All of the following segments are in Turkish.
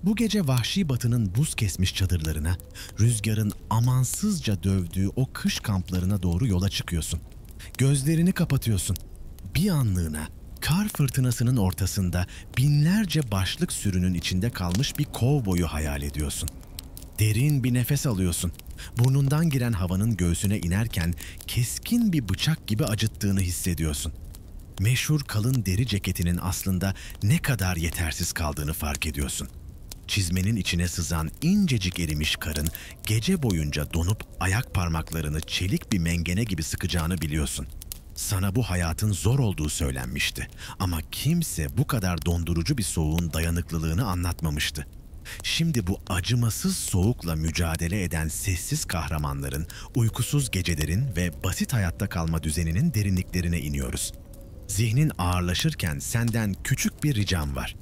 Bu gece vahşi batının buz kesmiş çadırlarına, rüzgarın amansızca dövdüğü o kış kamplarına doğru yola çıkıyorsun. Gözlerini kapatıyorsun. Bir anlığına kar fırtınasının ortasında binlerce başlık sürünün içinde kalmış bir kovboyu hayal ediyorsun. Derin bir nefes alıyorsun. Burnundan giren havanın göğsüne inerken keskin bir bıçak gibi acıttığını hissediyorsun. Meşhur kalın deri ceketinin aslında ne kadar yetersiz kaldığını fark ediyorsun. Çizmenin içine sızan incecik erimiş karın gece boyunca donup ayak parmaklarını çelik bir mengene gibi sıkacağını biliyorsun. Sana bu hayatın zor olduğu söylenmişti ama kimse bu kadar dondurucu bir soğuğun dayanıklılığını anlatmamıştı. Şimdi bu acımasız soğukla mücadele eden sessiz kahramanların, uykusuz gecelerin ve basit hayatta kalma düzeninin derinliklerine iniyoruz. Zihnin ağırlaşırken senden küçük bir ricam var.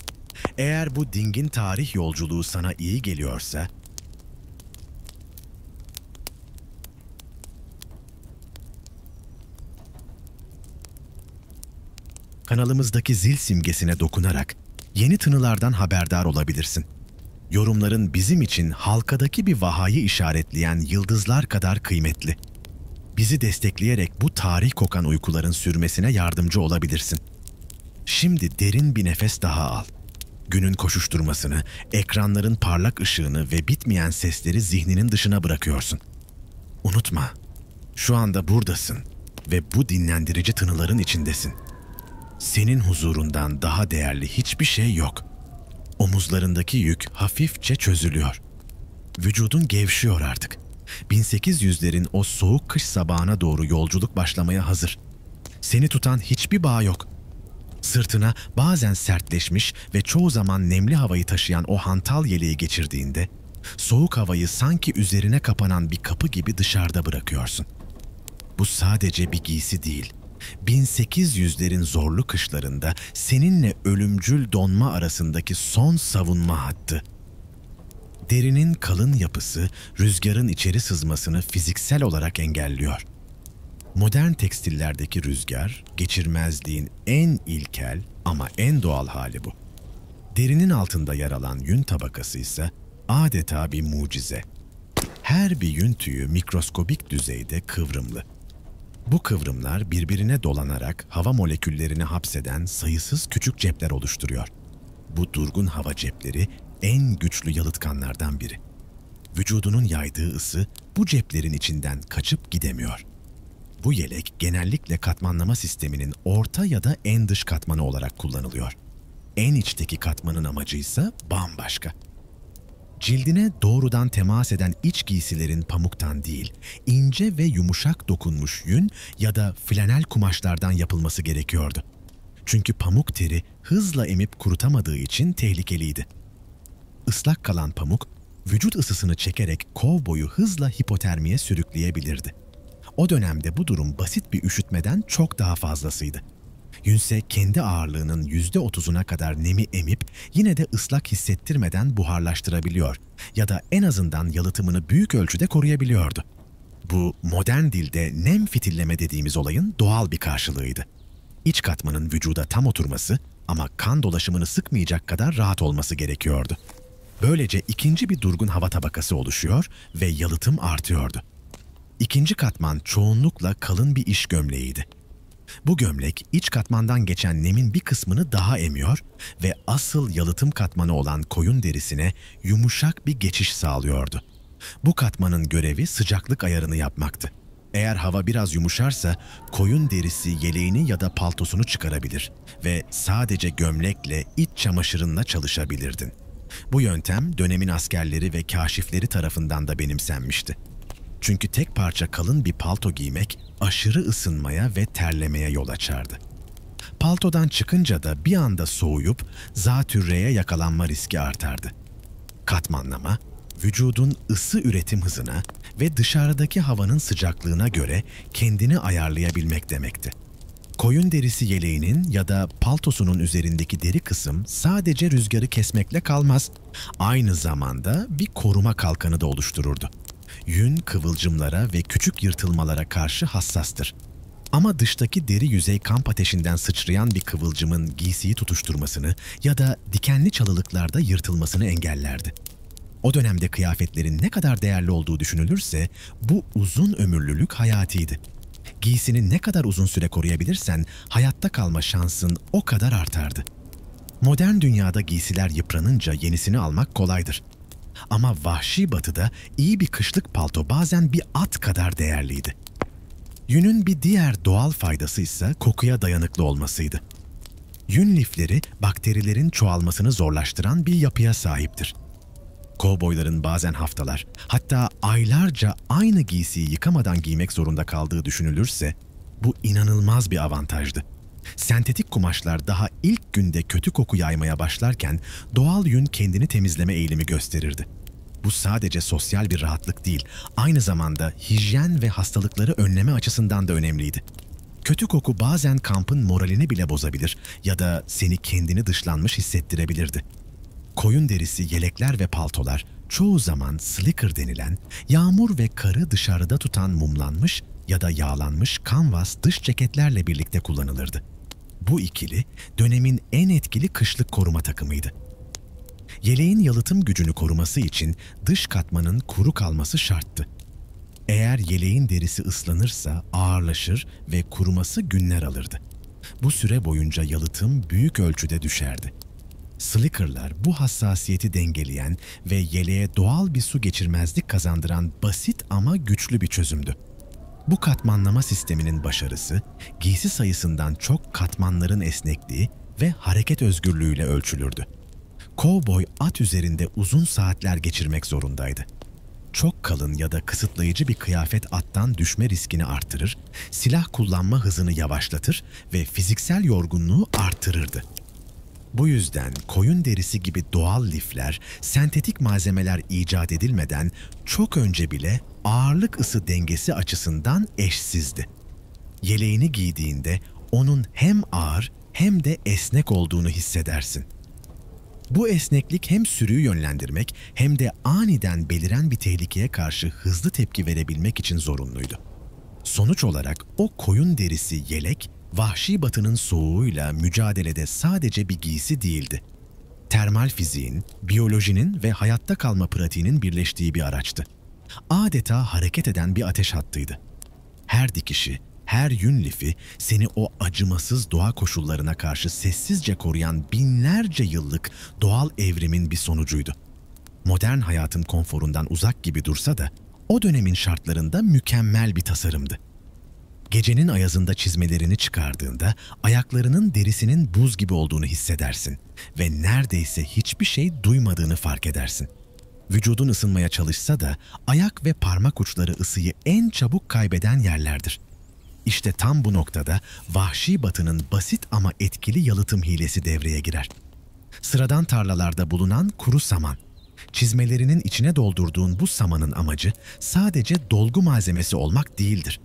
Eğer bu dingin tarih yolculuğu sana iyi geliyorsa, kanalımızdaki zil simgesine dokunarak yeni tınılardan haberdar olabilirsin. Yorumların bizim için halkadaki bir vahayı işaretleyen yıldızlar kadar kıymetli. Bizi destekleyerek bu tarih kokan uykuların sürmesine yardımcı olabilirsin. Şimdi derin bir nefes daha al. Günün koşuşturmasını, ekranların parlak ışığını ve bitmeyen sesleri zihninin dışına bırakıyorsun. Unutma, şu anda buradasın ve bu dinlendirici tınıların içindesin. Senin huzurundan daha değerli hiçbir şey yok. Omuzlarındaki yük hafifçe çözülüyor. Vücudun gevşiyor artık. 1800'lerin o soğuk kış sabahına doğru yolculuk başlamaya hazır. Seni tutan hiçbir bağ yok. Sırtına bazen sertleşmiş ve çoğu zaman nemli havayı taşıyan o hantal yeleği geçirdiğinde, soğuk havayı sanki üzerine kapanan bir kapı gibi dışarıda bırakıyorsun. Bu sadece bir giysi değil. 1800'lerin zorlu kışlarında seninle ölümcül donma arasındaki son savunma hattı. Derinin kalın yapısı rüzgarın içeri sızmasını fiziksel olarak engelliyor. Modern tekstillerdeki rüzgar, geçirmezliğin en ilkel ama en doğal hali bu. Derinin altında yer alan yün tabakası ise adeta bir mucize. Her bir yün tüyü mikroskobik düzeyde kıvrımlı. Bu kıvrımlar birbirine dolanarak hava moleküllerini hapseden sayısız küçük cepler oluşturuyor. Bu durgun hava cepleri en güçlü yalıtkanlardan biri. Vücudunun yaydığı ısı bu ceplerin içinden kaçıp gidemiyor. Bu yelek genellikle katmanlama sisteminin orta ya da en dış katmanı olarak kullanılıyor. En içteki katmanın amacı ise bambaşka. Cildine doğrudan temas eden iç giysilerin pamuktan değil, ince ve yumuşak dokunmuş yün ya da flanel kumaşlardan yapılması gerekiyordu. Çünkü pamuk teri hızla emip kurutamadığı için tehlikeliydi. Islak kalan pamuk, vücut ısısını çekerek kovboyu hızla hipotermiye sürükleyebilirdi. O dönemde bu durum basit bir üşütmeden çok daha fazlasıydı. Yünse kendi ağırlığının %30'una kadar nemi emip yine de ıslak hissettirmeden buharlaştırabiliyor ya da en azından yalıtımını büyük ölçüde koruyabiliyordu. Bu modern dilde nem fitilleme dediğimiz olayın doğal bir karşılığıydı. İç katmanın vücuda tam oturması ama kan dolaşımını sıkmayacak kadar rahat olması gerekiyordu. Böylece ikinci bir durgun hava tabakası oluşuyor ve yalıtım artıyordu. İkinci katman çoğunlukla kalın bir iş gömleğiydi. Bu gömlek iç katmandan geçen nemin bir kısmını daha emiyor ve asıl yalıtım katmanı olan koyun derisine yumuşak bir geçiş sağlıyordu. Bu katmanın görevi sıcaklık ayarını yapmaktı. Eğer hava biraz yumuşarsa koyun derisi yeleğini ya da paltosunu çıkarabilir ve sadece gömlekle iç çamaşırınla çalışabilirdin. Bu yöntem dönemin askerleri ve kaşifleri tarafından da benimsenmişti. Çünkü tek parça kalın bir palto giymek aşırı ısınmaya ve terlemeye yol açardı. Paltodan çıkınca da bir anda soğuyup zatürreye yakalanma riski artardı. Katmanlama, vücudun ısı üretim hızına ve dışarıdaki havanın sıcaklığına göre kendini ayarlayabilmek demekti. Koyun derisi yeleğinin ya da paltosunun üzerindeki deri kısım sadece rüzgarı kesmekle kalmaz, aynı zamanda bir koruma kalkanı da oluştururdu. Yün kıvılcımlara ve küçük yırtılmalara karşı hassastır. Ama dıştaki deri yüzey kamp ateşinden sıçrayan bir kıvılcımın giysiyi tutuşturmasını ya da dikenli çalılıklarda yırtılmasını engellerdi. O dönemde kıyafetlerin ne kadar değerli olduğu düşünülürse bu uzun ömürlülük hayatiydi. Giysini ne kadar uzun süre koruyabilirsen hayatta kalma şansın o kadar artardı. Modern dünyada giysiler yıpranınca yenisini almak kolaydır. Ama vahşi batıda iyi bir kışlık palto bazen bir at kadar değerliydi. Yünün bir diğer doğal faydası ise kokuya dayanıklı olmasıydı. Yün lifleri bakterilerin çoğalmasını zorlaştıran bir yapıya sahiptir. Kovboyların bazen haftalar, hatta aylarca aynı giysiyi yıkamadan giymek zorunda kaldığı düşünülürse bu inanılmaz bir avantajdı. Sentetik kumaşlar daha ilk günde kötü koku yaymaya başlarken doğal yün kendini temizleme eğilimi gösterirdi. Bu sadece sosyal bir rahatlık değil, aynı zamanda hijyen ve hastalıkları önleme açısından da önemliydi. Kötü koku bazen kampın moralini bile bozabilir ya da seni kendini dışlanmış hissettirebilirdi. Koyun derisi yelekler ve paltolar çoğu zaman slicker denilen, yağmur ve karı dışarıda tutan mumlanmış ya da yağlanmış kanvas dış ceketlerle birlikte kullanılırdı. Bu ikili dönemin en etkili kışlık koruma takımıydı. Yeleğin yalıtım gücünü koruması için dış katmanın kuru kalması şarttı. Eğer yeleğin derisi ıslanırsa ağırlaşır ve kuruması günler alırdı. Bu süre boyunca yalıtım büyük ölçüde düşerdi. Slicker'lar bu hassasiyeti dengeleyen ve yeleğe doğal bir su geçirmezlik kazandıran basit ama güçlü bir çözümdü. Bu katmanlama sisteminin başarısı, giysi sayısından çok katmanların esnekliği ve hareket özgürlüğüyle ölçülürdü. Kovboy at üzerinde uzun saatler geçirmek zorundaydı. Çok kalın ya da kısıtlayıcı bir kıyafet attan düşme riskini artırır, silah kullanma hızını yavaşlatır ve fiziksel yorgunluğu artırırdı. Bu yüzden koyun derisi gibi doğal lifler, sentetik malzemeler icat edilmeden çok önce bile ağırlık ısı dengesi açısından eşsizdi. Yeleğini giydiğinde onun hem ağır hem de esnek olduğunu hissedersin. Bu esneklik hem sürüyü yönlendirmek hem de aniden beliren bir tehlikeye karşı hızlı tepki verebilmek için zorunluydu. Sonuç olarak o koyun derisi yelek, vahşi batının soğuğuyla mücadelede sadece bir giysi değildi. Termal fiziğin, biyolojinin ve hayatta kalma pratiğinin birleştiği bir araçtı. Adeta hareket eden bir ateş hattıydı. Her dikişi, her yün lifi seni o acımasız doğa koşullarına karşı sessizce koruyan binlerce yıllık doğal evrimin bir sonucuydu. Modern hayatın konforundan uzak gibi dursa da o dönemin şartlarında mükemmel bir tasarımdı. Gecenin ayazında çizmelerini çıkardığında ayaklarının derisinin buz gibi olduğunu hissedersin ve neredeyse hiçbir şey duymadığını fark edersin. Vücudun ısınmaya çalışsa da ayak ve parmak uçları ısıyı en çabuk kaybeden yerlerdir. İşte tam bu noktada vahşi batının basit ama etkili yalıtım hilesi devreye girer. Sıradan tarlalarda bulunan kuru saman. Çizmelerinin içine doldurduğun bu samanın amacı sadece dolgu malzemesi olmak değildir.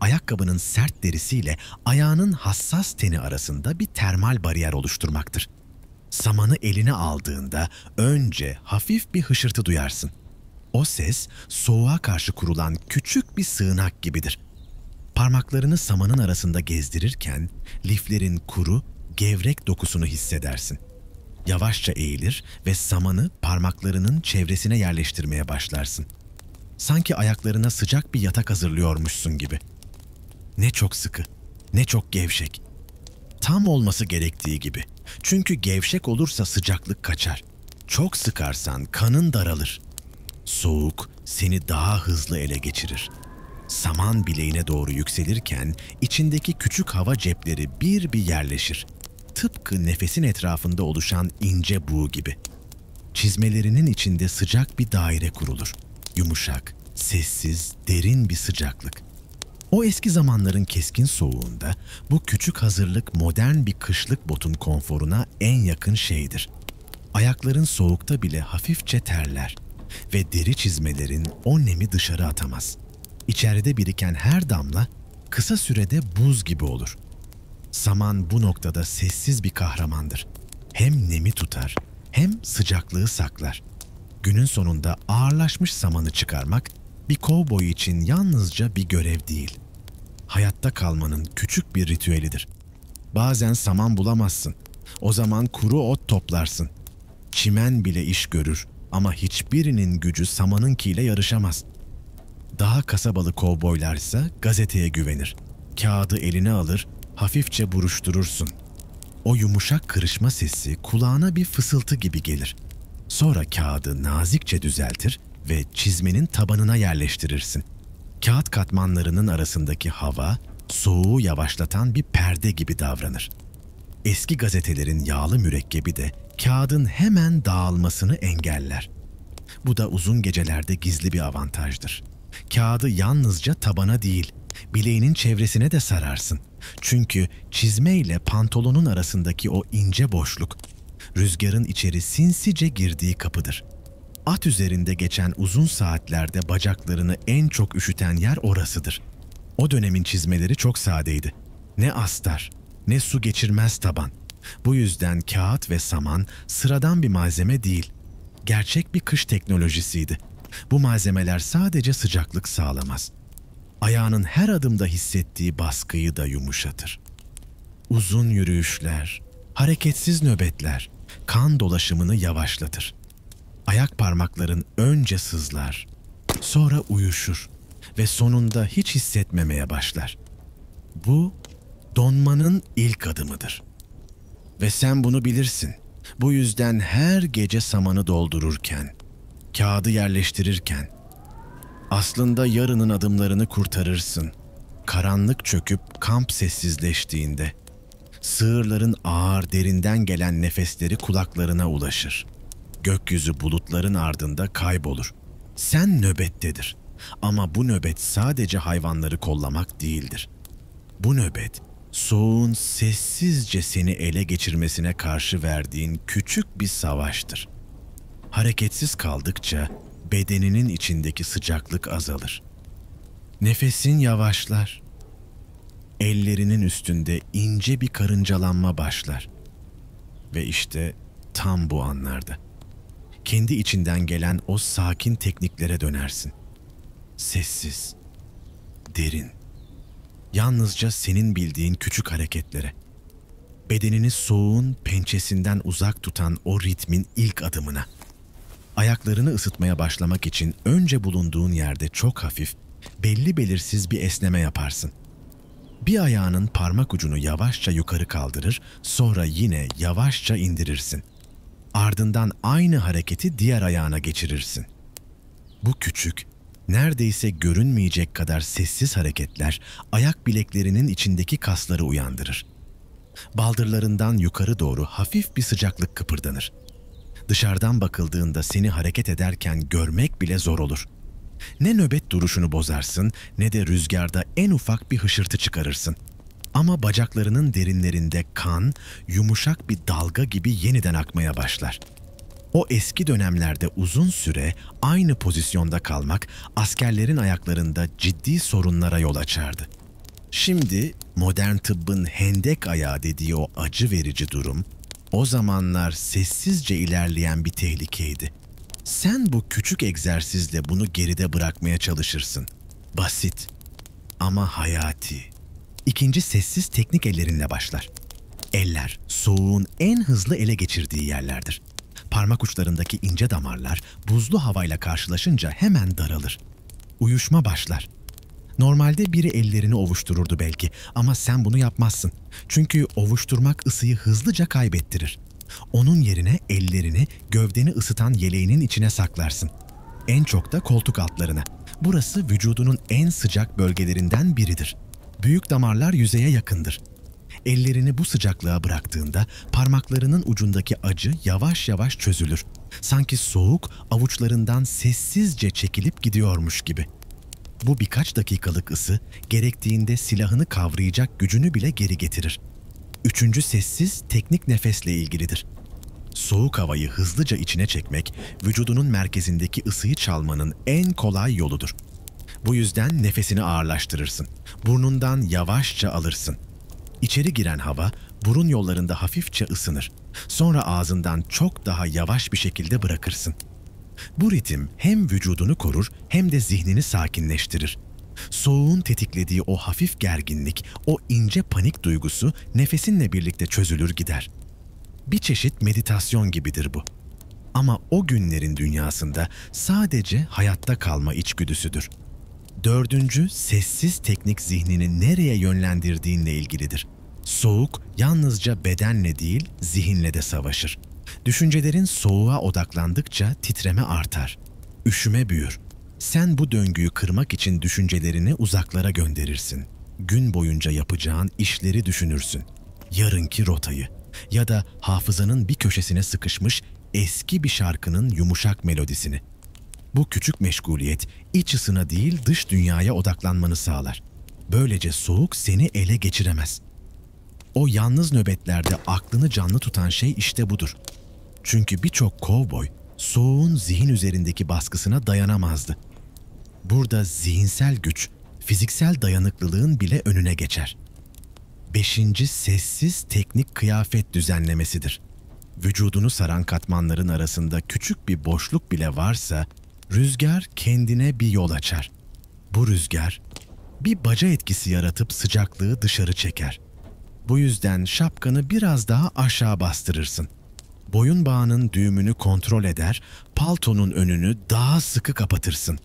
Ayakkabının sert derisiyle ayağının hassas teni arasında bir termal bariyer oluşturmaktır. Samanı eline aldığında önce hafif bir hışırtı duyarsın. O ses soğuğa karşı kurulan küçük bir sığınak gibidir. Parmaklarını samanın arasında gezdirirken liflerin kuru, gevrek dokusunu hissedersin. Yavaşça eğilir ve samanı parmaklarının çevresine yerleştirmeye başlarsın. Sanki ayaklarına sıcak bir yatak hazırlıyormuşsun gibi. Ne çok sıkı, ne çok gevşek. Tam olması gerektiği gibi. Çünkü gevşek olursa sıcaklık kaçar. Çok sıkarsan kanın daralır. Soğuk seni daha hızlı ele geçirir. Saman bileğine doğru yükselirken içindeki küçük hava cepleri bir bir yerleşir. Tıpkı nefesin etrafında oluşan ince buğu gibi. Çizmelerinin içinde sıcak bir daire kurulur. Yumuşak, sessiz, derin bir sıcaklık. O eski zamanların keskin soğuğunda bu küçük hazırlık modern bir kışlık botun konforuna en yakın şeydir. Ayakların soğukta bile hafifçe terler ve deri çizmelerin o nemi dışarı atamaz. İçeride biriken her damla kısa sürede buz gibi olur. Saman bu noktada sessiz bir kahramandır. Hem nemi tutar hem sıcaklığı saklar. Günün sonunda ağırlaşmış samanı çıkarmak bir kovboy için yalnızca bir görev değil. hayatta kalmanın küçük bir ritüelidir. Bazen saman bulamazsın. O zaman kuru ot toplarsın. Çimen bile iş görür ama hiçbirinin gücü samanınkiyle yarışamaz. Daha kasabalı kovboylarsa gazeteye güvenir. Kağıdı eline alır, hafifçe buruşturursun. O yumuşak kırışma sesi kulağına bir fısıltı gibi gelir. Sonra kağıdı nazikçe düzeltir ve çizmenin tabanına yerleştirirsin. Kağıt katmanlarının arasındaki hava, soğuğu yavaşlatan bir perde gibi davranır. Eski gazetelerin yağlı mürekkebi de kağıdın hemen dağılmasını engeller. Bu da uzun gecelerde gizli bir avantajdır. Kağıdı yalnızca tabana değil, bileğinin çevresine de sararsın. Çünkü çizme ile pantolonun arasındaki o ince boşluk, rüzgarın içeri sinsice girdiği kapıdır. At üzerinde geçen uzun saatlerde bacaklarını en çok üşüten yer orasıdır. O dönemin çizmeleri çok sadeydi. Ne astar, ne su geçirmez taban. Bu yüzden kağıt ve saman sıradan bir malzeme değil, gerçek bir kış teknolojisiydi. Bu malzemeler sadece sıcaklık sağlamaz. Ayağının her adımda hissettiği baskıyı da yumuşatır. Uzun yürüyüşler, hareketsiz nöbetler, kan dolaşımını yavaşlatır. Ayak parmakların önce sızlar, sonra uyuşur ve sonunda hiç hissetmemeye başlar. Bu, donmanın ilk adımıdır. Ve sen bunu bilirsin. Bu yüzden her gece samanı doldururken, kağıdı yerleştirirken, aslında yarının adımlarını kurtarırsın. Karanlık çöküp kamp sessizleştiğinde, sığırların ağır derinden gelen nefesleri kulaklarına ulaşır. Gökyüzü bulutların ardında kaybolur. Sen nöbettedir. Ama bu nöbet sadece hayvanları kollamak değildir. Bu nöbet, soğuğun sessizce seni ele geçirmesine karşı verdiğin küçük bir savaştır. Hareketsiz kaldıkça bedeninin içindeki sıcaklık azalır. Nefesin yavaşlar. Ellerinin üstünde ince bir karıncalanma başlar. Ve işte tam bu anlarda kendi içinden gelen o sakin tekniklere dönersin. Sessiz, derin, yalnızca senin bildiğin küçük hareketlere. Bedenini soğuğun pençesinden uzak tutan o ritmin ilk adımına. Ayaklarını ısıtmaya başlamak için önce bulunduğun yerde çok hafif, belli belirsiz bir esneme yaparsın. Bir ayağının parmak ucunu yavaşça yukarı kaldırır, sonra yine yavaşça indirirsin. Ardından aynı hareketi diğer ayağına geçirirsin. Bu küçük, neredeyse görünmeyecek kadar sessiz hareketler ayak bileklerinin içindeki kasları uyandırır. Baldırlarından yukarı doğru hafif bir sıcaklık kıpırdanır. Dışarıdan bakıldığında seni hareket ederken görmek bile zor olur. Ne nöbet duruşunu bozarsın ne de rüzgarda en ufak bir hışırtı çıkarırsın. Ama bacaklarının derinlerinde kan, yumuşak bir dalga gibi yeniden akmaya başlar. O eski dönemlerde uzun süre aynı pozisyonda kalmak askerlerin ayaklarında ciddi sorunlara yol açardı. Şimdi modern tıbbın hendek ayağı dediği o acı verici durum, o zamanlar sessizce ilerleyen bir tehlikeydi. Sen bu küçük egzersizle bunu geride bırakmaya çalışırsın. Basit ama hayati. İkinci sessiz teknik ellerinle başlar. Eller, soğuğun en hızlı ele geçirdiği yerlerdir. Parmak uçlarındaki ince damarlar buzlu havayla karşılaşınca hemen daralır. Uyuşma başlar. Normalde biri ellerini ovuştururdu belki ama sen bunu yapmazsın. Çünkü ovuşturmak ısıyı hızlıca kaybettirir. Onun yerine ellerini gövdeni ısıtan yeleğinin içine saklarsın. En çok da koltuk altlarına. Burası vücudunun en sıcak bölgelerinden biridir. Büyük damarlar yüzeye yakındır. Ellerini bu sıcaklığa bıraktığında parmaklarının ucundaki acı yavaş yavaş çözülür. Sanki soğuk avuçlarından sessizce çekilip gidiyormuş gibi. Bu birkaç dakikalık ısı gerektiğinde silahını kavrayacak gücünü bile geri getirir. Üçüncü sessiz teknik nefesle ilgilidir. Soğuk havayı hızlıca içine çekmek, vücudunun merkezindeki ısıyı çalmanın en kolay yoludur. Bu yüzden nefesini ağırlaştırırsın. Burnundan yavaşça alırsın. İçeri giren hava burun yollarında hafifçe ısınır. Sonra ağzından çok daha yavaş bir şekilde bırakırsın. Bu ritim hem vücudunu korur hem de zihnini sakinleştirir. Soğuğun tetiklediği o hafif gerginlik, o ince panik duygusu nefesinle birlikte çözülür gider. Bir çeşit meditasyon gibidir bu. Ama o günlerin dünyasında sadece hayatta kalma içgüdüsüdür. Dördüncü, sessiz teknik zihnini nereye yönlendirdiğinle ilgilidir. Soğuk yalnızca bedenle değil, zihinle de savaşır. Düşüncelerin soğuğa odaklandıkça titreme artar. Üşüme büyür. Sen bu döngüyü kırmak için düşüncelerini uzaklara gönderirsin. Gün boyunca yapacağın işleri düşünürsün. Yarınki rotayı ya da hafızanın bir köşesine sıkışmış eski bir şarkının yumuşak melodisini. Bu küçük meşguliyet iç ısına değil dış dünyaya odaklanmanı sağlar. Böylece soğuk seni ele geçiremez. O yalnız nöbetlerde aklını canlı tutan şey işte budur. Çünkü birçok kovboy soğuğun zihin üzerindeki baskısına dayanamazdı. Burada zihinsel güç, fiziksel dayanıklılığın bile önüne geçer. Beşinci, sessiz teknik kıyafet düzenlemesidir. Vücudunu saran katmanların arasında küçük bir boşluk bile varsa, rüzgar kendine bir yol açar. Bu rüzgar, bir baca etkisi yaratıp sıcaklığı dışarı çeker. Bu yüzden şapkanı biraz daha aşağı bastırırsın. Boyun bağının düğümünü kontrol eder, paltonun önünü daha sıkı kapatırsın.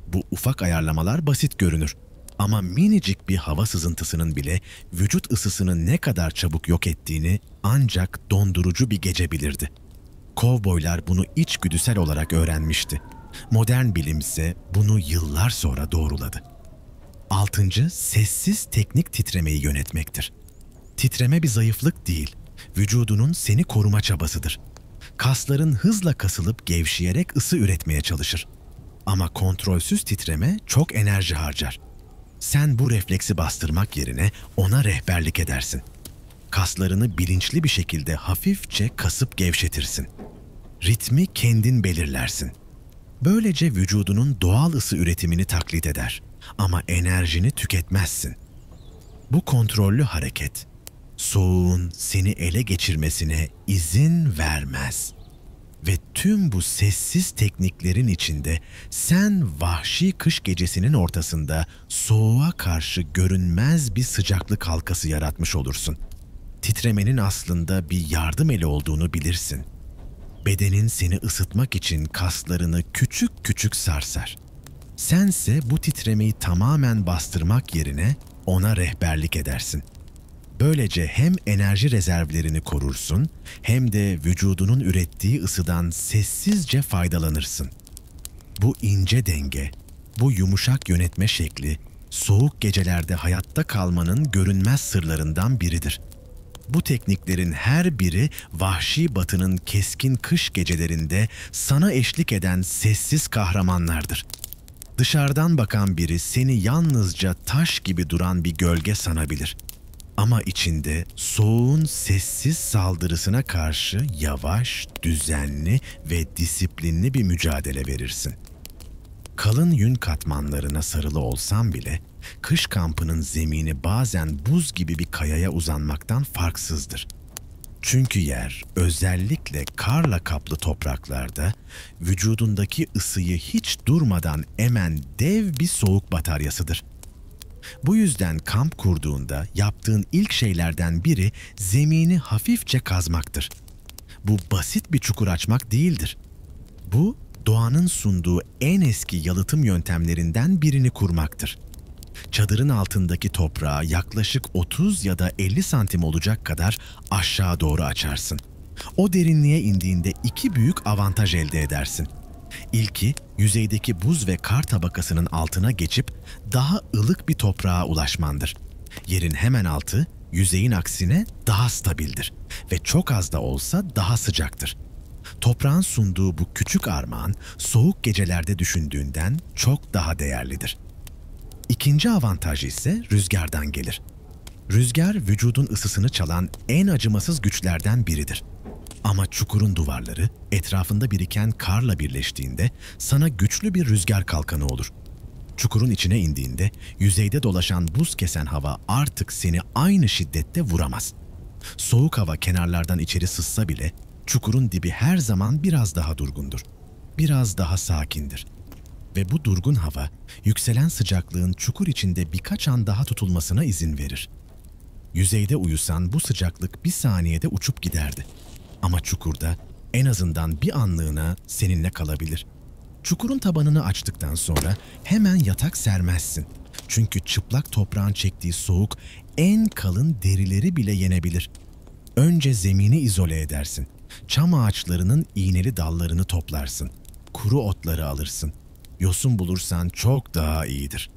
Bu ufak ayarlamalar basit görünür. Ama minicik bir hava sızıntısının bile vücut ısısını ne kadar çabuk yok ettiğini ancak dondurucu bir gece bilirdi. Kovboylar bunu içgüdüsel olarak öğrenmişti. Modern bilimse bunu yıllar sonra doğruladı. Altıncı, sessiz teknik titremeyi yönetmektir. Titreme bir zayıflık değil, vücudunun seni koruma çabasıdır. Kasların hızla kasılıp gevşeyerek ısı üretmeye çalışır. Ama kontrolsüz titreme çok enerji harcar. Sen bu refleksi bastırmak yerine ona rehberlik edersin. Kaslarını bilinçli bir şekilde hafifçe kasıp gevşetirsin. Ritmi kendin belirlersin. Böylece vücudunun doğal ısı üretimini taklit eder ama enerjini tüketmezsin. Bu kontrollü hareket, soğuğun seni ele geçirmesine izin vermez. Ve tüm bu sessiz tekniklerin içinde sen vahşi kış gecesinin ortasında soğuğa karşı görünmez bir sıcaklık halkası yaratmış olursun. Titremenin aslında bir yardım eli olduğunu bilirsin. Bedenin seni ısıtmak için kaslarını küçük küçük sarsar. Sense bu titremeyi tamamen bastırmak yerine ona rehberlik edersin. Böylece hem enerji rezervlerini korursun hem de vücudunun ürettiği ısıdan sessizce faydalanırsın. Bu ince denge, bu yumuşak yönetme şekli, soğuk gecelerde hayatta kalmanın görünmez sırlarından biridir. Bu tekniklerin her biri vahşi batının keskin kış gecelerinde sana eşlik eden sessiz kahramanlardır. Dışarıdan bakan biri seni yalnızca taş gibi duran bir gölge sanabilir. Ama içinde soğuğun sessiz saldırısına karşı yavaş, düzenli ve disiplinli bir mücadele verirsin. Kalın yün katmanlarına sarılı olsam bile, kış kampının zemini bazen buz gibi bir kayaya uzanmaktan farksızdır. Çünkü yer, özellikle karla kaplı topraklarda, vücudundaki ısıyı hiç durmadan emen dev bir soğuk bataryasıdır. Bu yüzden kamp kurduğunda yaptığın ilk şeylerden biri zemini hafifçe kazmaktır. Bu basit bir çukur açmak değildir. Bu, doğanın sunduğu en eski yalıtım yöntemlerinden birini kurmaktır. Çadırın altındaki toprağı yaklaşık 30 ya da 50 santim olacak kadar aşağı doğru açarsın. O derinliğe indiğinde iki büyük avantaj elde edersin. İlki, yüzeydeki buz ve kar tabakasının altına geçip daha ılık bir toprağa ulaşmandır. Yerin hemen altı, yüzeyin aksine daha stabildir ve çok az da olsa daha sıcaktır. Toprağın sunduğu bu küçük armağan, soğuk gecelerde düşündüğünden çok daha değerlidir. İkinci avantaj ise rüzgardan gelir. Rüzgar, vücudun ısısını çalan en acımasız güçlerden biridir. Ama çukurun duvarları etrafında biriken karla birleştiğinde sana güçlü bir rüzgar kalkanı olur. Çukurun içine indiğinde yüzeyde dolaşan buz kesen hava artık seni aynı şiddette vuramaz. Soğuk hava kenarlardan içeri sızsa bile çukurun dibi her zaman biraz daha durgundur. Biraz daha sakindir. Ve bu durgun hava, yükselen sıcaklığın çukur içinde birkaç an daha tutulmasına izin verir. Yüzeyde uyusan bu sıcaklık bir saniyede uçup giderdi. Ama çukurda en azından bir anlığına seninle kalabilir. Çukurun tabanını açtıktan sonra hemen yatak sermezsin. Çünkü çıplak toprağın çektiği soğuk en kalın derileri bile yenebilir. Önce zemini izole edersin. Çam ağaçlarının iğneli dallarını toplarsın. Kuru otları alırsın. Yosun bulursan çok daha iyidir.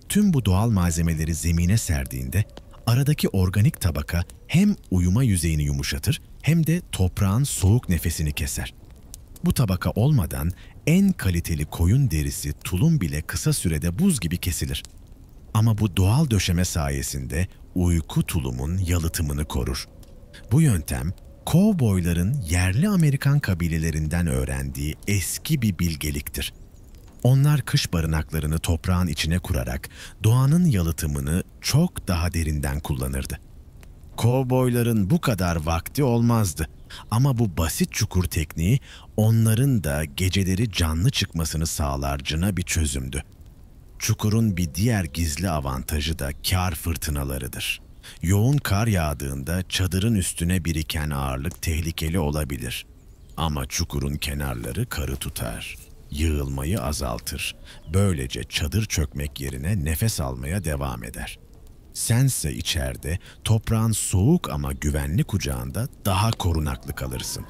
Tüm bu doğal malzemeleri zemine serdiğinde aradaki organik tabaka hem uyuma yüzeyini yumuşatır hem de toprağın soğuk nefesini keser. Bu tabaka olmadan en kaliteli koyun derisi, tulum bile kısa sürede buz gibi kesilir. Ama bu doğal döşeme sayesinde uyku tulumun yalıtımını korur. Bu yöntem, kovboyların yerli Amerikan kabilelerinden öğrendiği eski bir bilgeliktir. Onlar kış barınaklarını toprağın içine kurarak doğanın yalıtımını çok daha derinden kullanırdı. Kovboyların bu kadar vakti olmazdı. Ama bu basit çukur tekniği onların da geceleri canlı çıkmasını sağlarcına bir çözümdü. Çukurun bir diğer gizli avantajı da kar fırtınalarıdır. Yoğun kar yağdığında çadırın üstüne biriken ağırlık tehlikeli olabilir. Ama çukurun kenarları karı tutar, yığılmayı azaltır. Böylece çadır çökmek yerine nefes almaya devam eder. Sense içeride toprağın soğuk ama güvenli kucağında daha korunaklı kalırsın.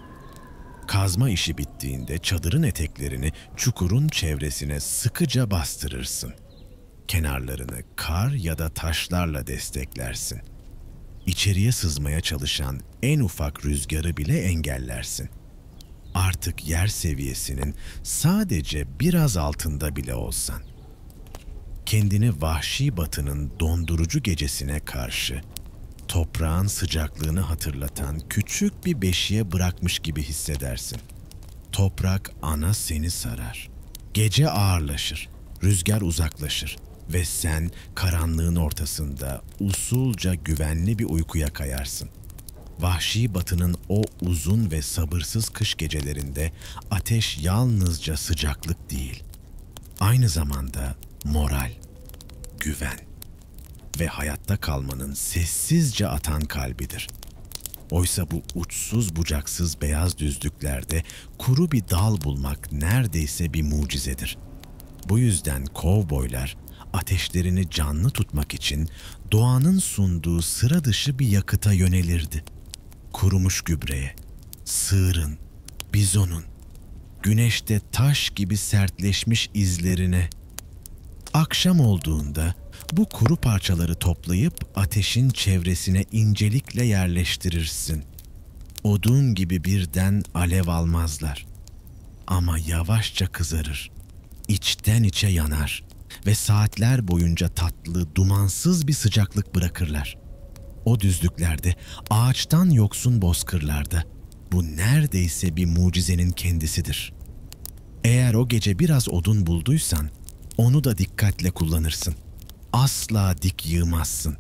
Kazma işi bittiğinde çadırın eteklerini çukurun çevresine sıkıca bastırırsın. Kenarlarını kar ya da taşlarla desteklersin. İçeriye sızmaya çalışan en ufak rüzgarı bile engellersin. Artık yer seviyesinin sadece biraz altında bile olsan. Kendini vahşi batının dondurucu gecesine karşı toprağın sıcaklığını hatırlatan küçük bir beşiğe bırakmış gibi hissedersin. Toprak ana seni sarar. Gece ağırlaşır, rüzgar uzaklaşır ve sen karanlığın ortasında usulca güvenli bir uykuya kayarsın. Vahşi batının o uzun ve sabırsız kış gecelerinde ateş yalnızca sıcaklık değil, aynı zamanda moral, güven ve hayatta kalmanın sessizce atan kalbidir. Oysa bu uçsuz bucaksız beyaz düzlüklerde kuru bir dal bulmak neredeyse bir mucizedir. Bu yüzden kovboylar ateşlerini canlı tutmak için doğanın sunduğu sıra dışı bir yakıta yönelirdi. Kurumuş gübreye, sığırın, bizonun, güneşte taş gibi sertleşmiş izlerine. Akşam olduğunda bu kuru parçaları toplayıp ateşin çevresine incelikle yerleştirirsin. Odun gibi birden alev almazlar. Ama yavaşça kızarır, içten içe yanar ve saatler boyunca tatlı, dumansız bir sıcaklık bırakırlar. O düzlüklerde, ağaçtan yoksun bozkırlarda bu neredeyse bir mucizenin kendisidir. Eğer o gece biraz odun bulduysan, onu da dikkatle kullanırsın. Asla dik yığmazsın.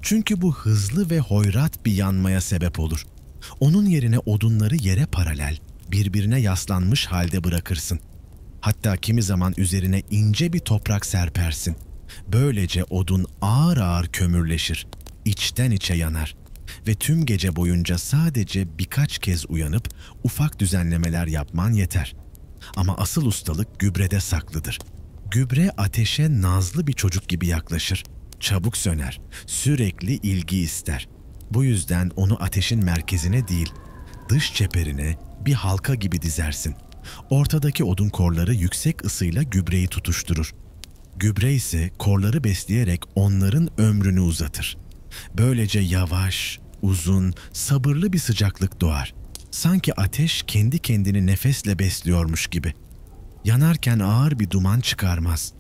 Çünkü bu hızlı ve hoyrat bir yanmaya sebep olur. Onun yerine odunları yere paralel, birbirine yaslanmış halde bırakırsın. Hatta kimi zaman üzerine ince bir toprak serpersin. Böylece odun ağır ağır kömürleşir, içten içe yanar ve tüm gece boyunca sadece birkaç kez uyanıp ufak düzenlemeler yapman yeter. Ama asıl ustalık gübrede saklıdır. Gübre ateşe nazlı bir çocuk gibi yaklaşır. Çabuk söner, sürekli ilgi ister. Bu yüzden onu ateşin merkezine değil, dış çeperine bir halka gibi dizersin. Ortadaki odun korları yüksek ısıyla gübreyi tutuşturur. Gübre ise korları besleyerek onların ömrünü uzatır. Böylece yavaş, uzun, sabırlı bir sıcaklık doğar. Sanki ateş kendi kendini nefesle besliyormuş gibi. Yanarken ağır bir duman çıkarmaz.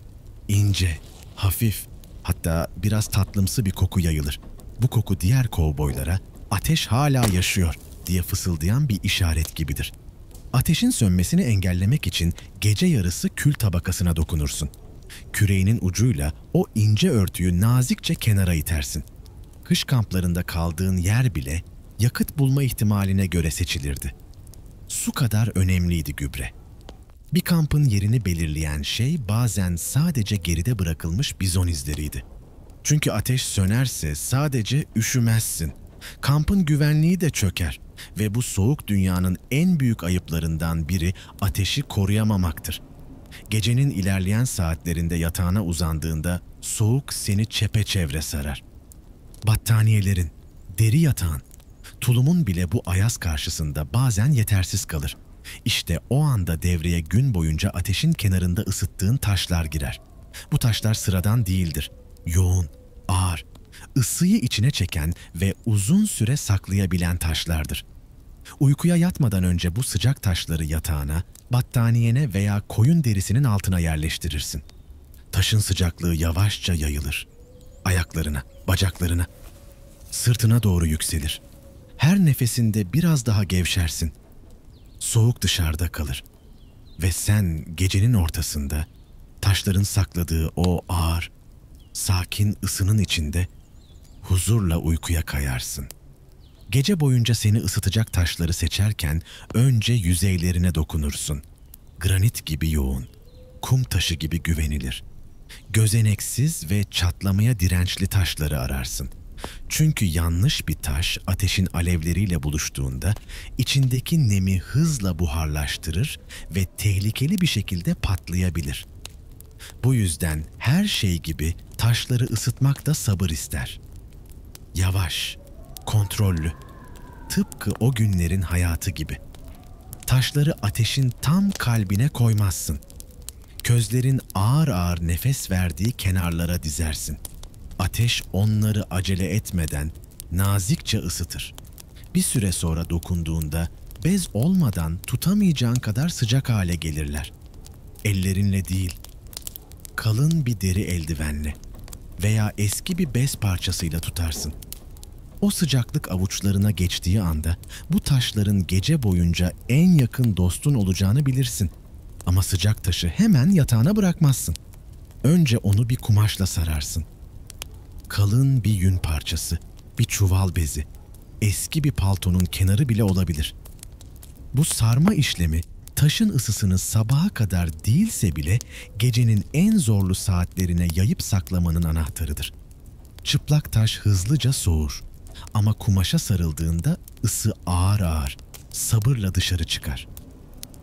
İnce, hafif, hatta biraz tatlımsı bir koku yayılır. Bu koku diğer kovboylara "ateş hala yaşıyor" diye fısıldayan bir işaret gibidir. Ateşin sönmesini engellemek için gece yarısı kül tabakasına dokunursun. Küreğinin ucuyla o ince örtüyü nazikçe kenara itersin. Kış kamplarında kaldığın yer bile yakıt bulma ihtimaline göre seçilirdi. Su kadar önemliydi gübre. Bir kampın yerini belirleyen şey bazen sadece geride bırakılmış bizon izleriydi. Çünkü ateş sönerse sadece üşümezsin. Kampın güvenliği de çöker ve bu soğuk dünyanın en büyük ayıplarından biri ateşi koruyamamaktır. Gecenin ilerleyen saatlerinde yatağına uzandığında soğuk seni çepeçevre sarar. Battaniyelerin, deri yatağın, tulumun bile bu ayaz karşısında bazen yetersiz kalır. İşte o anda devreye gün boyunca ateşin kenarında ısıttığın taşlar girer. Bu taşlar sıradan değildir. Yoğun, ağır, ısıyı içine çeken ve uzun süre saklayabilen taşlardır. Uykuya yatmadan önce bu sıcak taşları yatağına, battaniyene veya koyun derisinin altına yerleştirirsin. Taşın sıcaklığı yavaşça yayılır. Ayaklarına, bacaklarına, sırtına doğru yükselir. Her nefesinde biraz daha gevşersin. Soğuk dışarıda kalır. Ve sen gecenin ortasında taşların sakladığı o ağır, sakin ısının içinde huzurla uykuya kayarsın. Gece boyunca seni ısıtacak taşları seçerken önce yüzeylerine dokunursun. Granit gibi yoğun, kum taşı gibi güvenilir. Gözeneksiz ve çatlamaya dirençli taşları ararsın. Çünkü yanlış bir taş ateşin alevleriyle buluştuğunda içindeki nemi hızla buharlaştırır ve tehlikeli bir şekilde patlayabilir. Bu yüzden her şey gibi taşları ısıtmak da sabır ister. Yavaş, kontrollü, tıpkı o günlerin hayatı gibi. Taşları ateşin tam kalbine koymazsın. Közlerin ağır ağır nefes verdiği kenarlara dizersin. Ateş onları acele etmeden nazikçe ısıtır. Bir süre sonra dokunduğunda bez olmadan tutamayacağın kadar sıcak hale gelirler. Ellerinle değil, kalın bir deri eldivenle veya eski bir bez parçasıyla tutarsın. O sıcaklık avuçlarına geçtiği anda bu taşların gece boyunca en yakın dostun olacağını bilirsin. Ama sıcak taşı hemen yatağına bırakmazsın. Önce onu bir kumaşla sararsın. Kalın bir yün parçası, bir çuval bezi, eski bir paltonun kenarı bile olabilir. Bu sarma işlemi taşın ısısını sabaha kadar değilse bile gecenin en zorlu saatlerine yayıp saklamanın anahtarıdır. Çıplak taş hızlıca soğur ama kumaşa sarıldığında ısı ağır ağır, sabırla dışarı çıkar.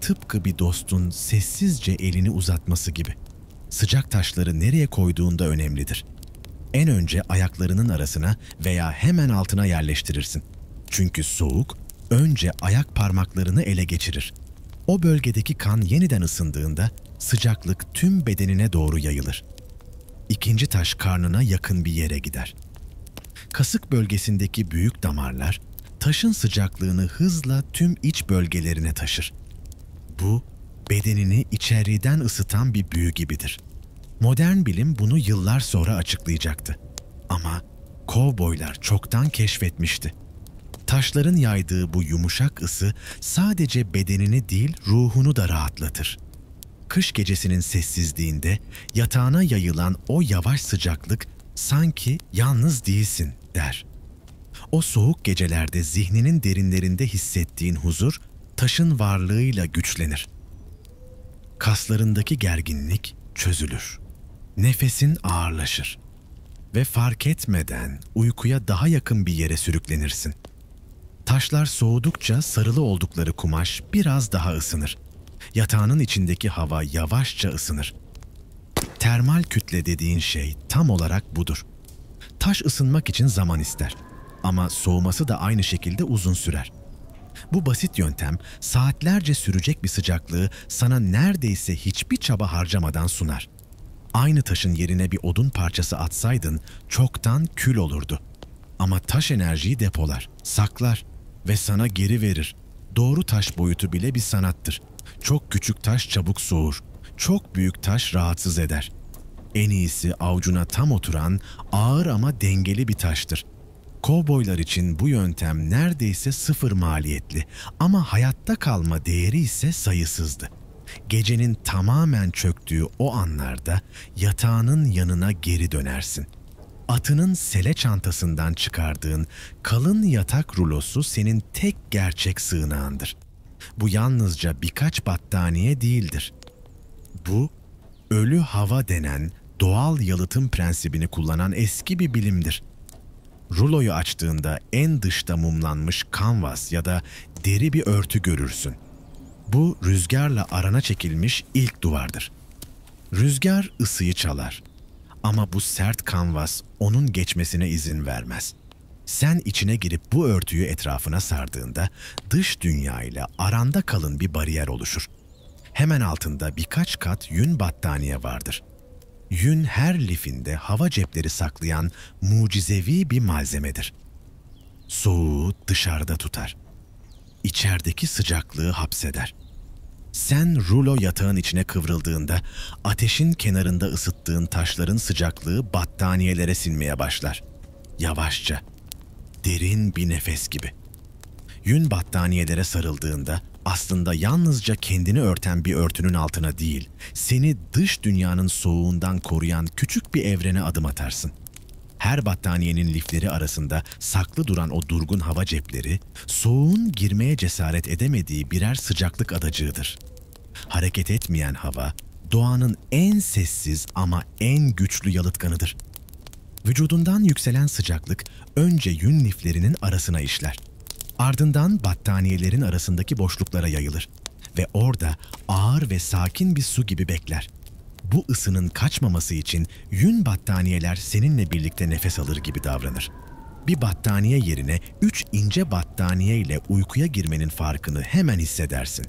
Tıpkı bir dostun sessizce elini uzatması gibi. Sıcak taşları nereye koyduğunda önemlidir. En önce ayaklarının arasına veya hemen altına yerleştirirsin. Çünkü soğuk önce ayak parmaklarını ele geçirir. O bölgedeki kan yeniden ısındığında sıcaklık tüm bedenine doğru yayılır. İkinci taş karnına yakın bir yere gider. Kasık bölgesindeki büyük damarlar taşın sıcaklığını hızla tüm iç bölgelerine taşır. Bu, bedenini içeriden ısıtan bir büyü gibidir. Modern bilim bunu yıllar sonra açıklayacaktı. Ama kovboylar çoktan keşfetmişti. Taşların yaydığı bu yumuşak ısı sadece bedenini değil ruhunu da rahatlatır. Kış gecesinin sessizliğinde yatağına yayılan o yavaş sıcaklık sanki yalnız değilsin der. O soğuk gecelerde zihninin derinlerinde hissettiğin huzur taşın varlığıyla güçlenir. Kaslarındaki gerginlik çözülür. Nefesin ağırlaşır ve fark etmeden uykuya daha yakın bir yere sürüklenirsin. Taşlar soğudukça sarılı oldukları kumaş biraz daha ısınır. Yatağının içindeki hava yavaşça ısınır. Termal kütle dediğin şey tam olarak budur. Taş ısınmak için zaman ister ama soğuması da aynı şekilde uzun sürer. Bu basit yöntem saatlerce sürecek bir sıcaklığı sana neredeyse hiçbir çaba harcamadan sunar. Aynı taşın yerine bir odun parçası atsaydın çoktan kül olurdu. Ama taş enerjiyi depolar, saklar ve sana geri verir. Doğru taş boyutu bile bir sanattır. Çok küçük taş çabuk soğur, çok büyük taş rahatsız eder. En iyisi avucuna tam oturan, ağır ama dengeli bir taştır. Kovboylar için bu yöntem neredeyse sıfır maliyetli ama hayatta kalma değeri ise sayısızdı. Gecenin tamamen çöktüğü o anlarda yatağının yanına geri dönersin. Atının sele çantasından çıkardığın kalın yatak rulosu senin tek gerçek sığınağındır. Bu yalnızca birkaç battaniye değildir. Bu, ölü hava denen doğal yalıtım prensibini kullanan eski bir bilimdir. Ruloyu açtığında en dışta mumlanmış kanvas ya da deri bir örtü görürsün. Bu rüzgarla arana çekilmiş ilk duvardır. Rüzgar ısıyı çalar ama bu sert kanvas onun geçmesine izin vermez. Sen içine girip bu örtüyü etrafına sardığında dış dünya ile aranda kalın bir bariyer oluşur. Hemen altında birkaç kat yün battaniye vardır. Yün her lifinde hava cepleri saklayan mucizevi bir malzemedir. Soğuğu dışarıda tutar. İçerideki sıcaklığı hapseder. Sen rulo yatağın içine kıvrıldığında ateşin kenarında ısıttığın taşların sıcaklığı battaniyelere sinmeye başlar. Yavaşça, derin bir nefes gibi. Yün battaniyelere sarıldığında aslında yalnızca kendini örten bir örtünün altına değil, seni dış dünyanın soğuğundan koruyan küçük bir evrene adım atarsın. Her battaniyenin lifleri arasında saklı duran o durgun hava cepleri, soğuğun girmeye cesaret edemediği birer sıcaklık adacığıdır. Hareket etmeyen hava, doğanın en sessiz ama en güçlü yalıtkanıdır. Vücudundan yükselen sıcaklık önce yün liflerinin arasına işler. Ardından battaniyelerin arasındaki boşluklara yayılır ve orada ağır ve sakin bir su gibi bekler. Bu ısının kaçmaması için yün battaniyeler seninle birlikte nefes alır gibi davranır. Bir battaniye yerine 3 ince battaniye ile uykuya girmenin farkını hemen hissedersin.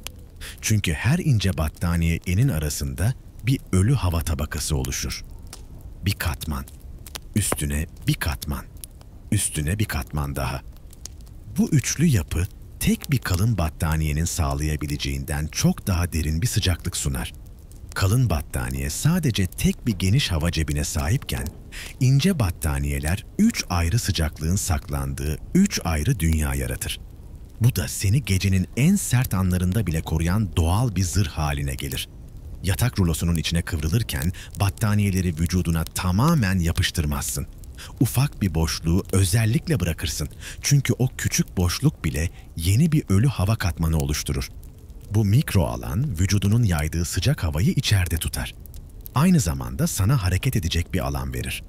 Çünkü her ince battaniye enin arasında bir ölü hava tabakası oluşur. Bir katman, üstüne bir katman, üstüne bir katman daha. Bu üçlü yapı tek bir kalın battaniyenin sağlayabileceğinden çok daha derin bir sıcaklık sunar. Kalın battaniye sadece tek bir geniş hava cebine sahipken, ince battaniyeler 3 ayrı sıcaklığın saklandığı 3 ayrı dünya yaratır. Bu da seni gecenin en sert anlarında bile koruyan doğal bir zırh haline gelir. Yatak rulosunun içine kıvrılırken battaniyeleri vücuduna tamamen yapıştırmazsın. Ufak bir boşluğu özellikle bırakırsın. Çünkü o küçük boşluk bile yeni bir ölü hava katmanı oluşturur. Bu mikro alan vücudunun yaydığı sıcak havayı içeride tutar. Aynı zamanda sana hareket edecek bir alan verir.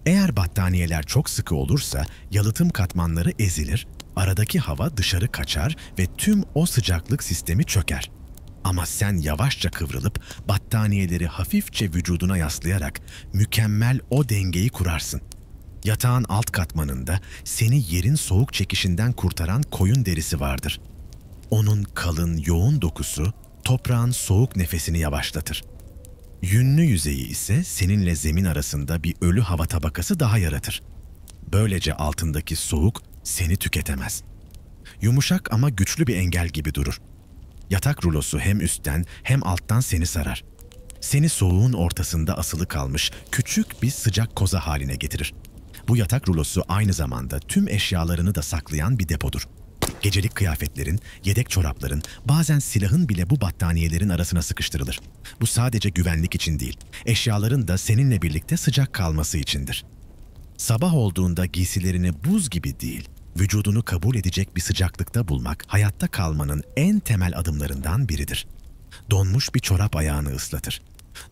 Eğer battaniyeler çok sıkı olursa yalıtım katmanları ezilir, aradaki hava dışarı kaçar ve tüm o sıcaklık sistemi çöker. Ama sen yavaşça kıvrılıp battaniyeleri hafifçe vücuduna yaslayarak mükemmel o dengeyi kurarsın. Yatağın alt katmanında seni yerin soğuk çekişinden kurtaran koyun derisi vardır. Onun kalın, yoğun dokusu toprağın soğuk nefesini yavaşlatır. Yünlü yüzeyi ise seninle zemin arasında bir ölü hava tabakası daha yaratır. Böylece altındaki soğuk seni tüketemez. Yumuşak ama güçlü bir engel gibi durur. Yatak rulosu hem üstten hem alttan seni sarar. Seni soğuğun ortasında asılı kalmış küçük bir sıcak koza haline getirir. Bu yatak rulosu aynı zamanda tüm eşyalarını da saklayan bir depodur. Gecelik kıyafetlerin, yedek çorapların, bazen silahın bile bu battaniyelerin arasına sıkıştırılır. Bu sadece güvenlik için değil, eşyaların da seninle birlikte sıcak kalması içindir. Sabah olduğunda giysilerini buz gibi değil, vücudunu kabul edecek bir sıcaklıkta bulmak, hayatta kalmanın en temel adımlarından biridir. Donmuş bir çorap ayağını ıslatır.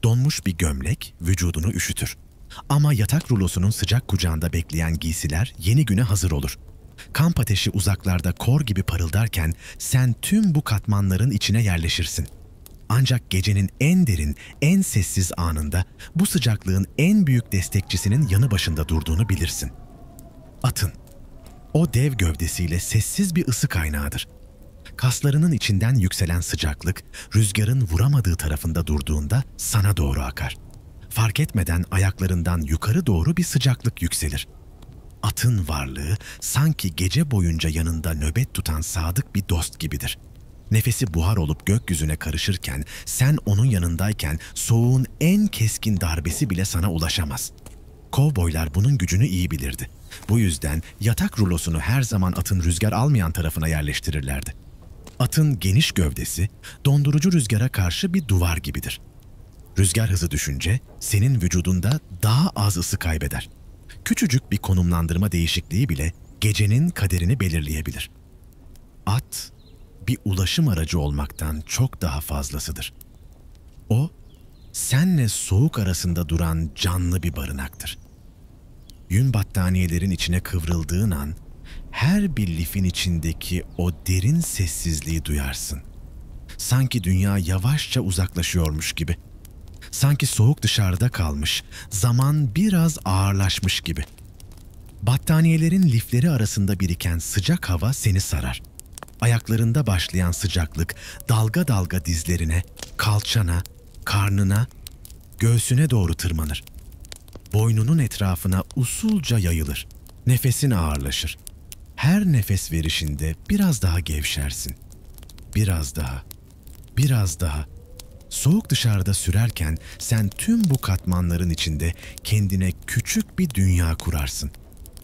Donmuş bir gömlek vücudunu üşütür. Ama yatak rulosunun sıcak kucağında bekleyen giysiler yeni güne hazır olur. Kamp ateşi uzaklarda kor gibi parıldarken sen tüm bu katmanların içine yerleşirsin. Ancak gecenin en derin, en sessiz anında bu sıcaklığın en büyük destekçisinin yanı başında durduğunu bilirsin. Atın. O dev gövdesiyle sessiz bir ısı kaynağıdır. Kaslarının içinden yükselen sıcaklık, rüzgarın vuramadığı tarafında durduğunda sana doğru akar. Fark etmeden ayaklarından yukarı doğru bir sıcaklık yükselir. Atın varlığı sanki gece boyunca yanında nöbet tutan sadık bir dost gibidir. Nefesi buhar olup gökyüzüne karışırken, sen onun yanındayken soğuğun en keskin darbesi bile sana ulaşamaz. Kovboylar bunun gücünü iyi bilirdi. Bu yüzden yatak rulosunu her zaman atın rüzgar almayan tarafına yerleştirirlerdi. Atın geniş gövdesi, dondurucu rüzgara karşı bir duvar gibidir. Rüzgar hızı düşünce senin vücudunda daha az ısı kaybeder. Küçücük bir konumlandırma değişikliği bile gecenin kaderini belirleyebilir. At, bir ulaşım aracı olmaktan çok daha fazlasıdır. O, senle soğuk arasında duran canlı bir barınaktır. Yün battaniyelerin içine kıvrıldığın an, her bir lifin içindeki o derin sessizliği duyarsın. Sanki dünya yavaşça uzaklaşıyormuş gibi. Sanki soğuk dışarıda kalmış, zaman biraz ağırlaşmış gibi. Battaniyelerin lifleri arasında biriken sıcak hava seni sarar. Ayaklarında başlayan sıcaklık dalga dalga dizlerine, kalçana, karnına, göğsüne doğru tırmanır. Boynunun etrafına usulca yayılır. Nefesin ağırlaşır. Her nefes verişinde biraz daha gevşersin. Biraz daha, biraz daha. Soğuk dışarıda sürerken sen tüm bu katmanların içinde kendine küçük bir dünya kurarsın.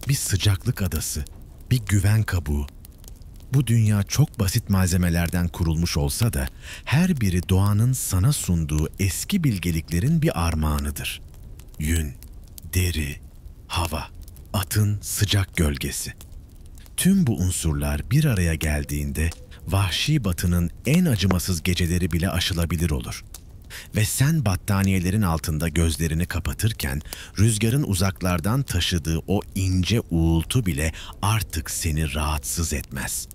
Bir sıcaklık adası, bir güven kabuğu. Bu dünya çok basit malzemelerden kurulmuş olsa da her biri doğanın sana sunduğu eski bilgeliklerin bir armağanıdır. Yün, deri, hava, atın sıcak gölgesi. Tüm bu unsurlar bir araya geldiğinde vahşi batının en acımasız geceleri bile aşılabilir olur. Ve sen battaniyelerin altında gözlerini kapatırken rüzgarın uzaklardan taşıdığı o ince uğultu bile artık seni rahatsız etmez.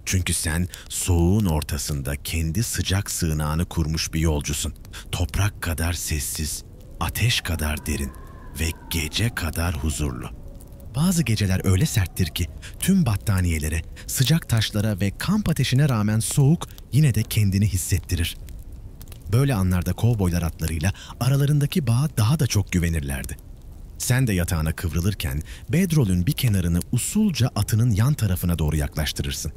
Çünkü sen soğuğun ortasında kendi sıcak sığınağını kurmuş bir yolcusun. Toprak kadar sessiz, ateş kadar derin ve gece kadar huzurlu. Bazı geceler öyle serttir ki tüm battaniyelere, sıcak taşlara ve kamp ateşine rağmen soğuk yine de kendini hissettirir. Böyle anlarda kovboylar atlarıyla aralarındaki bağa daha da çok güvenirlerdi. Sen de yatağına kıvrılırken bedrolün bir kenarını usulca atının yan tarafına doğru yaklaştırırsın.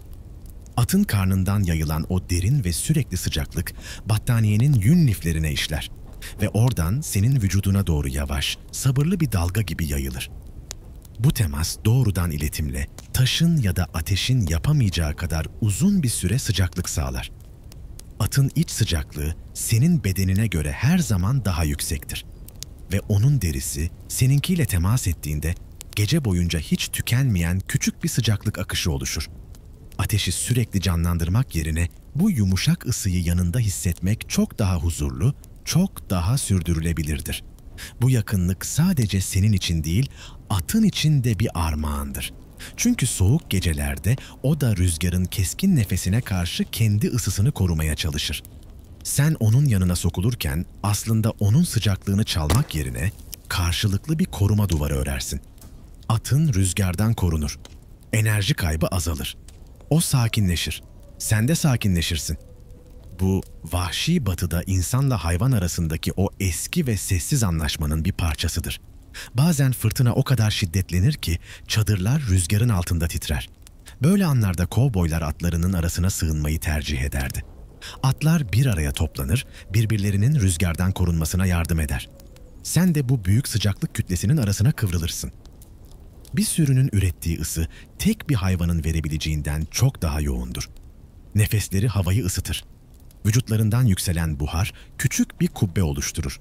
Atın karnından yayılan o derin ve sürekli sıcaklık battaniyenin yün liflerine işler ve oradan senin vücuduna doğru yavaş, sabırlı bir dalga gibi yayılır. Bu temas doğrudan iletimle taşın ya da ateşin yapamayacağı kadar uzun bir süre sıcaklık sağlar. Atın iç sıcaklığı senin bedenine göre her zaman daha yüksektir. Ve onun derisi seninkiyle temas ettiğinde gece boyunca hiç tükenmeyen küçük bir sıcaklık akışı oluşur. Ateşi sürekli canlandırmak yerine bu yumuşak ısıyı yanında hissetmek çok daha huzurlu, çok daha sürdürülebilirdir. Bu yakınlık sadece senin için değil, atın için de bir armağandır. Çünkü soğuk gecelerde o da rüzgarın keskin nefesine karşı kendi ısısını korumaya çalışır. Sen onun yanına sokulurken aslında onun sıcaklığını çalmak yerine karşılıklı bir koruma duvarı örersin. Atın rüzgardan korunur. Enerji kaybı azalır. O sakinleşir. Sen de sakinleşirsin. Bu vahşi batıda insanla hayvan arasındaki o eski ve sessiz anlaşmanın bir parçasıdır. Bazen fırtına o kadar şiddetlenir ki çadırlar rüzgarın altında titrer. Böyle anlarda kovboylar atlarının arasına sığınmayı tercih ederdi. Atlar bir araya toplanır, birbirlerinin rüzgardan korunmasına yardım eder. Sen de bu büyük sıcaklık kütlesinin arasına kıvrılırsın. Bir sürünün ürettiği ısı tek bir hayvanın verebileceğinden çok daha yoğundur. Nefesleri havayı ısıtır. Vücutlarından yükselen buhar küçük bir kubbe oluşturur.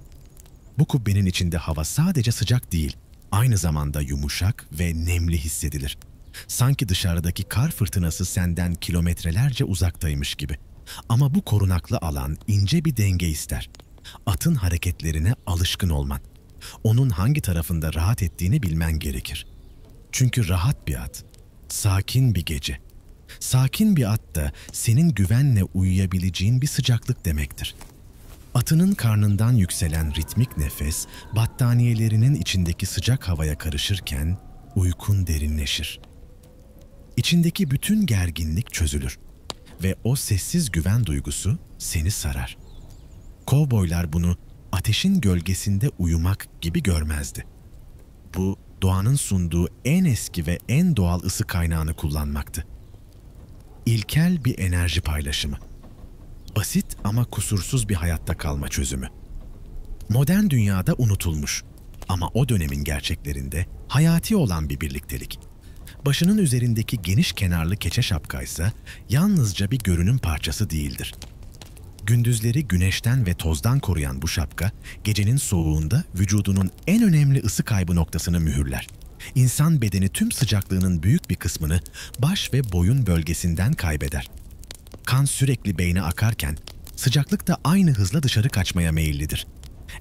Bu kubbenin içinde hava sadece sıcak değil, aynı zamanda yumuşak ve nemli hissedilir. Sanki dışarıdaki kar fırtınası senden kilometrelerce uzaktaymış gibi. Ama bu korunaklı alan ince bir denge ister. Atın hareketlerine alışkın olman. Onun hangi tarafında rahat ettiğini bilmen gerekir. Çünkü rahat bir at, sakin bir gece. Sakin bir at da senin güvenle uyuyabileceğin bir sıcaklık demektir. Atının karnından yükselen ritmik nefes, battaniyelerinin içindeki sıcak havaya karışırken uykun derinleşir. İçindeki bütün gerginlik çözülür ve o sessiz güven duygusu seni sarar. Kovboylar bunu ateşin gölgesinde uyumak gibi görmezdi. Bu, doğanın sunduğu en eski ve en doğal ısı kaynağını kullanmaktı. İlkel bir enerji paylaşımı. Basit ama kusursuz bir hayatta kalma çözümü. Modern dünyada unutulmuş ama o dönemin gerçeklerinde hayati olan bir birliktelik. Başının üzerindeki geniş kenarlı keçe şapkaysa yalnızca bir görünüm parçası değildir. Gündüzleri güneşten ve tozdan koruyan bu şapka, gecenin soğuğunda vücudunun en önemli ısı kaybı noktasını mühürler. İnsan bedeni tüm sıcaklığının büyük bir kısmını baş ve boyun bölgesinden kaybeder. Kan sürekli beyne akarken sıcaklık da aynı hızla dışarı kaçmaya meyillidir.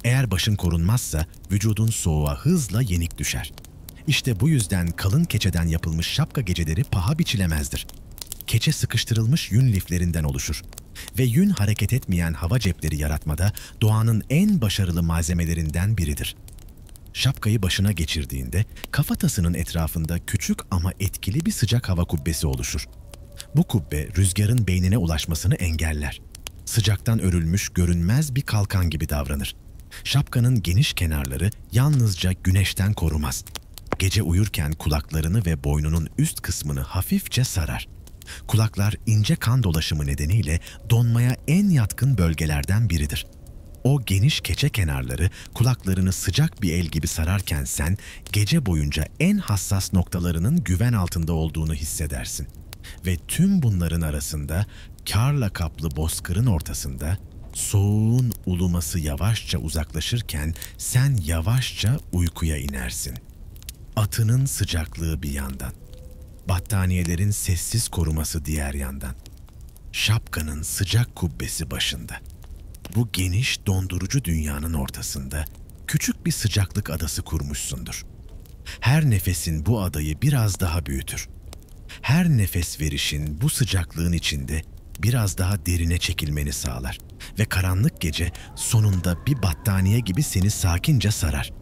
Eğer başın korunmazsa vücudun soğuğa hızla yenik düşer. İşte bu yüzden kalın keçeden yapılmış şapka geceleri paha biçilemezdir. Keçe sıkıştırılmış yün liflerinden oluşur ve yün hareket etmeyen hava cepleri yaratmada doğanın en başarılı malzemelerinden biridir. Şapkayı başına geçirdiğinde kafatasının etrafında küçük ama etkili bir sıcak hava kubbesi oluşur. Bu kubbe rüzgarın beynine ulaşmasını engeller. Sıcaktan örülmüş görünmez bir kalkan gibi davranır. Şapkanın geniş kenarları yalnızca güneşten korumaz. Gece uyurken kulaklarını ve boynunun üst kısmını hafifçe sarar. Kulaklar ince kan dolaşımı nedeniyle donmaya en yatkın bölgelerden biridir. O geniş keçe kenarları kulaklarını sıcak bir el gibi sararken sen gece boyunca en hassas noktalarının güven altında olduğunu hissedersin. Ve tüm bunların arasında karla kaplı bozkırın ortasında soğuğun uluması yavaşça uzaklaşırken sen yavaşça uykuya inersin. Atının sıcaklığı bir yandan, battaniyelerin sessiz koruması diğer yandan, şapkanın sıcak kubbesi başında. Bu geniş, dondurucu dünyanın ortasında küçük bir sıcaklık adası kurmuşsundur. Her nefesin bu adayı biraz daha büyütür. Her nefes verişin bu sıcaklığın içinde biraz daha derine çekilmeni sağlar ve karanlık gece sonunda bir battaniye gibi seni sakince sarar.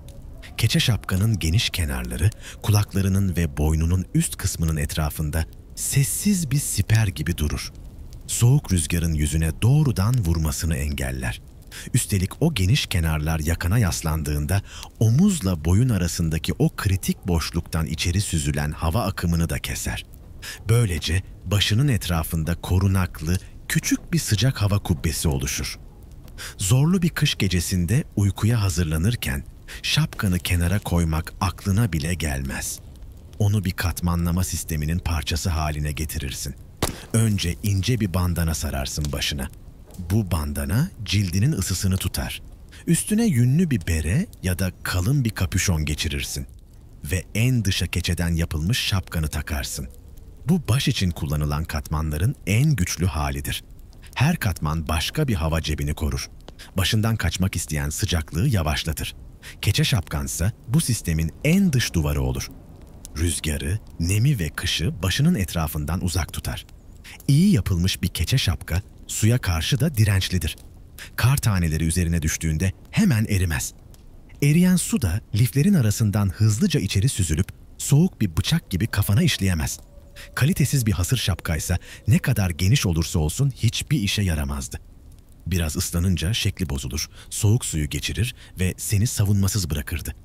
Keçe şapkanın geniş kenarları, kulaklarının ve boynunun üst kısmının etrafında sessiz bir siper gibi durur. Soğuk rüzgarın yüzüne doğrudan vurmasını engeller. Üstelik o geniş kenarlar yakana yaslandığında omuzla boyun arasındaki o kritik boşluktan içeri süzülen hava akımını da keser. Böylece başının etrafında korunaklı, küçük bir sıcak hava kubbesi oluşur. Zorlu bir kış gecesinde uykuya hazırlanırken şapkanı kenara koymak aklına bile gelmez. Onu bir katmanlama sisteminin parçası haline getirirsin. Önce ince bir bandana sararsın başına. Bu bandana cildinin ısısını tutar. Üstüne yünlü bir bere ya da kalın bir kapüşon geçirirsin. Ve en dışa keçeden yapılmış şapkanı takarsın. Bu baş için kullanılan katmanların en güçlü halidir. Her katman başka bir hava cebini korur. Başından kaçmak isteyen sıcaklığı yavaşlatır. Keçe şapkansa bu sistemin en dış duvarı olur. Rüzgarı, nemi ve kışı başının etrafından uzak tutar. İyi yapılmış bir keçe şapka suya karşı da dirençlidir. Kar taneleri üzerine düştüğünde hemen erimez. Eriyen su da liflerin arasından hızlıca içeri süzülüp soğuk bir bıçak gibi kafana işleyemez. Kalitesiz bir hasır şapkaysa ne kadar geniş olursa olsun hiçbir işe yaramazdı. Biraz ıslanınca şekli bozulur, soğuk suyu geçirir ve seni savunmasız bırakırdı.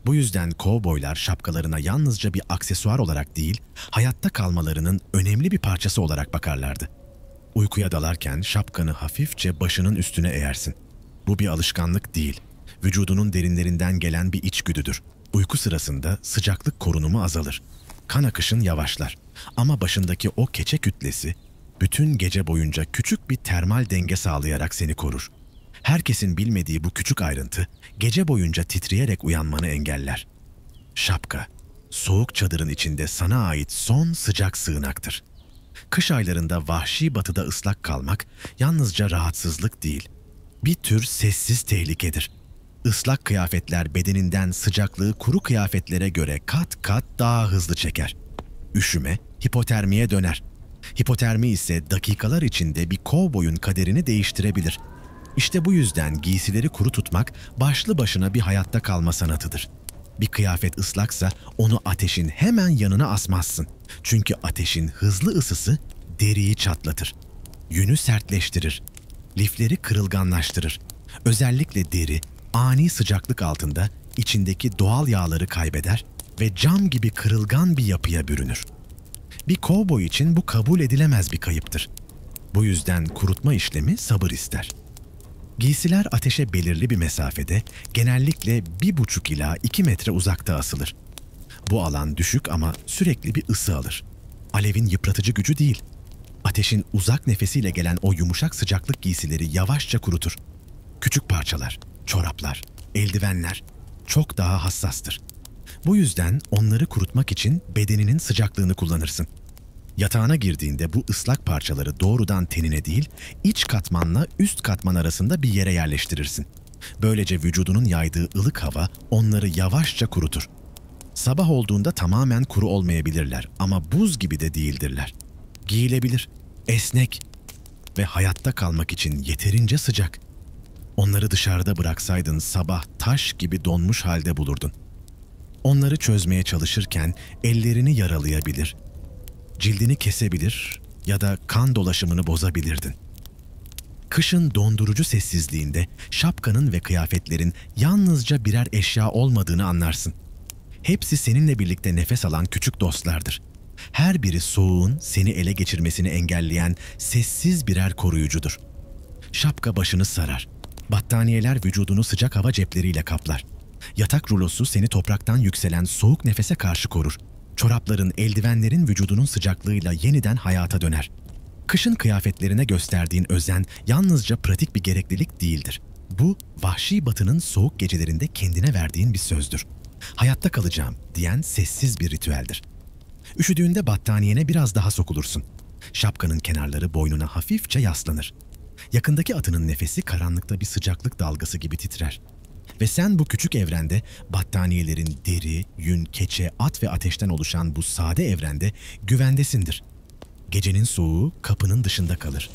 Bu yüzden kovboylar şapkalarına yalnızca bir aksesuar olarak değil, hayatta kalmalarının önemli bir parçası olarak bakarlardı. Uykuya dalarken şapkanı hafifçe başının üstüne eğersin. Bu bir alışkanlık değil, vücudunun derinlerinden gelen bir içgüdüdür. Uyku sırasında sıcaklık korunumu azalır. Kan akışın yavaşlar ama başındaki o keçe kütlesi bütün gece boyunca küçük bir termal denge sağlayarak seni korur. Herkesin bilmediği bu küçük ayrıntı gece boyunca titreyerek uyanmanı engeller. Şapka, soğuk çadırın içinde sana ait son sıcak sığınaktır. Kış aylarında vahşi batıda ıslak kalmak yalnızca rahatsızlık değil, bir tür sessiz tehlikedir. Islak kıyafetler bedeninden sıcaklığı kuru kıyafetlere göre kat kat daha hızlı çeker. Üşüme, hipotermiye döner. Hipotermi ise dakikalar içinde bir kovboyun kaderini değiştirebilir. İşte bu yüzden giysileri kuru tutmak başlı başına bir hayatta kalma sanatıdır. Bir kıyafet ıslaksa onu ateşin hemen yanına asmazsın. Çünkü ateşin hızlı ısısı deriyi çatlatır. Yünü sertleştirir. Lifleri kırılganlaştırır. Özellikle deri ani sıcaklık altında içindeki doğal yağları kaybeder ve cam gibi kırılgan bir yapıya bürünür. Bir kovboy için bu kabul edilemez bir kayıptır. Bu yüzden kurutma işlemi sabır ister. Giysiler ateşe belirli bir mesafede, genellikle 1,5 ila 2 metre uzakta asılır. Bu alan düşük ama sürekli bir ısı alır. Alevin yıpratıcı gücü değil. Ateşin uzak nefesiyle gelen o yumuşak sıcaklık giysileri yavaşça kurutur. Küçük parçalar, çoraplar, eldivenler çok daha hassastır. Bu yüzden onları kurutmak için bedeninin sıcaklığını kullanırsın. Yatağına girdiğinde bu ıslak parçaları doğrudan tenine değil, iç katmanla üst katman arasında bir yere yerleştirirsin. Böylece vücudunun yaydığı ılık hava onları yavaşça kurutur. Sabah olduğunda tamamen kuru olmayabilirler ama buz gibi de değildirler. Giyilebilir, esnek ve hayatta kalmak için yeterince sıcak. Onları dışarıda bıraksaydın sabah taş gibi donmuş halde bulurdun. Onları çözmeye çalışırken ellerini yaralayabilir, cildini kesebilir ya da kan dolaşımını bozabilirdin. Kışın dondurucu sessizliğinde şapkanın ve kıyafetlerin yalnızca birer eşya olmadığını anlarsın. Hepsi seninle birlikte nefes alan küçük dostlardır. Her biri soğuğun seni ele geçirmesini engelleyen sessiz birer koruyucudur. Şapka başını sarar. Battaniyeler vücudunu sıcak hava cepleriyle kaplar. Yatak rulosu seni topraktan yükselen soğuk nefese karşı korur. Çorapların, eldivenlerin vücudunun sıcaklığıyla yeniden hayata döner. Kışın kıyafetlerine gösterdiğin özen yalnızca pratik bir gereklilik değildir. Bu, vahşi batının soğuk gecelerinde kendine verdiğin bir sözdür. Hayatta kalacağım diyen sessiz bir ritüeldir. Üşüdüğünde battaniyene biraz daha sokulursun. Şapkanın kenarları boynuna hafifçe yaslanır. Yakındaki atının nefesi karanlıkta bir sıcaklık dalgası gibi titrer. Ve sen bu küçük evrende battaniyelerin deri, yün, keçe, at ve ateşten oluşan bu sade evrende güvendesindir. Gecenin soğuğu kapının dışında kalır.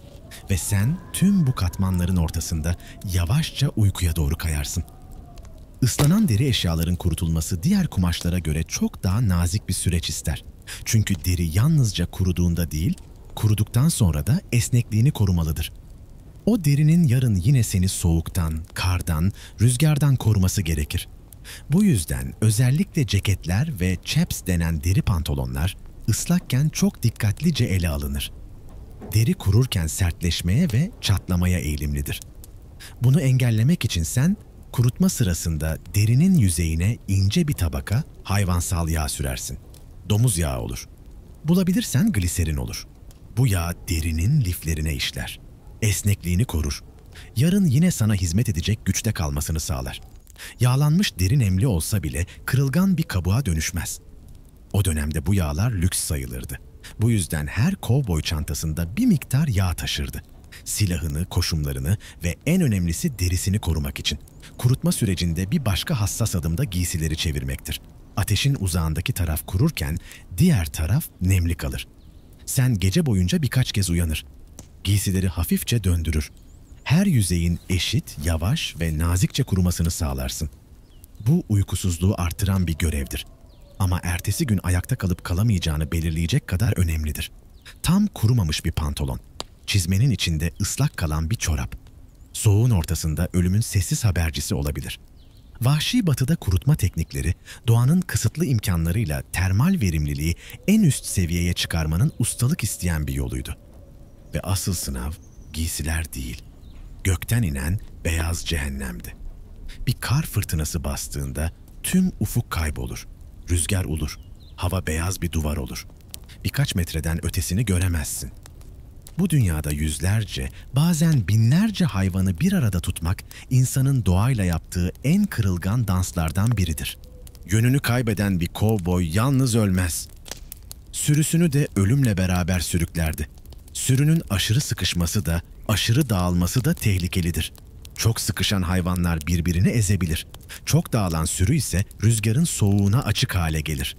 Ve sen tüm bu katmanların ortasında yavaşça uykuya doğru kayarsın. Islanan deri eşyaların kurutulması diğer kumaşlara göre çok daha nazik bir süreç ister. Çünkü deri yalnızca kuruduğunda değil, kuruduktan sonra da esnekliğini korumalıdır. O derinin yarın yine seni soğuktan, kardan, rüzgardan koruması gerekir. Bu yüzden özellikle ceketler ve chaps denen deri pantolonlar ıslakken çok dikkatlice ele alınır. Deri kururken sertleşmeye ve çatlamaya eğilimlidir. Bunu engellemek için sen kurutma sırasında derinin yüzeyine ince bir tabaka hayvansal yağ sürersin. Domuz yağı olur. Bulabilirsen gliserin olur. Bu yağ derinin liflerine işler. Esnekliğini korur. Yarın yine sana hizmet edecek güçte kalmasını sağlar. Yağlanmış deri nemli olsa bile kırılgan bir kabuğa dönüşmez. O dönemde bu yağlar lüks sayılırdı. Bu yüzden her kovboy çantasında bir miktar yağ taşırdı. Silahını, koşumlarını ve en önemlisi derisini korumak için. Kurutma sürecinde bir başka hassas adım da giysileri çevirmektir. Ateşin uzağındaki taraf kururken diğer taraf nemli kalır. Sen gece boyunca birkaç kez uyanır. Giysileri hafifçe döndürür. Her yüzeyin eşit, yavaş ve nazikçe kurumasını sağlarsın. Bu uykusuzluğu artıran bir görevdir. Ama ertesi gün ayakta kalıp kalamayacağını belirleyecek kadar önemlidir. Tam kurumamış bir pantolon, çizmenin içinde ıslak kalan bir çorap, soğuğun ortasında ölümün sessiz habercisi olabilir. Vahşi batıda kurutma teknikleri, doğanın kısıtlı imkanlarıyla termal verimliliği en üst seviyeye çıkarmanın ustalık isteyen bir yoluydu. Ve asıl sınav giysiler değil, gökten inen beyaz cehennemdi. Bir kar fırtınası bastığında tüm ufuk kaybolur, rüzgar ulur, hava beyaz bir duvar olur. Birkaç metreden ötesini göremezsin. Bu dünyada yüzlerce, bazen binlerce hayvanı bir arada tutmak, insanın doğayla yaptığı en kırılgan danslardan biridir. Yönünü kaybeden bir kovboy yalnız ölmez. Sürüsünü de ölümle beraber sürüklerdi. Sürünün aşırı sıkışması da, aşırı dağılması da tehlikelidir. Çok sıkışan hayvanlar birbirini ezebilir. Çok dağılan sürü ise rüzgarın soğuğuna açık hale gelir.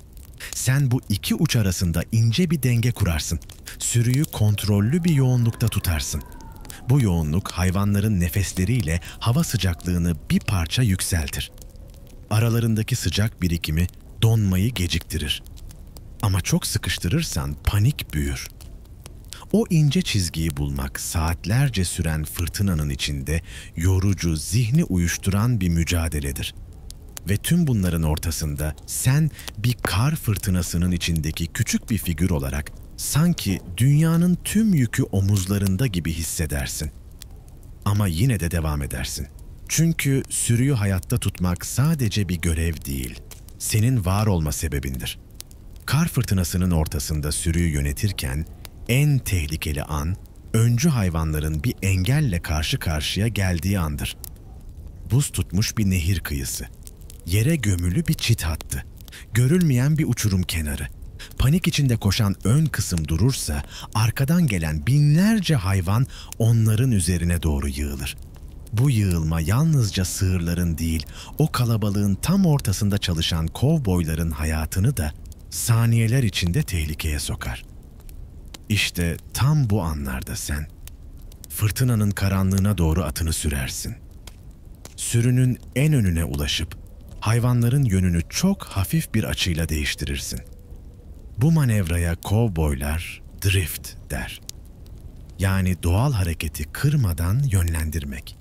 Sen bu iki uç arasında ince bir denge kurarsın. Sürüyü kontrollü bir yoğunlukta tutarsın. Bu yoğunluk hayvanların nefesleriyle hava sıcaklığını bir parça yükseltir. Aralarındaki sıcak birikimi donmayı geciktirir. Ama çok sıkıştırırsan panik büyür. O ince çizgiyi bulmak saatlerce süren fırtınanın içinde yorucu, zihni uyuşturan bir mücadeledir. Ve tüm bunların ortasında sen bir kar fırtınasının içindeki küçük bir figür olarak sanki dünyanın tüm yükü omuzlarında gibi hissedersin. Ama yine de devam edersin. Çünkü sürüyü hayatta tutmak sadece bir görev değil, senin var olma sebebindir. Kar fırtınasının ortasında sürüyü yönetirken en tehlikeli an, öncü hayvanların bir engelle karşı karşıya geldiği andır. Buz tutmuş bir nehir kıyısı, yere gömülü bir çit hattı, görülmeyen bir uçurum kenarı, Panik içinde koşan ön kısım durursa, arkadan gelen binlerce hayvan onların üzerine doğru yığılır. Bu yığılma yalnızca sığırların değil, o kalabalığın tam ortasında çalışan kovboyların hayatını da saniyeler içinde tehlikeye sokar. İşte tam bu anlarda sen, fırtınanın karanlığına doğru atını sürersin. Sürünün en önüne ulaşıp, hayvanların yönünü çok hafif bir açıyla değiştirirsin. Bu manevraya kovboylar drift der. Yani doğal hareketi kırmadan yönlendirmek.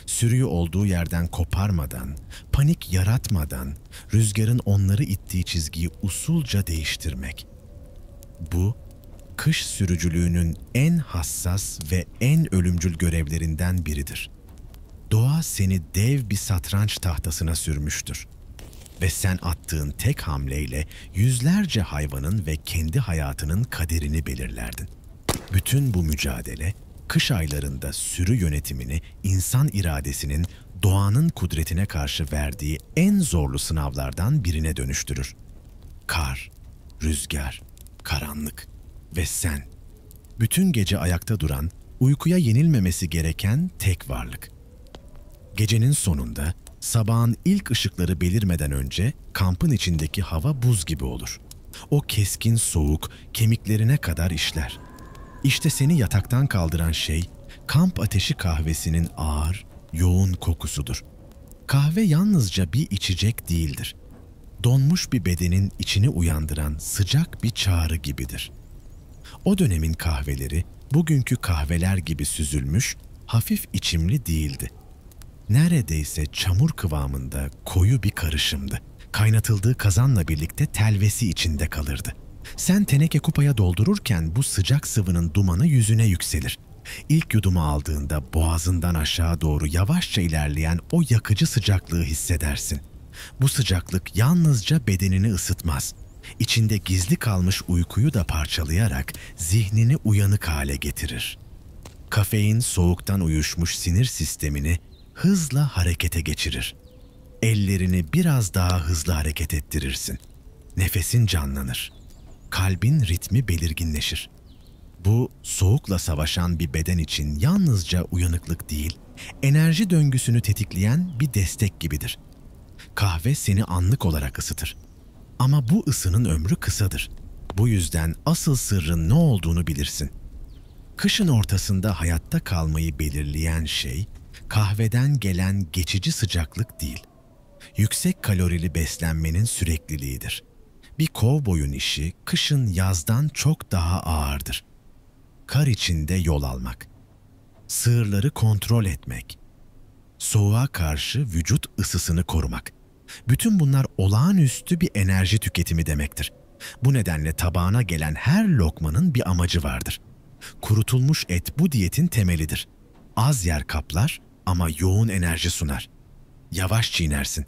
Sürüyü olduğu yerden koparmadan, panik yaratmadan, rüzgarın onları ittiği çizgiyi usulca değiştirmek. Bu, kış sürücülüğünün en hassas ve en ölümcül görevlerinden biridir. Doğa seni dev bir satranç tahtasına sürmüştür. Ve sen attığın tek hamleyle yüzlerce hayvanın ve kendi hayatının kaderini belirlerdin. Bütün bu mücadele, kış aylarında sürü yönetimini insan iradesinin doğanın kudretine karşı verdiği en zorlu sınavlardan birine dönüştürür. Kar, rüzgar, karanlık ve sen. Bütün gece ayakta duran, uykuya yenilmemesi gereken tek varlık. Gecenin sonunda, sabahın ilk ışıkları belirmeden önce kampın içindeki hava buz gibi olur. O keskin soğuk kemiklerine kadar işler. İşte seni yataktan kaldıran şey, kamp ateşi kahvesinin ağır, yoğun kokusudur. Kahve yalnızca bir içecek değildir. Donmuş bir bedenin içini uyandıran sıcak bir çağrı gibidir. O dönemin kahveleri, bugünkü kahveler gibi süzülmüş, hafif içimli değildi. Neredeyse çamur kıvamında koyu bir karışımdı. Kaynatıldığı kazanla birlikte telvesi içinde kalırdı. Sen teneke kupaya doldururken bu sıcak sıvının dumanı yüzüne yükselir. İlk yudumu aldığında boğazından aşağı doğru yavaşça ilerleyen o yakıcı sıcaklığı hissedersin. Bu sıcaklık yalnızca bedenini ısıtmaz. İçinde gizli kalmış uykuyu da parçalayarak zihnini uyanık hale getirir. Kafein soğuktan uyuşmuş sinir sistemini hızla harekete geçirir. Ellerini biraz daha hızlı hareket ettirirsin. Nefesin canlanır. Kalbin ritmi belirginleşir. Bu, soğukla savaşan bir beden için yalnızca uyanıklık değil, enerji döngüsünü tetikleyen bir destek gibidir. Kahve seni anlık olarak ısıtır. Ama bu ısının ömrü kısadır. Bu yüzden asıl sırrın ne olduğunu bilirsin. Kışın ortasında hayatta kalmayı belirleyen şey, kahveden gelen geçici sıcaklık değil, yüksek kalorili beslenmenin sürekliliğidir. Bir kovboyun işi kışın yazdan çok daha ağırdır. Kar içinde yol almak, sığırları kontrol etmek, soğuğa karşı vücut ısısını korumak. Bütün bunlar olağanüstü bir enerji tüketimi demektir. Bu nedenle tabağına gelen her lokmanın bir amacı vardır. Kurutulmuş et bu diyetin temelidir. Az yer kaplar ama yoğun enerji sunar. Yavaş çiğnersin.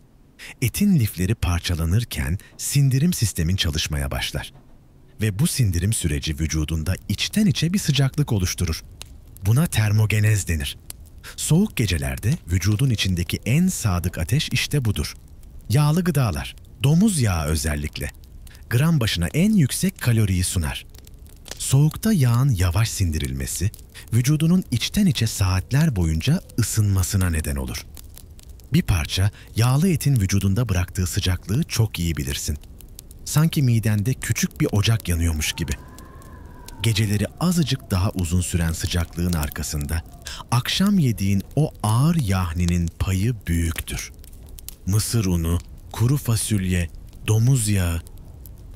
Etin lifleri parçalanırken sindirim sistemin çalışmaya başlar. Ve bu sindirim süreci vücudunda içten içe bir sıcaklık oluşturur. Buna termogenez denir. Soğuk gecelerde vücudun içindeki en sadık ateş işte budur. Yağlı gıdalar, domuz yağı özellikle, gram başına en yüksek kaloriyi sunar. Soğukta yağın yavaş sindirilmesi, vücudunun içten içe saatler boyunca ısınmasına neden olur. Bir parça yağlı etin vücudunda bıraktığı sıcaklığı çok iyi bilirsin. Sanki midende küçük bir ocak yanıyormuş gibi. Geceleri azıcık daha uzun süren sıcaklığın arkasında, akşam yediğin o ağır yahninin payı büyüktür. Mısır unu, kuru fasulye, domuz yağı,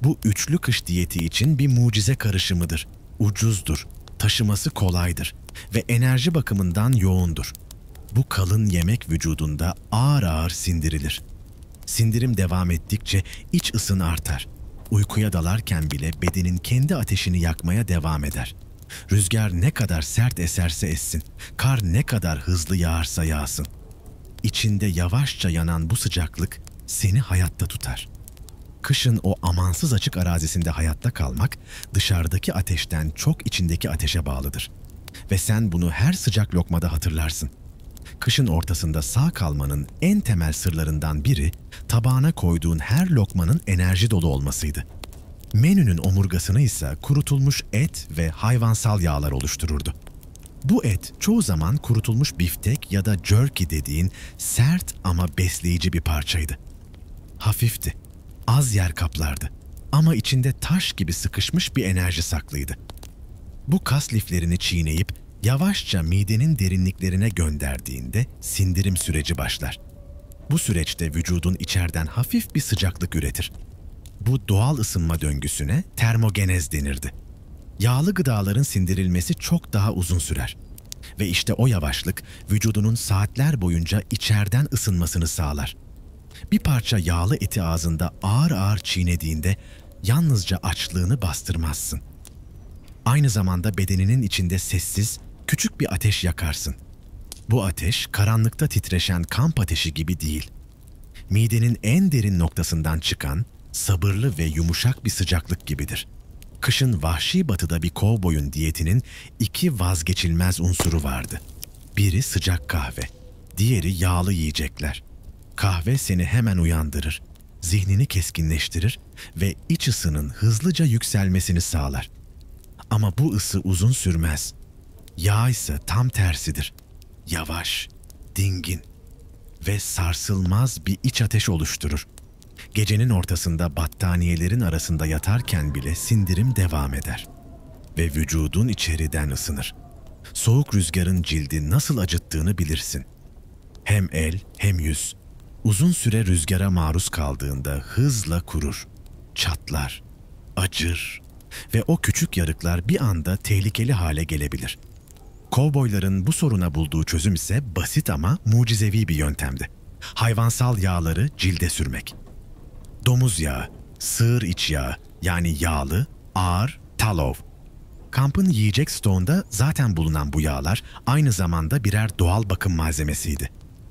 bu üçlü kış diyeti için bir mucize karışımıdır. Ucuzdur, taşıması kolaydır ve enerji bakımından yoğundur. Bu kalın yemek vücudunda ağır ağır sindirilir. Sindirim devam ettikçe iç ısın artar. Uykuya dalarken bile bedenin kendi ateşini yakmaya devam eder. Rüzgar ne kadar sert eserse essin, kar ne kadar hızlı yağarsa yağsın. İçinde yavaşça yanan bu sıcaklık seni hayatta tutar. Kışın o amansız açık arazisinde hayatta kalmak, dışarıdaki ateşten çok içindeki ateşe bağlıdır. Ve sen bunu her sıcak lokmada hatırlarsın. Kışın ortasında sağ kalmanın en temel sırlarından biri, tabağına koyduğun her lokmanın enerji dolu olmasıydı. Menünün omurgasını ise kurutulmuş et ve hayvansal yağlar oluştururdu. Bu et çoğu zaman kurutulmuş biftek ya da jerky dediğin sert ama besleyici bir parçaydı. Hafifti, az yer kaplardı ama içinde taş gibi sıkışmış bir enerji saklıydı. Bu kas liflerini çiğneyip yavaşça midenin derinliklerine gönderdiğinde sindirim süreci başlar. Bu süreçte vücudun içeriden hafif bir sıcaklık üretir. Bu doğal ısınma döngüsüne termogenez denirdi. Yağlı gıdaların sindirilmesi çok daha uzun sürer. Ve işte o yavaşlık vücudunun saatler boyunca içeriden ısınmasını sağlar. Bir parça yağlı eti ağzında ağır ağır çiğnediğinde yalnızca açlığını bastırmazsın. Aynı zamanda bedeninin içinde sessiz, küçük bir ateş yakarsın. Bu ateş karanlıkta titreşen kamp ateşi gibi değil. Midenin en derin noktasından çıkan, sabırlı ve yumuşak bir sıcaklık gibidir. Kışın vahşi batıda bir kovboyun diyetinin 2 vazgeçilmez unsuru vardı. Biri sıcak kahve, diğeri yağlı yiyecekler. Kahve seni hemen uyandırır, zihnini keskinleştirir ve iç ısının hızlıca yükselmesini sağlar. Ama bu ısı uzun sürmez. Yağ ise tam tersidir. Yavaş, dingin ve sarsılmaz bir iç ateş oluşturur. Gecenin ortasında battaniyelerin arasında yatarken bile sindirim devam eder. Ve vücudun içeriden ısınır. Soğuk rüzgarın cildi nasıl acıttığını bilirsin. Hem el hem yüz. Uzun süre rüzgara maruz kaldığında hızla kurur, çatlar, acır ve o küçük yarıklar bir anda tehlikeli hale gelebilir. Kovboyların bu soruna bulduğu çözüm ise basit ama mucizevi bir yöntemdi. Hayvansal yağları cilde sürmek. Domuz yağı, sığır iç yağı yani yağlı, ağır, tallow. Kampın yiyecek stoğunda zaten bulunan bu yağlar aynı zamanda birer doğal bakım malzemesiydi.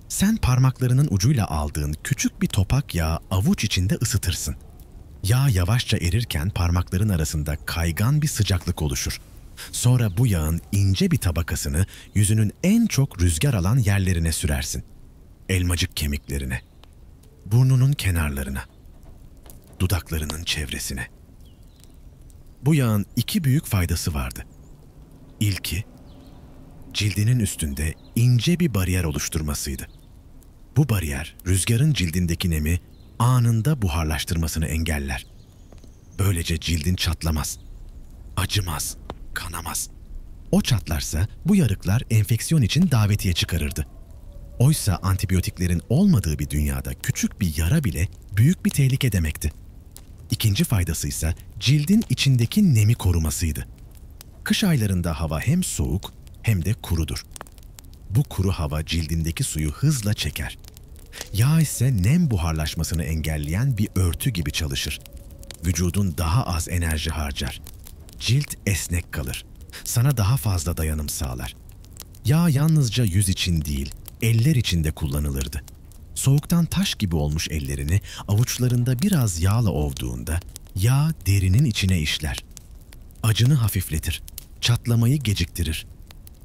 Sen parmaklarının ucuyla aldığın küçük bir topak yağı avuç içinde ısıtırsın. Yağ yavaşça erirken parmakların arasında kaygan bir sıcaklık oluşur. Sonra bu yağın ince bir tabakasını yüzünün en çok rüzgar alan yerlerine sürersin. Elmacık kemiklerine, burnunun kenarlarına, dudaklarının çevresine. Bu yağın 2 büyük faydası vardı. İlki, cildinin üstünde ince bir bariyer oluşturmasıydı. Bu bariyer, rüzgarın cildindeki nemi anında buharlaştırmasını engeller. Böylece cildin çatlamaz, acımaz, kanamaz. O çatlarsa bu yarıklar enfeksiyon için davetiye çıkarırdı. Oysa antibiyotiklerin olmadığı bir dünyada küçük bir yara bile büyük bir tehlike demekti. İkinci faydası ise cildin içindeki nemi korumasıydı. Kış aylarında hava hem soğuk hem de kurudur. Bu kuru hava cildindeki suyu hızla çeker. Yağ ise nem buharlaşmasını engelleyen bir örtü gibi çalışır. Vücudun daha az enerji harcar. Cilt esnek kalır. Sana daha fazla dayanım sağlar. Yağ yalnızca yüz için değil, eller için de kullanılırdı. Soğuktan taş gibi olmuş ellerini avuçlarında biraz yağla ovduğunda yağ derinin içine işler. Acını hafifletir, çatlamayı geciktirir.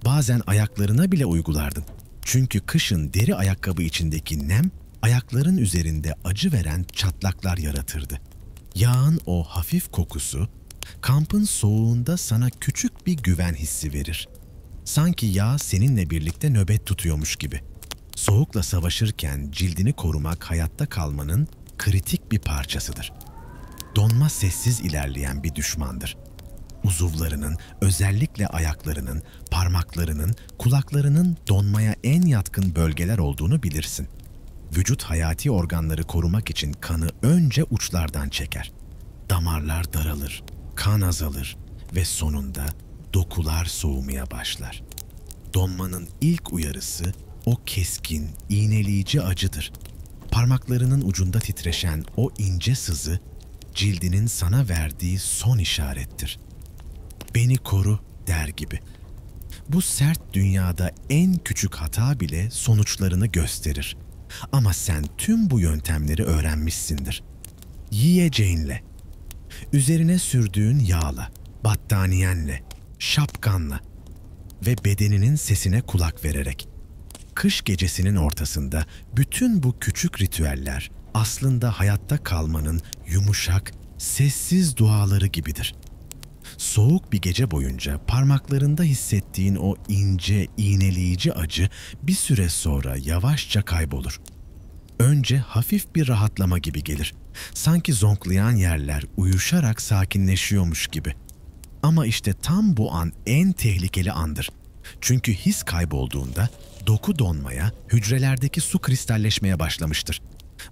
Bazen ayaklarına bile uygulardın. Çünkü kışın deri ayakkabı içindeki nem ayakların üzerinde acı veren çatlaklar yaratırdı. Yağın o hafif kokusu kampın soğuğunda sana küçük bir güven hissi verir. Sanki yağ seninle birlikte nöbet tutuyormuş gibi. Soğukla savaşırken cildini korumak hayatta kalmanın kritik bir parçasıdır. Donma sessiz ilerleyen bir düşmandır. Uzuvlarının, özellikle ayaklarının, parmaklarının, kulaklarının donmaya en yatkın bölgeler olduğunu bilirsin. Vücut hayati organları korumak için kanı önce uçlardan çeker. Damarlar daralır, kan azalır ve sonunda dokular soğumaya başlar. Donmanın ilk uyarısı o keskin, iğneleyici acıdır. Parmaklarının ucunda titreşen o ince sızı, cildinin sana verdiği son işarettir. Beni koru der gibi. Bu sert dünyada en küçük hata bile sonuçlarını gösterir. Ama sen tüm bu yöntemleri öğrenmişsindir. Yiyeceğinle, üzerine sürdüğün yağla, battaniyenle, şapkanla ve bedeninin sesine kulak vererek. Kış gecesinin ortasında bütün bu küçük ritüeller aslında hayatta kalmanın yumuşak, sessiz duaları gibidir. Soğuk bir gece boyunca parmaklarında hissettiğin o ince, iğneleyici acı bir süre sonra yavaşça kaybolur. Önce hafif bir rahatlama gibi gelir. Sanki zonklayan yerler uyuşarak sakinleşiyormuş gibi. Ama işte tam bu an en tehlikeli andır. Çünkü his kaybolduğunda doku donmaya, hücrelerdeki su kristalleşmeye başlamıştır.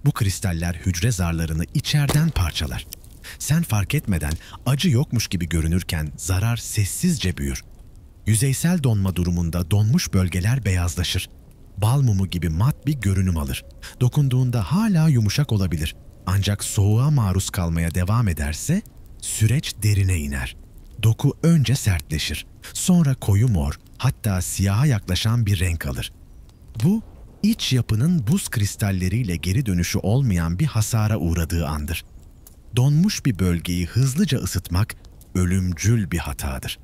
Bu kristaller hücre zarlarını içeriden parçalar. Sen fark etmeden acı yokmuş gibi görünürken zarar sessizce büyür. Yüzeysel donma durumunda donmuş bölgeler beyazlaşır. Bal mumu gibi mat bir görünüm alır. Dokunduğunda hala yumuşak olabilir. Ancak soğuğa maruz kalmaya devam ederse süreç derine iner. Doku önce sertleşir, sonra koyu mor, hatta siyaha yaklaşan bir renk alır. Bu, iç yapının buz kristalleriyle geri dönüşü olmayan bir hasara uğradığı andır. Donmuş bir bölgeyi hızlıca ısıtmak ölümcül bir hatadır.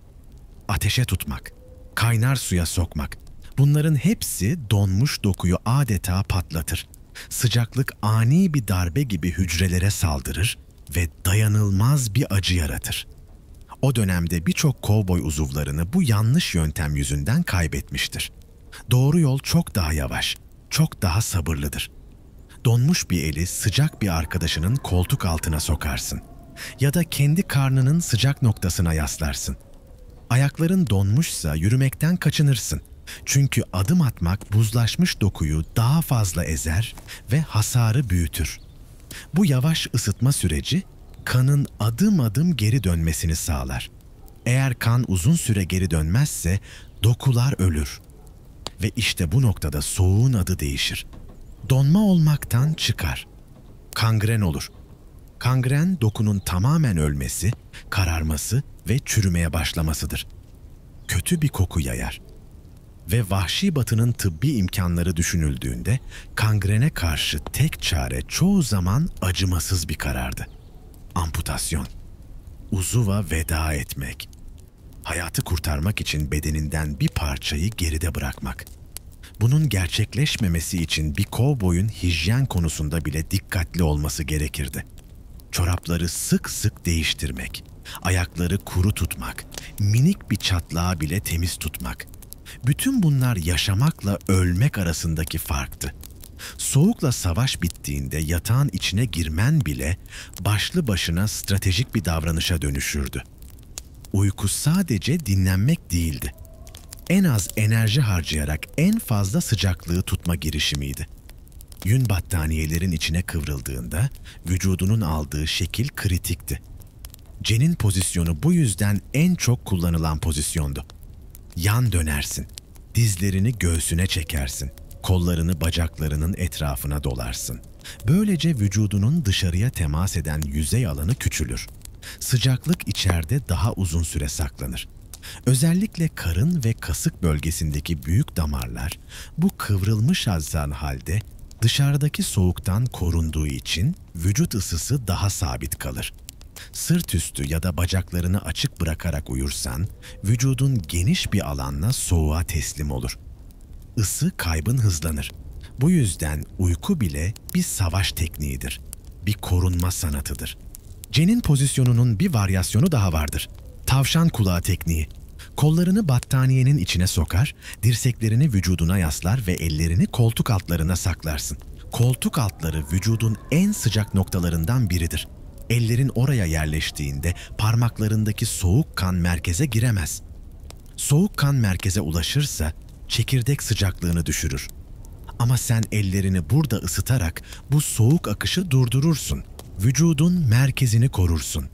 Ateşe tutmak, kaynar suya sokmak, bunların hepsi donmuş dokuyu adeta patlatır. Sıcaklık ani bir darbe gibi hücrelere saldırır ve dayanılmaz bir acı yaratır. O dönemde birçok kovboy uzuvlarını bu yanlış yöntem yüzünden kaybetmiştir. Doğru yol çok daha yavaş, çok daha sabırlıdır. Donmuş bir eli sıcak bir arkadaşının koltuk altına sokarsın ya da kendi karnının sıcak noktasına yaslarsın. Ayakların donmuşsa yürümekten kaçınırsın. Çünkü adım atmak buzlaşmış dokuyu daha fazla ezer ve hasarı büyütür. Bu yavaş ısıtma süreci kanın adım adım geri dönmesini sağlar. Eğer kan uzun süre geri dönmezse dokular ölür. Ve işte bu noktada soğuğun adı değişir. Donma olmaktan çıkar. Kangren olur. Kangren dokunun tamamen ölmesi, kararması ve çürümeye başlamasıdır. Kötü bir koku yayar. Ve Vahşi Batı'nın tıbbi imkanları düşünüldüğünde kangrene karşı tek çare çoğu zaman acımasız bir karardı. Amputasyon. Uzuva veda etmek. Hayatı kurtarmak için bedeninden bir parçayı geride bırakmak. Bunun gerçekleşmemesi için bir kovboyun hijyen konusunda bile dikkatli olması gerekirdi. Çorapları sık sık değiştirmek, ayakları kuru tutmak, minik bir çatlağı bile temiz tutmak. Bütün bunlar yaşamakla ölmek arasındaki farktı. Soğukla savaş bittiğinde yatağın içine girmen bile başlı başına stratejik bir davranışa dönüşürdü. Uyku sadece dinlenmek değildi. En az enerji harcayarak en fazla sıcaklığı tutma girişimiydi. Yün battaniyelerin içine kıvrıldığında vücudunun aldığı şekil kritikti. Cen'in pozisyonu bu yüzden en çok kullanılan pozisyondu. Yan dönersin, dizlerini göğsüne çekersin, kollarını bacaklarının etrafına dolarsın. Böylece vücudunun dışarıya temas eden yüzey alanı küçülür. Sıcaklık içeride daha uzun süre saklanır. Özellikle karın ve kasık bölgesindeki büyük damarlar bu kıvrılmış halde dışarıdaki soğuktan korunduğu için vücut ısısı daha sabit kalır. Sırt üstü ya da bacaklarını açık bırakarak uyursan, vücudun geniş bir alanla soğuğa teslim olur. Isı kaybın hızlanır. Bu yüzden uyku bile bir savaş tekniğidir. Bir korunma sanatıdır. Cen'in pozisyonunun bir varyasyonu daha vardır. Tavşan kulağı tekniği. Kollarını battaniyenin içine sokar, dirseklerini vücuduna yaslar ve ellerini koltuk altlarına saklarsın. Koltuk altları vücudun en sıcak noktalarından biridir. Ellerin oraya yerleştiğinde parmaklarındaki soğuk kan merkeze giremez. Soğuk kan merkeze ulaşırsa çekirdek sıcaklığını düşürür. Ama sen ellerini burada ısıtarak bu soğuk akışı durdurursun. Vücudun merkezini korursun.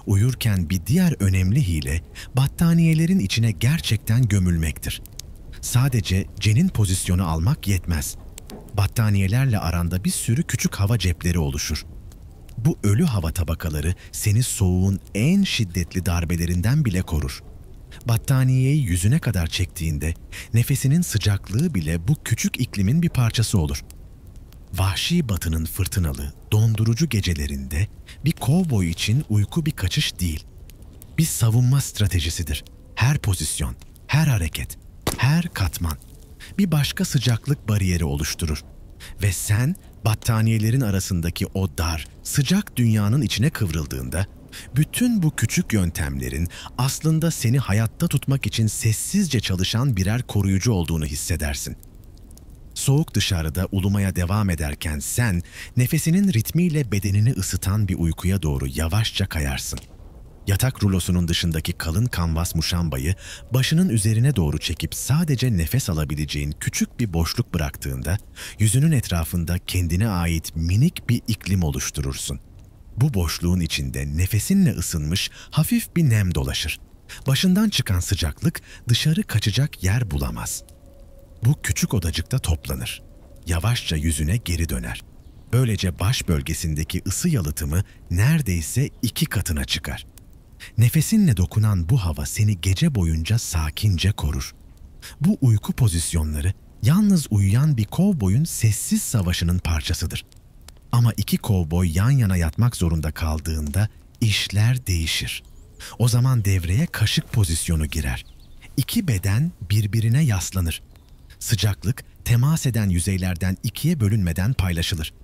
Uyurken bir diğer önemli hile battaniyelerin içine gerçekten gömülmektir. Sadece Cen'in pozisyonu almak yetmez. Battaniyelerle aranda bir sürü küçük hava cepleri oluşur. Bu ölü hava tabakaları seni soğuğun en şiddetli darbelerinden bile korur. Battaniyeyi yüzüne kadar çektiğinde nefesinin sıcaklığı bile bu küçük iklimin bir parçası olur. Vahşi Batı'nın fırtınalı, dondurucu gecelerinde bir kovboy için uyku bir kaçış değil, bir savunma stratejisidir. Her pozisyon, her hareket, her katman bir başka sıcaklık bariyeri oluşturur. Ve sen battaniyelerin arasındaki o dar, sıcak dünyanın içine kıvrıldığında, bütün bu küçük yöntemlerin aslında seni hayatta tutmak için sessizce çalışan birer koruyucu olduğunu hissedersin. Soğuk dışarıda ulumaya devam ederken sen, nefesinin ritmiyle bedenini ısıtan bir uykuya doğru yavaşça kayarsın. Yatak rulosunun dışındaki kalın kanvas muşambayı başının üzerine doğru çekip sadece nefes alabileceğin küçük bir boşluk bıraktığında, yüzünün etrafında kendine ait minik bir iklim oluşturursun. Bu boşluğun içinde nefesinle ısınmış hafif bir nem dolaşır. Başından çıkan sıcaklık dışarı kaçacak yer bulamaz. Bu küçük odacıkta toplanır. Yavaşça yüzüne geri döner. Böylece baş bölgesindeki ısı yalıtımı neredeyse 2 katına çıkar. Nefesinle dokunan bu hava seni gece boyunca sakince korur. Bu uyku pozisyonları yalnız uyuyan bir kovboyun sessiz savaşının parçasıdır. Ama 2 kovboy yan yana yatmak zorunda kaldığında işler değişir. O zaman devreye kaşık pozisyonu girer. 2 beden birbirine yaslanır. Sıcaklık temas eden yüzeylerden 2'ye bölünmeden paylaşılır.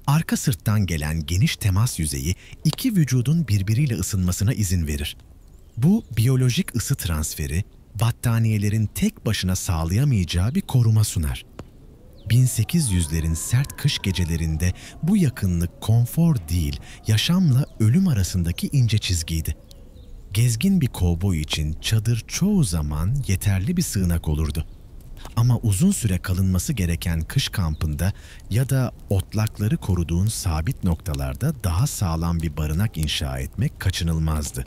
Arka sırttan gelen geniş temas yüzeyi 2 vücudun birbiriyle ısınmasına izin verir. Bu biyolojik ısı transferi battaniyelerin tek başına sağlayamayacağı bir koruma sunar. 1800'lerin sert kış gecelerinde bu yakınlık konfor değil, yaşamla ölüm arasındaki ince çizgiydi. Gezgin bir kovboy için çadır çoğu zaman yeterli bir sığınak olurdu. Ama uzun süre kalınması gereken kış kampında ya da otlakları koruduğun sabit noktalarda daha sağlam bir barınak inşa etmek kaçınılmazdı.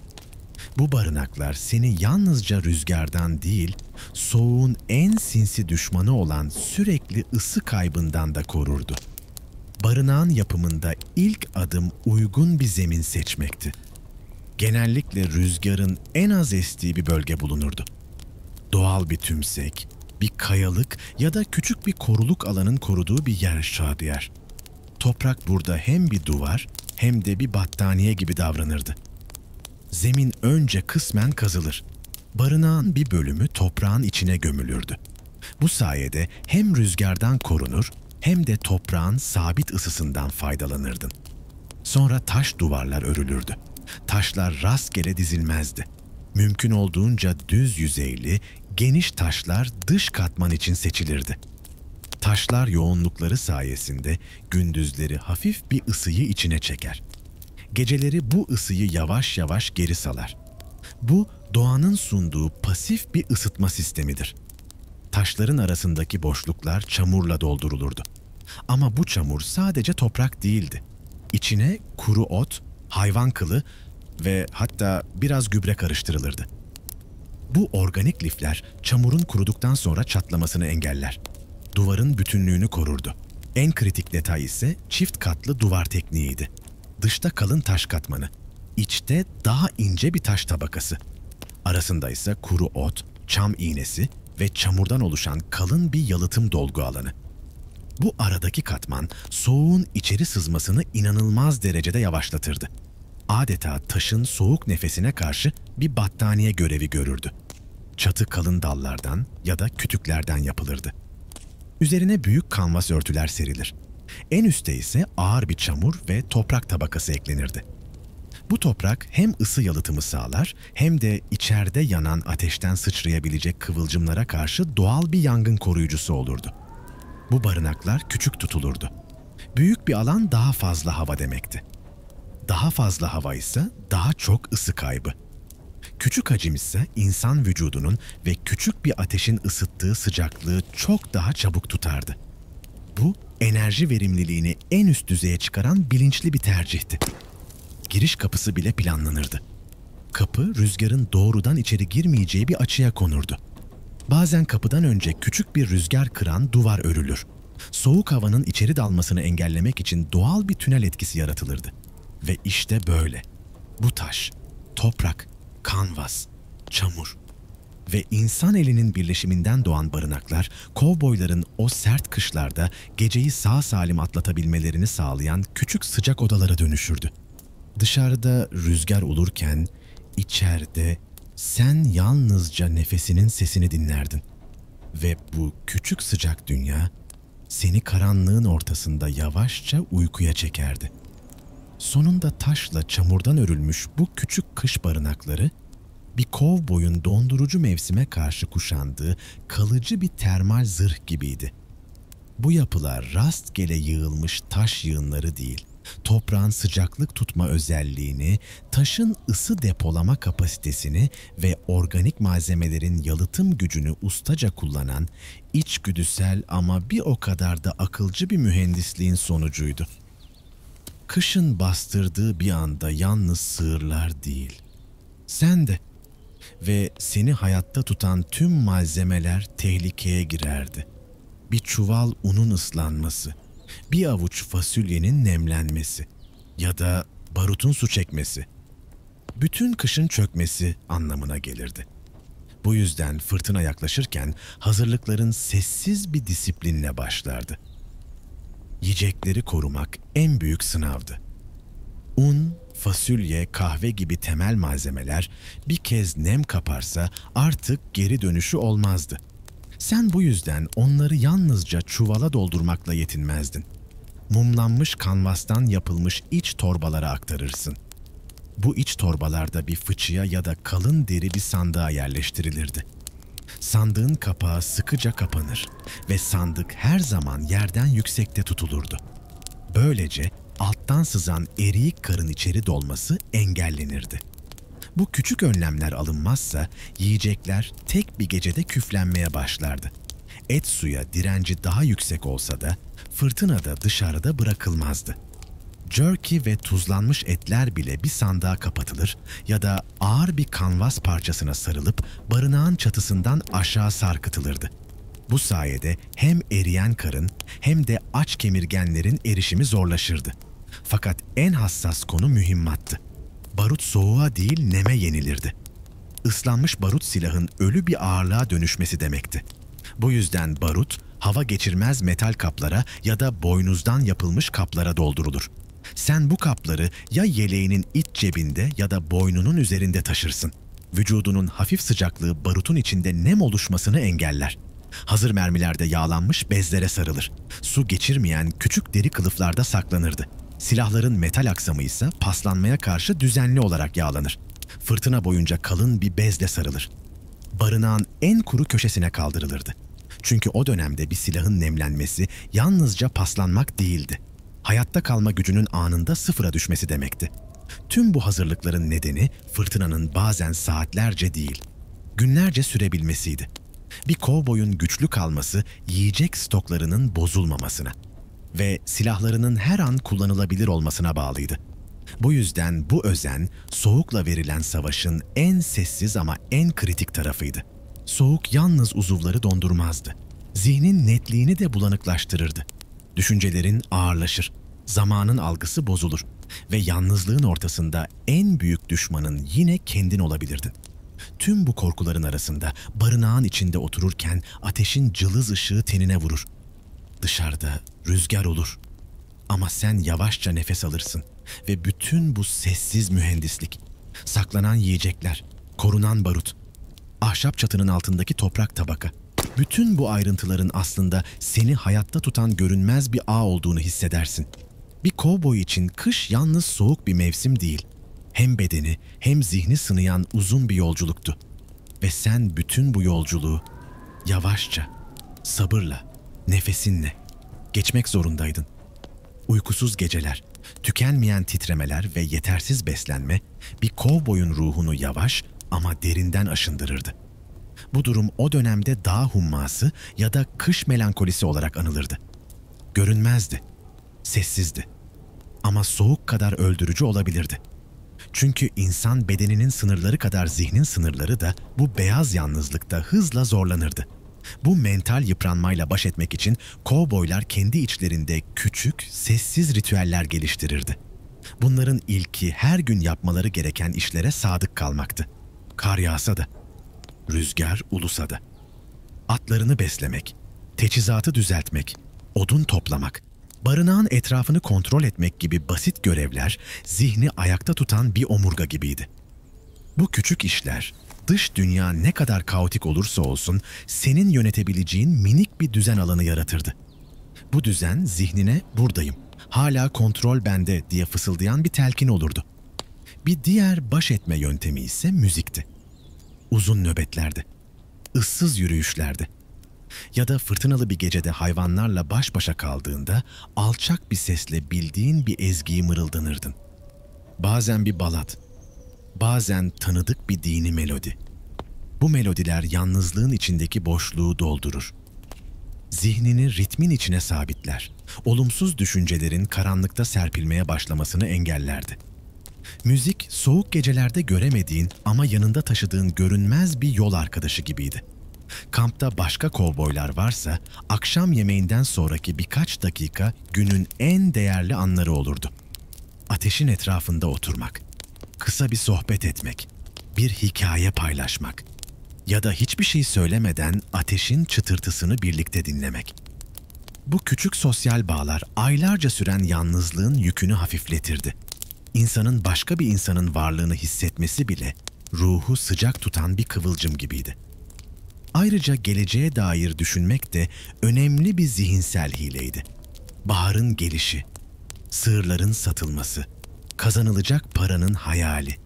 Bu barınaklar seni yalnızca rüzgardan değil, soğuğun en sinsi düşmanı olan sürekli ısı kaybından da korurdu. Barınağın yapımında ilk adım uygun bir zemin seçmekti. Genellikle rüzgarın en az estiği bir bölge bulunurdu. Doğal bir tümsek, bir kayalık ya da küçük bir koruluk alanın koruduğu bir yer şadı yer. Toprak burada hem bir duvar hem de bir battaniye gibi davranırdı. Zemin önce kısmen kazılır. Barınağın bir bölümü toprağın içine gömülürdü. Bu sayede hem rüzgardan korunur hem de toprağın sabit ısısından faydalanırdın. Sonra taş duvarlar örülürdü. Taşlar rastgele dizilmezdi. Mümkün olduğunca düz yüzeyli, geniş taşlar dış katman için seçilirdi. Taşlar yoğunlukları sayesinde gündüzleri hafif bir ısıyı içine çeker. Geceleri bu ısıyı yavaş yavaş geri salar. Bu doğanın sunduğu pasif bir ısıtma sistemidir. Taşların arasındaki boşluklar çamurla doldurulurdu. Ama bu çamur sadece toprak değildi. İçine kuru ot, hayvan kılı ve hatta biraz gübre karıştırılırdı. Bu organik lifler çamurun kuruduktan sonra çatlamasını engeller. Duvarın bütünlüğünü korurdu. En kritik detay ise çift katlı duvar tekniğiydi. Dışta kalın taş katmanı, içte daha ince bir taş tabakası. Arasında ise kuru ot, çam iğnesi ve çamurdan oluşan kalın bir yalıtım dolgu alanı. Bu aradaki katman soğuğun içeri sızmasını inanılmaz derecede yavaşlatırdı. Adeta taşın soğuk nefesine karşı bir battaniye görevi görürdü. Çatı kalın dallardan ya da kütüklerden yapılırdı. Üzerine büyük kanvas örtüler serilir. En üstte ise ağır bir çamur ve toprak tabakası eklenirdi. Bu toprak hem ısı yalıtımı sağlar hem de içeride yanan ateşten sıçrayabilecek kıvılcımlara karşı doğal bir yangın koruyucusu olurdu. Bu barınaklar küçük tutulurdu. Büyük bir alan daha fazla hava demekti. Daha fazla hava ise daha çok ısı kaybı. Küçük hacim ise insan vücudunun ve küçük bir ateşin ısıttığı sıcaklığı çok daha çabuk tutardı. Bu, enerji verimliliğini en üst düzeye çıkaran bilinçli bir tercihti. Giriş kapısı bile planlanırdı. Kapı, rüzgarın doğrudan içeri girmeyeceği bir açıya konurdu. Bazen kapıdan önce küçük bir rüzgar kıran duvar örülür. Soğuk havanın içeri dalmasını engellemek için doğal bir tünel etkisi yaratılırdı. Ve işte böyle. Bu taş, toprak, kanvas, çamur ve insan elinin birleşiminden doğan barınaklar, kovboyların o sert kışlarda geceyi sağ salim atlatabilmelerini sağlayan küçük sıcak odalara dönüşürdü. Dışarıda rüzgar olurken, içeride sen yalnızca nefesinin sesini dinlerdin. Ve bu küçük sıcak dünya seni karanlığın ortasında yavaşça uykuya çekerdi. Sonunda taşla çamurdan örülmüş bu küçük kış barınakları, bir kovboyun dondurucu mevsime karşı kuşandığı kalıcı bir termal zırh gibiydi. Bu yapılar rastgele yığılmış taş yığınları değil, toprağın sıcaklık tutma özelliğini, taşın ısı depolama kapasitesini ve organik malzemelerin yalıtım gücünü ustaca kullanan, içgüdüsel ama bir o kadar da akılcı bir mühendisliğin sonucuydu. Kışın bastırdığı bir anda yalnız sığırlar değil, sen de ve seni hayatta tutan tüm malzemeler tehlikeye girerdi. Bir çuval unun ıslanması, bir avuç fasulyenin nemlenmesi ya da barutun su çekmesi, bütün kışın çökmesi anlamına gelirdi. Bu yüzden fırtına yaklaşırken hazırlıkların sessiz bir disiplinle başlardı. Yiyecekleri korumak en büyük sınavdı. Un, fasulye, kahve gibi temel malzemeler bir kez nem kaparsa artık geri dönüşü olmazdı. Sen bu yüzden onları yalnızca çuvala doldurmakla yetinmezdin. Mumlanmış kanvastan yapılmış iç torbalara aktarırsın. Bu iç torbalarda bir fıçıya ya da kalın deri bir sandığa yerleştirilirdi. Sandığın kapağı sıkıca kapanır ve sandık her zaman yerden yüksekte tutulurdu. Böylece alttan sızan eriyik karın içeri dolması engellenirdi. Bu küçük önlemler alınmazsa yiyecekler tek bir gecede küflenmeye başlardı. Et suya direnci daha yüksek olsa da fırtınada dışarıda bırakılmazdı. Jerky ve tuzlanmış etler bile bir sandığa kapatılır ya da ağır bir kanvas parçasına sarılıp barınağın çatısından aşağı sarkıtılırdı. Bu sayede hem eriyen karın hem de aç kemirgenlerin erişimi zorlaşırdı. Fakat en hassas konu mühimmattı. Barut soğuğa değil neme yenilirdi. Islanmış barut silahın ölü bir ağırlığa dönüşmesi demekti. Bu yüzden barut hava geçirmez metal kaplara ya da boynuzdan yapılmış kaplara doldurulur. Sen bu kapları ya yeleğinin iç cebinde ya da boynunun üzerinde taşırsın. Vücudunun hafif sıcaklığı barutun içinde nem oluşmasını engeller. Hazır mermilerde yağlanmış bezlere sarılır. Su geçirmeyen küçük deri kılıflarda saklanırdı. Silahların metal aksamı ise paslanmaya karşı düzenli olarak yağlanır. Fırtına boyunca kalın bir bezle sarılır. Barınağın en kuru köşesine kaldırılırdı. Çünkü o dönemde bir silahın nemlenmesi yalnızca paslanmak değildi. Hayatta kalma gücünün anında sıfıra düşmesi demekti. Tüm bu hazırlıkların nedeni fırtınanın bazen saatlerce değil, günlerce sürebilmesiydi. Bir kovboyun güçlü kalması yiyecek stoklarının bozulmamasına ve silahlarının her an kullanılabilir olmasına bağlıydı. Bu yüzden bu özen soğukla verilen savaşın en sessiz ama en kritik tarafıydı. Soğuk yalnız uzuvları dondurmazdı. Zihnin netliğini de bulanıklaştırırdı. Düşüncelerin ağırlaşır, zamanın algısı bozulur ve yalnızlığın ortasında en büyük düşmanın yine kendin olabilirdin. Tüm bu korkuların arasında barınağın içinde otururken ateşin cılız ışığı tenine vurur. Dışarıda rüzgar olur ama sen yavaşça nefes alırsın ve bütün bu sessiz mühendislik, saklanan yiyecekler, korunan barut, ahşap çatının altındaki toprak tabaka, bütün bu ayrıntıların aslında seni hayatta tutan görünmez bir ağ olduğunu hissedersin. Bir kovboy için kış yalnız soğuk bir mevsim değil, hem bedeni hem zihni sınayan uzun bir yolculuktu. Ve sen bütün bu yolculuğu yavaşça, sabırla, nefesinle geçmek zorundaydın. Uykusuz geceler, tükenmeyen titremeler ve yetersiz beslenme bir kovboyun ruhunu yavaş ama derinden aşındırırdı. Bu durum o dönemde dağ humması ya da kış melankolisi olarak anılırdı. Görünmezdi, sessizdi ama soğuk kadar öldürücü olabilirdi. Çünkü insan bedeninin sınırları kadar zihnin sınırları da bu beyaz yalnızlıkta hızla zorlanırdı. Bu mental yıpranmayla baş etmek için kovboylar kendi içlerinde küçük, sessiz ritüeller geliştirirdi. Bunların ilki her gün yapmaları gereken işlere sadık kalmaktı. Kar yağsa da, rüzgar ulusa da. Atlarını beslemek, teçhizatı düzeltmek, odun toplamak, barınağın etrafını kontrol etmek gibi basit görevler zihni ayakta tutan bir omurga gibiydi. Bu küçük işler, dış dünya ne kadar kaotik olursa olsun senin yönetebileceğin minik bir düzen alanı yaratırdı. Bu düzen zihnine buradayım, hala kontrol bende diye fısıldayan bir telkin olurdu. Bir diğer baş etme yöntemi ise müzikti. Uzun nöbetlerde, ıssız yürüyüşlerde ya da fırtınalı bir gecede hayvanlarla baş başa kaldığında alçak bir sesle bildiğin bir ezgiyi mırıldanırdın. Bazen bir balat, bazen tanıdık bir dini melodi. Bu melodiler yalnızlığın içindeki boşluğu doldurur. Zihnini ritmin içine sabitler, olumsuz düşüncelerin karanlıkta serpilmeye başlamasını engellerdi. Müzik, soğuk gecelerde göremediğin ama yanında taşıdığın görünmez bir yol arkadaşı gibiydi. Kampta başka kovboylar varsa, akşam yemeğinden sonraki birkaç dakika günün en değerli anları olurdu. Ateşin etrafında oturmak, kısa bir sohbet etmek, bir hikaye paylaşmak ya da hiçbir şey söylemeden ateşin çıtırtısını birlikte dinlemek. Bu küçük sosyal bağlar aylarca süren yalnızlığın yükünü hafifletirdi. İnsanın başka bir insanın varlığını hissetmesi bile ruhu sıcak tutan bir kıvılcım gibiydi. Ayrıca geleceğe dair düşünmek de önemli bir zihinsel hileydi. Baharın gelişi, sığırların satılması, kazanılacak paranın hayali,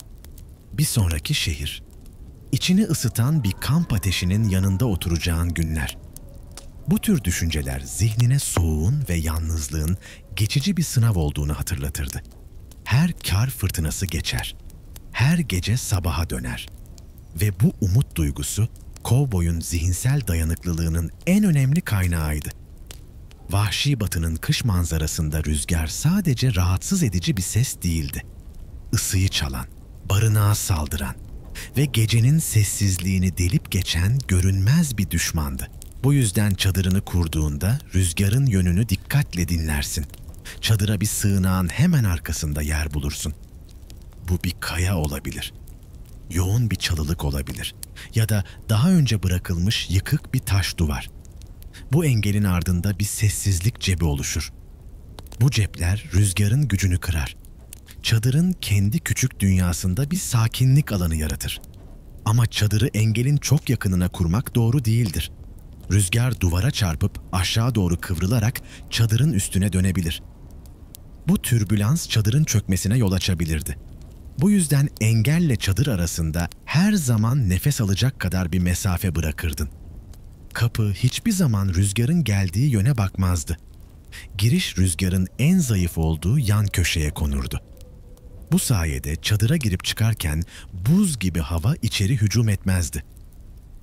bir sonraki şehir, içini ısıtan bir kamp ateşinin yanında oturacağın günler. Bu tür düşünceler zihnine soğuğun ve yalnızlığın geçici bir sınav olduğunu hatırlatırdı. Her kar fırtınası geçer, her gece sabaha döner ve bu umut duygusu kovboyun zihinsel dayanıklılığının en önemli kaynağıydı. Vahşi Batı'nın kış manzarasında rüzgar sadece rahatsız edici bir ses değildi. Isıyı çalan, barınağa saldıran ve gecenin sessizliğini delip geçen görünmez bir düşmandı. Bu yüzden çadırını kurduğunda rüzgarın yönünü dikkatle dinlersin. Çadıra bir sığınağın hemen arkasında yer bulursun. Bu bir kaya olabilir, yoğun bir çalılık olabilir ya da daha önce bırakılmış yıkık bir taş duvar. Bu engelin ardında bir sessizlik cebi oluşur. Bu cepler rüzgarın gücünü kırar. Çadırın kendi küçük dünyasında bir sakinlik alanı yaratır. Ama çadırı engelin çok yakınına kurmak doğru değildir. Rüzgar duvara çarpıp aşağı doğru kıvrılarak çadırın üstüne dönebilir. Bu türbülans çadırın çökmesine yol açabilirdi. Bu yüzden engelle çadır arasında her zaman nefes alacak kadar bir mesafe bırakırdın. Kapı hiçbir zaman rüzgarın geldiği yöne bakmazdı. Giriş rüzgarın en zayıf olduğu yan köşeye konurdu. Bu sayede çadıra girip çıkarken buz gibi hava içeri hücum etmezdi.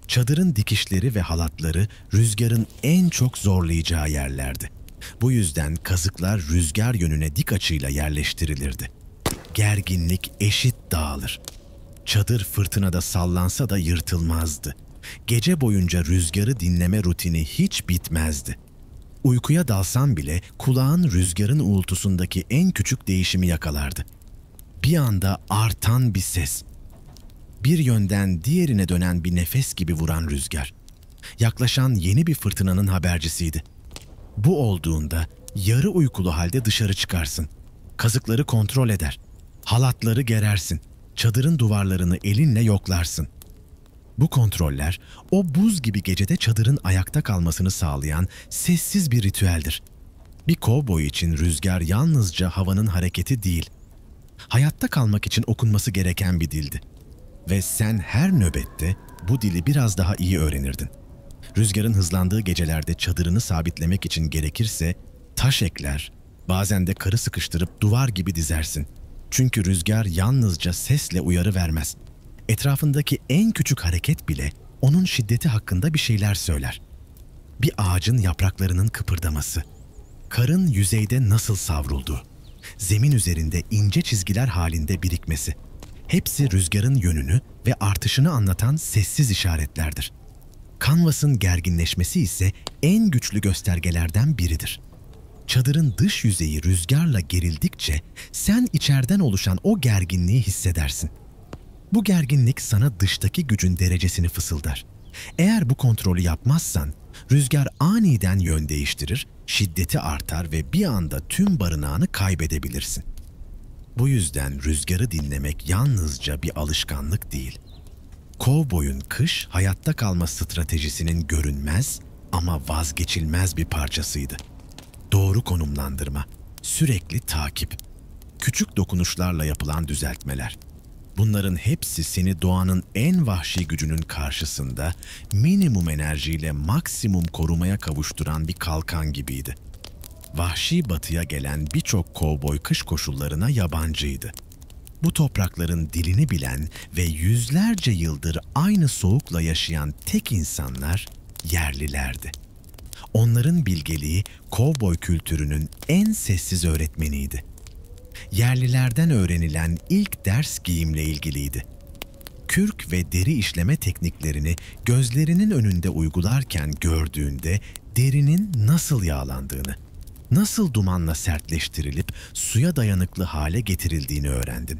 Çadırın dikişleri ve halatları rüzgarın en çok zorlayacağı yerlerdi. Bu yüzden kazıklar rüzgar yönüne dik açıyla yerleştirilirdi. Gerginlik eşit dağılır. Çadır fırtınada sallansa da yırtılmazdı. Gece boyunca rüzgarı dinleme rutini hiç bitmezdi. Uykuya dalsan bile kulağın rüzgarın uğultusundaki en küçük değişimi yakalardı. Bir anda artan bir ses. Bir yönden diğerine dönen bir nefes gibi vuran rüzgar. Yaklaşan yeni bir fırtınanın habercisiydi. Bu olduğunda yarı uykulu halde dışarı çıkarsın. Kazıkları kontrol eder. Halatları gerersin. Çadırın duvarlarını elinle yoklarsın. Bu kontroller o buz gibi gecede çadırın ayakta kalmasını sağlayan sessiz bir ritüeldir. Bir kovboy için rüzgar yalnızca havanın hareketi değil, hayatta kalmak için okunması gereken bir dildi. Ve sen her nöbette bu dili biraz daha iyi öğrenirdin. Rüzgarın hızlandığı gecelerde çadırını sabitlemek için gerekirse taş ekler, bazen de karı sıkıştırıp duvar gibi dizersin. Çünkü rüzgar yalnızca sesle uyarı vermez. Etrafındaki en küçük hareket bile onun şiddeti hakkında bir şeyler söyler. Bir ağacın yapraklarının kıpırdaması, karın yüzeyde nasıl savrulduğu, zemin üzerinde ince çizgiler halinde birikmesi, hepsi rüzgarın yönünü ve artışını anlatan sessiz işaretlerdir. Kanvasın gerginleşmesi ise en güçlü göstergelerden biridir. Çadırın dış yüzeyi rüzgarla gerildikçe sen içeriden oluşan o gerginliği hissedersin. Bu gerginlik sana dıştaki gücün derecesini fısıldar. Eğer bu kontrolü yapmazsan rüzgar aniden yön değiştirir, şiddeti artar ve bir anda tüm barınağını kaybedebilirsin. Bu yüzden rüzgarı dinlemek yalnızca bir alışkanlık değil. Kovboyun kış hayatta kalma stratejisinin görünmez ama vazgeçilmez bir parçasıydı. Doğru konumlandırma, sürekli takip, küçük dokunuşlarla yapılan düzeltmeler. Bunların hepsi seni doğanın en vahşi gücünün karşısında minimum enerjiyle maksimum korumaya kavuşturan bir kalkan gibiydi. Vahşi batıya gelen birçok kovboy kış koşullarına yabancıydı. Bu toprakların dilini bilen ve yüzlerce yıldır aynı soğukla yaşayan tek insanlar yerlilerdi. Onların bilgeliği kovboy kültürünün en sessiz öğretmeniydi. Yerlilerden öğrenilen ilk ders giyimle ilgiliydi. Kürk ve deri işleme tekniklerini gözlerinin önünde uygularken gördüğünde derinin nasıl yağlandığını, nasıl dumanla sertleştirilip suya dayanıklı hale getirildiğini öğrendin.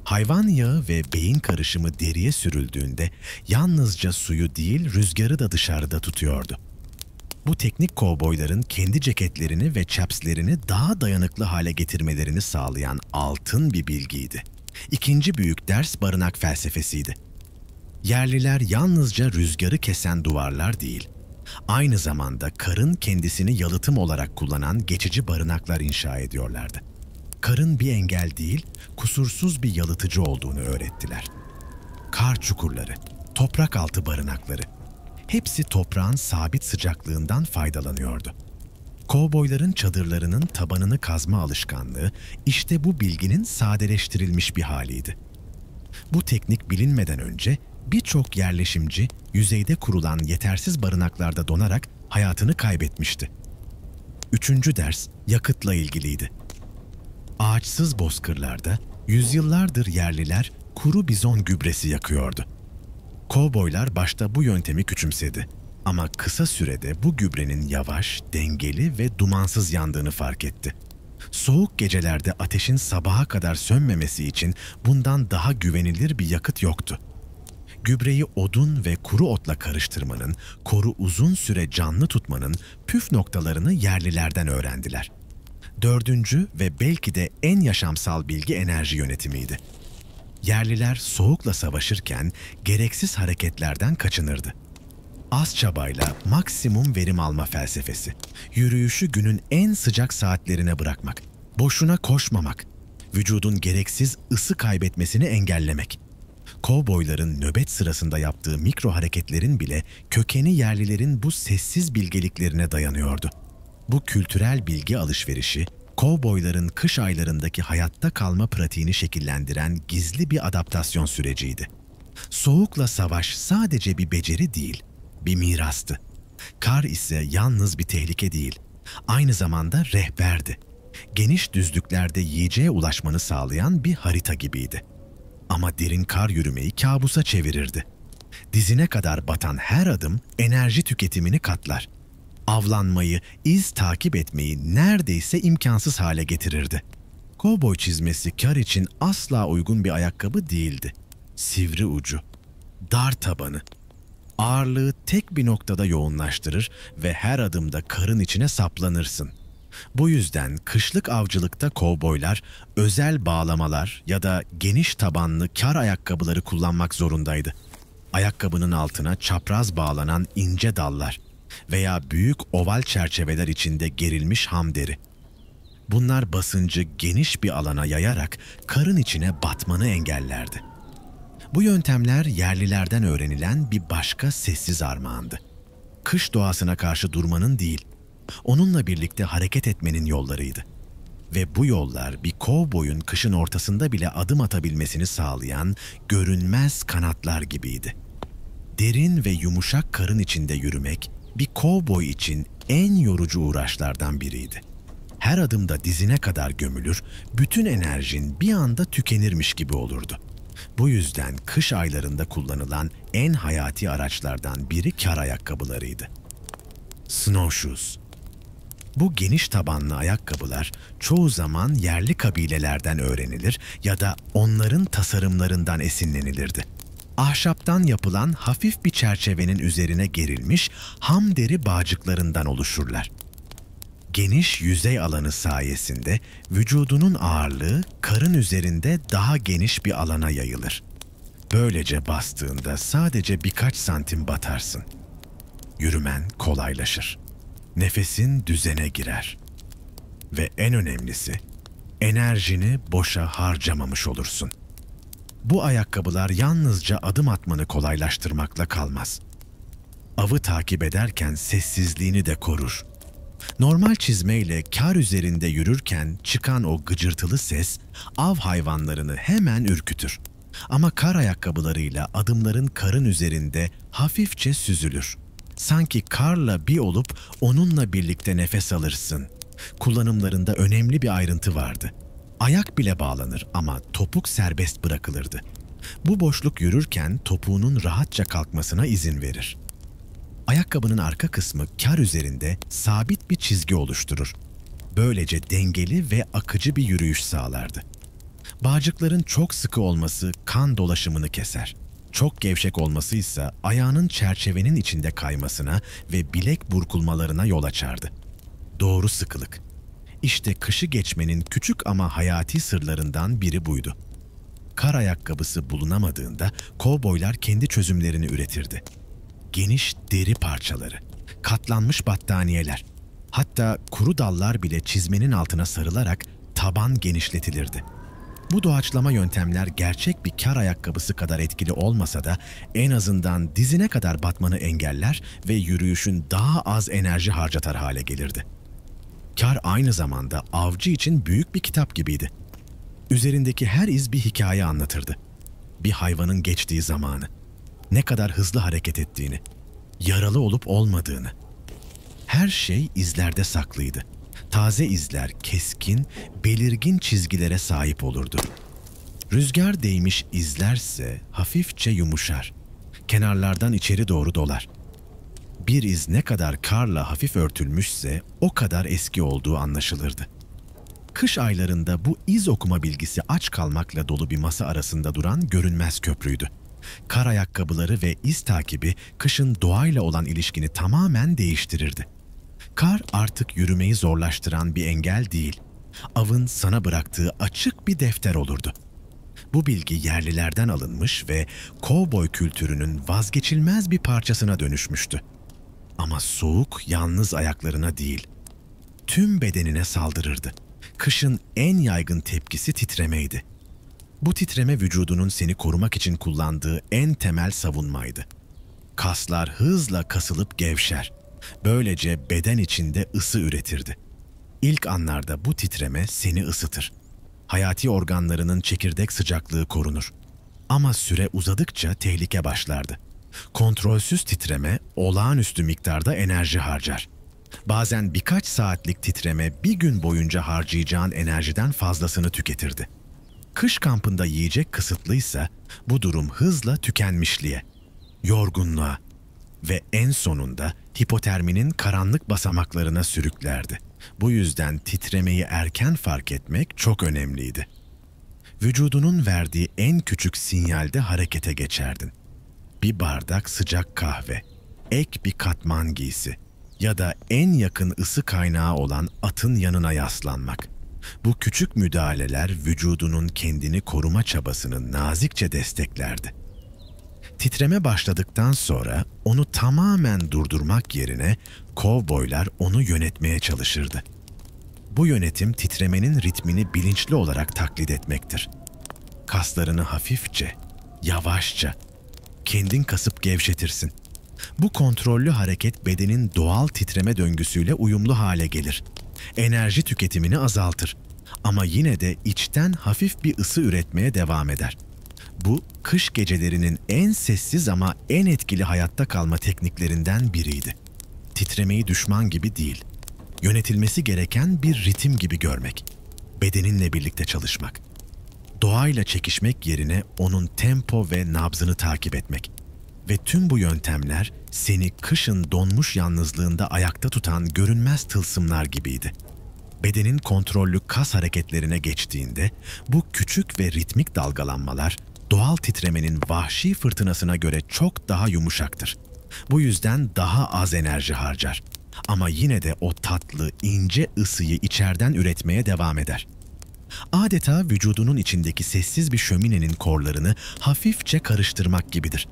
Hayvan yağı ve beyin karışımı deriye sürüldüğünde yalnızca suyu değil rüzgarı da dışarıda tutuyordu. Bu teknik kovboyların kendi ceketlerini ve chapslerini daha dayanıklı hale getirmelerini sağlayan altın bir bilgiydi. İkinci büyük ders barınak felsefesiydi. Yerliler yalnızca rüzgarı kesen duvarlar değil, aynı zamanda karın kendisini yalıtım olarak kullanan geçici barınaklar inşa ediyorlardı. Karın bir engel değil, kusursuz bir yalıtıcı olduğunu öğrettiler. Kar çukurları, toprak altı barınakları, hepsi toprağın sabit sıcaklığından faydalanıyordu. Kovboyların çadırlarının tabanını kazma alışkanlığı işte bu bilginin sadeleştirilmiş bir haliydi. Bu teknik bilinmeden önce birçok yerleşimci yüzeyde kurulan yetersiz barınaklarda donarak hayatını kaybetmişti. Üçüncü ders yakıtla ilgiliydi. Ağaçsız bozkırlarda yüzyıllardır yerliler kuru bizon gübresi yakıyordu. Kovboylar başta bu yöntemi küçümsedi ama kısa sürede bu gübrenin yavaş, dengeli ve dumansız yandığını fark etti. Soğuk gecelerde ateşin sabaha kadar sönmemesi için bundan daha güvenilir bir yakıt yoktu. Gübreyi odun ve kuru otla karıştırmanın, koru uzun süre canlı tutmanın püf noktalarını yerlilerden öğrendiler. Dördüncü ve belki de en yaşamsal bilgi enerji yönetimiydi. Yerliler soğukla savaşırken gereksiz hareketlerden kaçınırdı. Az çabayla maksimum verim alma felsefesi, yürüyüşü günün en sıcak saatlerine bırakmak, boşuna koşmamak, vücudun gereksiz ısı kaybetmesini engellemek. Kovboyların nöbet sırasında yaptığı mikro hareketlerin bile kökeni yerlilerin bu sessiz bilgeliklerine dayanıyordu. Bu kültürel bilgi alışverişi, kovboyların kış aylarındaki hayatta kalma pratiğini şekillendiren gizli bir adaptasyon süreciydi. Soğukla savaş sadece bir beceri değil, bir mirastı. Kar ise yalnız bir tehlike değil, aynı zamanda rehberdi. Geniş düzlüklerde yiyeceğe ulaşmanı sağlayan bir harita gibiydi. Ama derin kar yürümeyi kabusa çevirirdi. Dizine kadar batan her adım enerji tüketimini katlar. Avlanmayı, iz takip etmeyi neredeyse imkansız hale getirirdi. Kovboy çizmesi kar için asla uygun bir ayakkabı değildi. Sivri ucu, dar tabanı, ağırlığı tek bir noktada yoğunlaştırır ve her adımda karın içine saplanırsın. Bu yüzden kışlık avcılıkta kovboylar özel bağlamalar ya da geniş tabanlı kar ayakkabıları kullanmak zorundaydı. Ayakkabının altına çapraz bağlanan ince dallar veya büyük oval çerçeveler içinde gerilmiş ham deri. Bunlar basıncı geniş bir alana yayarak karın içine batmanı engellerdi. Bu yöntemler yerlilerden öğrenilen bir başka sessiz armağandı. Kış doğasına karşı durmanın değil, onunla birlikte hareket etmenin yollarıydı. Ve bu yollar bir kovboyun kışın ortasında bile adım atabilmesini sağlayan görünmez kanatlar gibiydi. Derin ve yumuşak karın içinde yürümek bir kovboy için en yorucu uğraşlardan biriydi. Her adımda dizine kadar gömülür, bütün enerjin bir anda tükenirmiş gibi olurdu. Bu yüzden kış aylarında kullanılan en hayati araçlardan biri kar ayakkabılarıydı. Snowshoes. Bu geniş tabanlı ayakkabılar çoğu zaman yerli kabilelerden öğrenilir ya da onların tasarımlarından esinlenilirdi. Ahşaptan yapılan hafif bir çerçevenin üzerine gerilmiş ham deri bağcıklarından oluşurlar. Geniş yüzey alanı sayesinde vücudunun ağırlığı karın üzerinde daha geniş bir alana yayılır. Böylece bastığında sadece birkaç santim batarsın. Yürümen kolaylaşır. Nefesin düzene girer. Ve en önemlisi, enerjini boşa harcamamış olursun. Bu ayakkabılar yalnızca adım atmanı kolaylaştırmakla kalmaz. Avı takip ederken sessizliğini de korur. Normal çizmeyle kar üzerinde yürürken çıkan o gıcırtılı ses av hayvanlarını hemen ürkütür. Ama kar ayakkabılarıyla adımların karın üzerinde hafifçe süzülür. Sanki karla bir olup onunla birlikte nefes alırsın. Kullanımlarında önemli bir ayrıntı vardı. Ayak bile bağlanır ama topuk serbest bırakılırdı. Bu boşluk yürürken topuğunun rahatça kalkmasına izin verir. Ayakkabının arka kısmı kar üzerinde sabit bir çizgi oluşturur. Böylece dengeli ve akıcı bir yürüyüş sağlardı. Bağcıkların çok sıkı olması kan dolaşımını keser. Çok gevşek olması ise ayağının çerçevenin içinde kaymasına ve bilek burkulmalarına yol açardı. Doğru sıkılık. İşte kışı geçmenin küçük ama hayati sırlarından biri buydu. Kar ayakkabısı bulunamadığında kovboylar kendi çözümlerini üretirdi. Geniş deri parçaları, katlanmış battaniyeler, hatta kuru dallar bile çizmenin altına sarılarak taban genişletilirdi. Bu doğaçlama yöntemler gerçek bir kar ayakkabısı kadar etkili olmasa da en azından dizine kadar batmanı engeller ve yürüyüşün daha az enerji harcatar hale gelirdi. Kar aynı zamanda avcı için büyük bir kitap gibiydi. Üzerindeki her iz bir hikaye anlatırdı. Bir hayvanın geçtiği zamanı, ne kadar hızlı hareket ettiğini, yaralı olup olmadığını. Her şey izlerde saklıydı. Taze izler keskin, belirgin çizgilere sahip olurdu. Rüzgar değmiş izlerse hafifçe yumuşar. Kenarlardan içeri doğru dolar. Bir iz ne kadar karla hafif örtülmüşse o kadar eski olduğu anlaşılırdı. Kış aylarında bu iz okuma bilgisi aç kalmakla dolu bir masa arasında duran görünmez köprüydü. Kar ayakkabıları ve iz takibi kışın doğayla olan ilişkini tamamen değiştirirdi. Kar artık yürümeyi zorlaştıran bir engel değil, avın sana bıraktığı açık bir defter olurdu. Bu bilgi yerlilerden alınmış ve kovboy kültürünün vazgeçilmez bir parçasına dönüşmüştü. Ama soğuk yalnız ayaklarına değil, tüm bedenine saldırırdı. Kışın en yaygın tepkisi titremeydi. Bu titreme vücudunun seni korumak için kullandığı en temel savunmaydı. Kaslar hızla kasılıp gevşer. Böylece beden içinde ısı üretirdi. İlk anlarda bu titreme seni ısıtır. Hayati organlarının çekirdek sıcaklığı korunur. Ama süre uzadıkça tehlike başlardı. Kontrolsüz titreme olağanüstü miktarda enerji harcar. Bazen birkaç saatlik titreme bir gün boyunca harcayacağın enerjiden fazlasını tüketirdi. Kış kampında yiyecek kısıtlıysa bu durum hızla tükenmişliğe, yorgunluğa ve en sonunda hipoterminin karanlık basamaklarına sürüklerdi. Bu yüzden titremeyi erken fark etmek çok önemliydi. Vücudunun verdiği en küçük sinyalde harekete geçerdin. Bir bardak sıcak kahve, ek bir katman giysi ya da en yakın ısı kaynağı olan atın yanına yaslanmak. Bu küçük müdahaleler vücudunun kendini koruma çabasını nazikçe desteklerdi. Titreme başladıktan sonra onu tamamen durdurmak yerine kovboylar onu yönetmeye çalışırdı. Bu yönetim titremenin ritmini bilinçli olarak taklit etmektir. Kaslarını hafifçe, yavaşça, kendin kasıp gevşetirsin. Bu kontrollü hareket bedenin doğal titreme döngüsüyle uyumlu hale gelir. Enerji tüketimini azaltır ama yine de içten hafif bir ısı üretmeye devam eder. Bu, kış gecelerinin en sessiz ama en etkili hayatta kalma tekniklerinden biriydi. Titremeyi düşman gibi değil, yönetilmesi gereken bir ritim gibi görmek, bedeninle birlikte çalışmak. Doğayla çekişmek yerine onun tempo ve nabzını takip etmek. Ve tüm bu yöntemler seni kışın donmuş yalnızlığında ayakta tutan görünmez tılsımlar gibiydi. Bedenin kontrollü kas hareketlerine geçtiğinde bu küçük ve ritmik dalgalanmalar doğal titremenin vahşi fırtınasına göre çok daha yumuşaktır. Bu yüzden daha az enerji harcar. Ama yine de o tatlı, ince ısıyı içeriden üretmeye devam eder. Adeta vücudunun içindeki sessiz bir şöminenin korlarını hafifçe karıştırmak gibidir.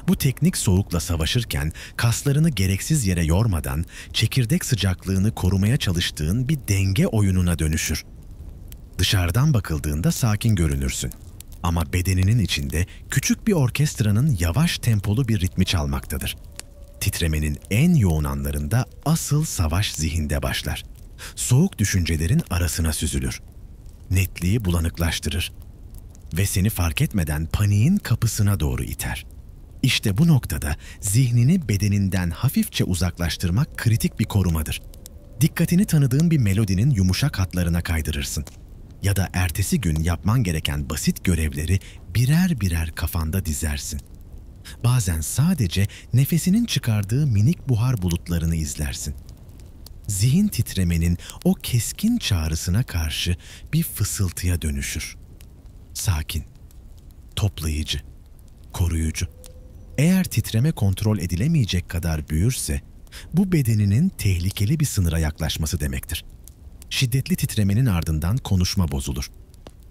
Bu teknik soğukla savaşırken kaslarını gereksiz yere yormadan çekirdek sıcaklığını korumaya çalıştığın bir denge oyununa dönüşür. Dışarıdan bakıldığında sakin görünürsün. Ama bedeninin içinde küçük bir orkestranın yavaş tempolu bir ritmi çalmaktadır. Titremenin en yoğun anlarında asıl savaş zihinde başlar. Soğuk düşüncelerin arasına süzülür. Netliği bulanıklaştırır. Ve seni fark etmeden paniğin kapısına doğru iter. İşte bu noktada zihnini bedeninden hafifçe uzaklaştırmak kritik bir korumadır. Dikkatini tanıdığın bir melodinin yumuşak hatlarına kaydırırsın. Ya da ertesi gün yapman gereken basit görevleri birer birer kafanda dizersin. Bazen sadece nefesinin çıkardığı minik buhar bulutlarını izlersin. Zihin titremenin o keskin çağrısına karşı bir fısıltıya dönüşür. Sakin, toplayıcı, koruyucu. Eğer titreme kontrol edilemeyecek kadar büyürse, bu bedeninin tehlikeli bir sınıra yaklaşması demektir. Şiddetli titremenin ardından konuşma bozulur.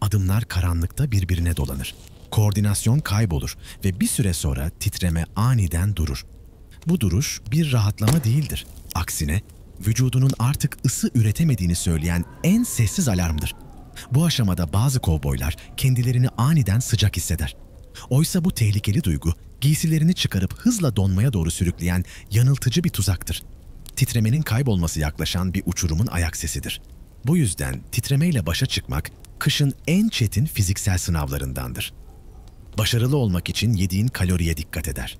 Adımlar karanlıkta birbirine dolanır. Koordinasyon kaybolur ve bir süre sonra titreme aniden durur. Bu duruş bir rahatlama değildir. Aksine vücudunun artık ısı üretemediğini söyleyen en sessiz alarmdır. Bu aşamada bazı kovboylar kendilerini aniden sıcak hisseder. Oysa bu tehlikeli duygu giysilerini çıkarıp hızla donmaya doğru sürükleyen yanıltıcı bir tuzaktır. Titremenin kaybolması yaklaşan bir uçurumun ayak sesidir. Bu yüzden titremeyle başa çıkmak kışın en çetin fiziksel sınavlarındandır. Başarılı olmak için yediğin kaloriye dikkat eder.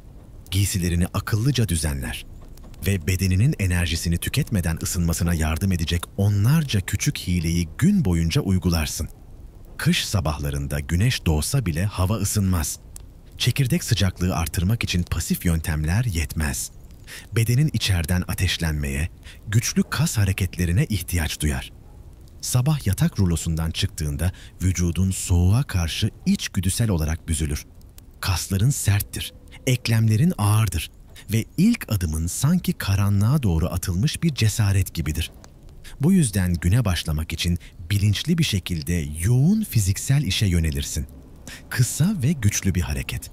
Giysilerini akıllıca düzenler ve bedeninin enerjisini tüketmeden ısınmasına yardım edecek onlarca küçük hileyi gün boyunca uygularsın. Kış sabahlarında güneş doğsa bile hava ısınmaz. Çekirdek sıcaklığı artırmak için pasif yöntemler yetmez. Bedenin içeriden ateşlenmeye, güçlü kas hareketlerine ihtiyaç duyar. Sabah yatak rulosundan çıktığında vücudun soğuğa karşı içgüdüsel olarak büzülür. Kasların serttir, eklemlerin ağırdır ve ilk adımın sanki karanlığa doğru atılmış bir cesaret gibidir. Bu yüzden güne başlamak için bilinçli bir şekilde yoğun fiziksel işe yönelirsin. Kısa ve güçlü bir hareket.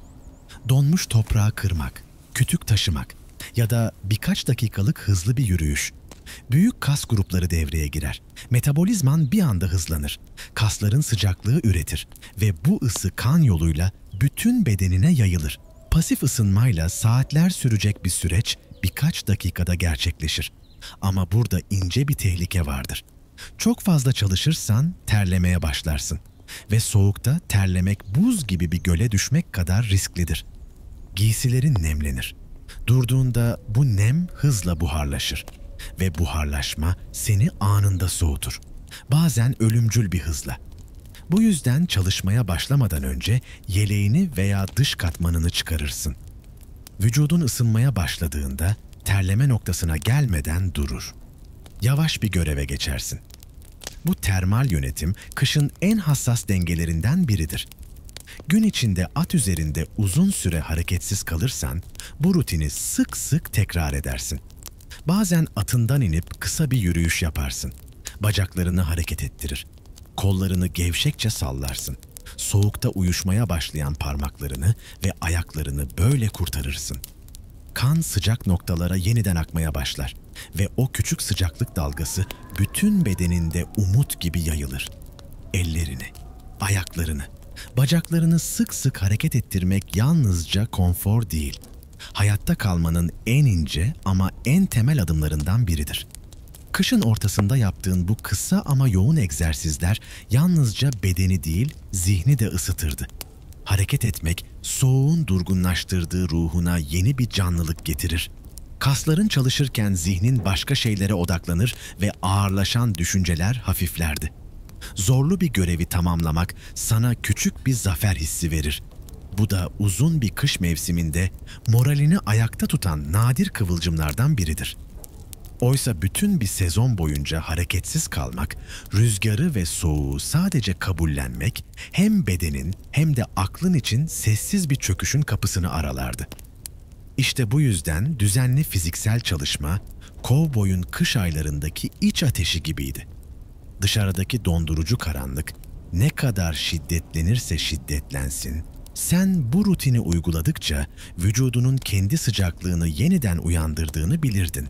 Donmuş toprağı kırmak, kütük taşımak ya da birkaç dakikalık hızlı bir yürüyüş. Büyük kas grupları devreye girer. Metabolizman bir anda hızlanır. Kasların sıcaklığı üretir ve bu ısı kan yoluyla bütün bedenine yayılır. Pasif ısınmayla saatler sürecek bir süreç birkaç dakikada gerçekleşir. Ama burada ince bir tehlike vardır. Çok fazla çalışırsan terlemeye başlarsın ve soğukta terlemek buz gibi bir göle düşmek kadar risklidir. Giysilerin nemlenir. Durduğunda bu nem hızla buharlaşır ve buharlaşma seni anında soğutur. Bazen ölümcül bir hızla. Bu yüzden çalışmaya başlamadan önce yeleğini veya dış katmanını çıkarırsın. Vücudun ısınmaya başladığında terleme noktasına gelmeden durur. Yavaş bir göreve geçersin. Bu termal yönetim kışın en hassas dengelerinden biridir. Gün içinde at üzerinde uzun süre hareketsiz kalırsan bu rutini sık sık tekrar edersin. Bazen atından inip kısa bir yürüyüş yaparsın. Bacaklarını hareket ettirir. Kollarını gevşekçe sallarsın. Soğukta uyuşmaya başlayan parmaklarını ve ayaklarını böyle kurtarırsın. Kan sıcak noktalara yeniden akmaya başlar ve o küçük sıcaklık dalgası bütün bedeninde umut gibi yayılır. Ellerini, ayaklarını, bacaklarını sık sık hareket ettirmek yalnızca konfor değil, hayatta kalmanın en ince ama en temel adımlarından biridir. Kışın ortasında yaptığın bu kısa ama yoğun egzersizler yalnızca bedeni değil, zihni de ısıtırdı. Hareket etmek, soğuğun durgunlaştırdığı ruhuna yeni bir canlılık getirir. Kasların çalışırken zihnin başka şeylere odaklanır ve ağırlaşan düşünceler hafiflerdi. Zorlu bir görevi tamamlamak sana küçük bir zafer hissi verir. Bu da uzun bir kış mevsiminde moralini ayakta tutan nadir kıvılcımlardan biridir. Oysa bütün bir sezon boyunca hareketsiz kalmak, rüzgarı ve soğuğu sadece kabullenmek hem bedenin hem de aklın için sessiz bir çöküşün kapısını aralardı. İşte bu yüzden düzenli fiziksel çalışma, kovboyun kış aylarındaki iç ateşi gibiydi. Dışarıdaki dondurucu karanlık ne kadar şiddetlenirse şiddetlensin, Sen bu rutini uyguladıkça vücudunun kendi sıcaklığını yeniden uyandırdığını bilirdin.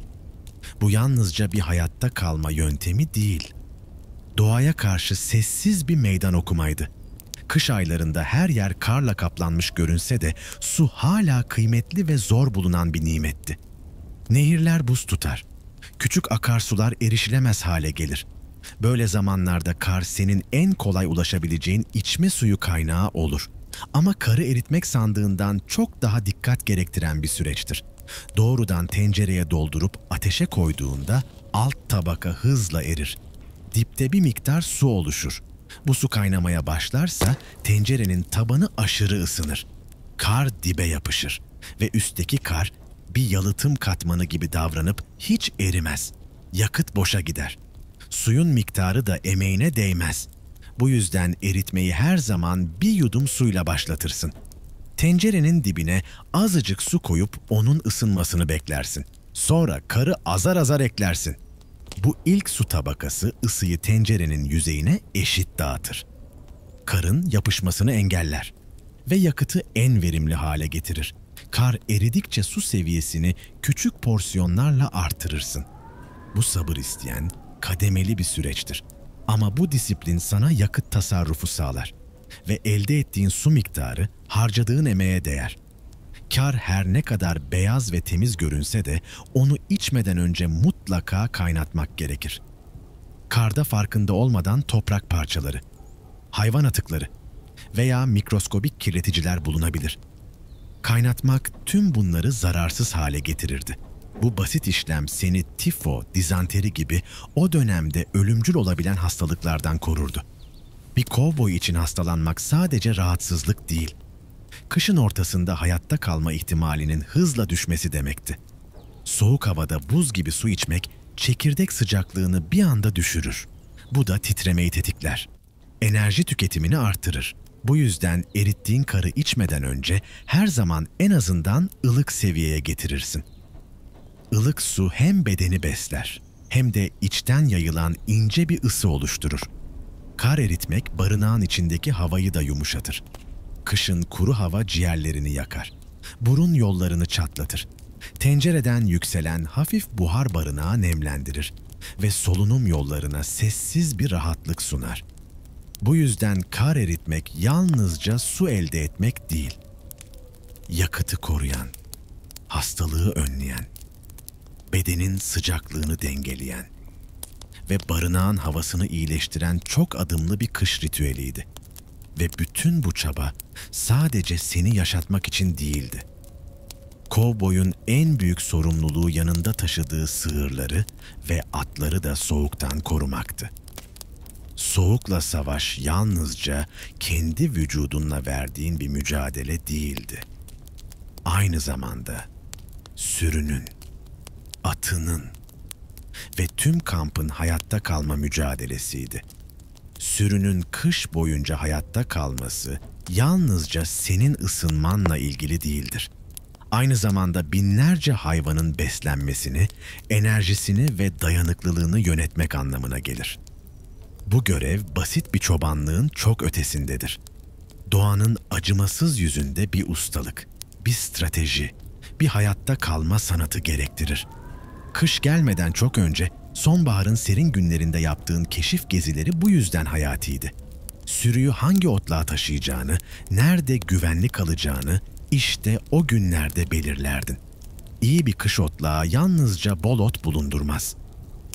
Bu yalnızca bir hayatta kalma yöntemi değil. Doğaya karşı sessiz bir meydan okumaydı. Kış aylarında her yer karla kaplanmış görünse de su hala kıymetli ve zor bulunan bir nimetti. Nehirler buz tutar. Küçük akarsular erişilemez hale gelir. Böyle zamanlarda kar senin en kolay ulaşabileceğin içme suyu kaynağı olur. Ama karı eritmek sandığından çok daha dikkat gerektiren bir süreçtir. Doğrudan tencereye doldurup ateşe koyduğunda alt tabaka hızla erir. Dipte bir miktar su oluşur. Bu su kaynamaya başlarsa tencerenin tabanı aşırı ısınır. Kar dibe yapışır ve üstteki kar bir yalıtım katmanı gibi davranıp hiç erimez. Yakıt boşa gider. Suyun miktarı da emeğine değmez. Bu yüzden eritmeyi her zaman bir yudum suyla başlatırsın. Tencerenin dibine azıcık su koyup onun ısınmasını beklersin. Sonra karı azar azar eklersin. Bu ilk su tabakası ısıyı tencerenin yüzeyine eşit dağıtır. Karın yapışmasını engeller ve yakıtı en verimli hale getirir. Kar eridikçe su seviyesini küçük porsiyonlarla artırırsın. Bu sabır isteyen, kademeli bir süreçtir. Ama bu disiplin sana yakıt tasarrufu sağlar ve elde ettiğin su miktarı harcadığın emeğe değer. Kar her ne kadar beyaz ve temiz görünse de onu içmeden önce mutlaka kaynatmak gerekir. Karda farkında olmadan toprak parçaları, hayvan atıkları veya mikroskobik kirleticiler bulunabilir. Kaynatmak tüm bunları zararsız hale getirirdi. Bu basit işlem seni tifo, dizanteri gibi o dönemde ölümcül olabilen hastalıklardan korurdu. Bir kovboy için hastalanmak sadece rahatsızlık değil, kışın ortasında hayatta kalma ihtimalinin hızla düşmesi demekti. Soğuk havada buz gibi su içmek çekirdek sıcaklığını bir anda düşürür. Bu da titremeyi tetikler. Enerji tüketimini artırır. Bu yüzden erittiğin karı içmeden önce her zaman en azından ılık seviyeye getirirsin. Ilık su hem bedeni besler hem de içten yayılan ince bir ısı oluşturur. Kar eritmek barınağın içindeki havayı da yumuşatır. Kışın kuru hava ciğerlerini yakar. Burun yollarını çatlatır. Tencereden yükselen hafif buhar barınağı nemlendirir ve solunum yollarına sessiz bir rahatlık sunar. Bu yüzden kar eritmek yalnızca su elde etmek değil, yakıtı koruyan, hastalığı önleyen, bedenin sıcaklığını dengeleyen ve barınağın havasını iyileştiren çok adımlı bir kış ritüeliydi. Ve bütün bu çaba sadece seni yaşatmak için değildi. Kovboyun en büyük sorumluluğu yanında taşıdığı sığırları ve atları da soğuktan korumaktı. Soğukla savaş yalnızca kendi vücudunla verdiğin bir mücadele değildi. Aynı zamanda sürünün, atının ve tüm kampın hayatta kalma mücadelesiydi. Sürünün kış boyunca hayatta kalması yalnızca senin ısınmanla ilgili değildir. Aynı zamanda binlerce hayvanın beslenmesini, enerjisini ve dayanıklılığını yönetmek anlamına gelir. Bu görev basit bir çobanlığın çok ötesindedir. Doğanın acımasız yüzünde bir ustalık, bir strateji, bir hayatta kalma sanatı gerektirir. Kış gelmeden çok önce sonbaharın serin günlerinde yaptığın keşif gezileri bu yüzden hayatiydi. Sürüyü hangi otluğa taşıyacağını, nerede güvenli kalacağını işte o günlerde belirlerdin. İyi bir kış otlağı yalnızca bol ot bulundurmaz.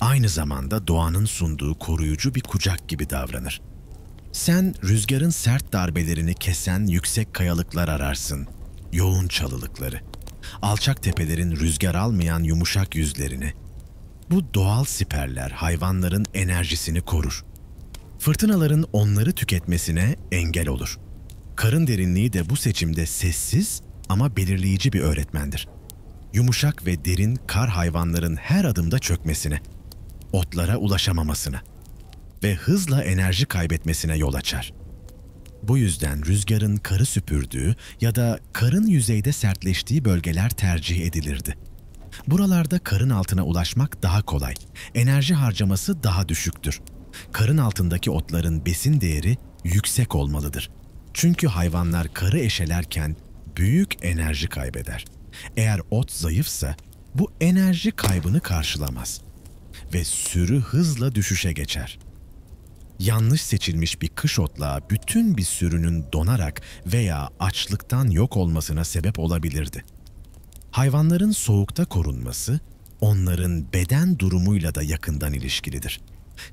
Aynı zamanda doğanın sunduğu koruyucu bir kucak gibi davranır. Sen rüzgarın sert darbelerini kesen yüksek kayalıklar ararsın, yoğun çalılıkları, alçak tepelerin rüzgar almayan yumuşak yüzlerini. Bu doğal siperler hayvanların enerjisini korur. Fırtınaların onları tüketmesine engel olur. Karın derinliği de bu seçimde sessiz ama belirleyici bir öğretmendir. Yumuşak ve derin kar hayvanların her adımda çökmesine, otlara ulaşamamasına ve hızla enerji kaybetmesine yol açar. Bu yüzden rüzgarın karı süpürdüğü ya da karın yüzeyde sertleştiği bölgeler tercih edilirdi. Buralarda karın altına ulaşmak daha kolay, enerji harcaması daha düşüktür. Karın altındaki otların besin değeri yüksek olmalıdır. Çünkü hayvanlar karı eşelerken büyük enerji kaybeder. Eğer ot zayıfsa bu enerji kaybını karşılamaz ve sürü hızla düşüşe geçer. Yanlış seçilmiş bir kış otlağı bütün bir sürünün donarak veya açlıktan yok olmasına sebep olabilirdi. Hayvanların soğukta korunması, onların beden durumuyla da yakından ilişkilidir.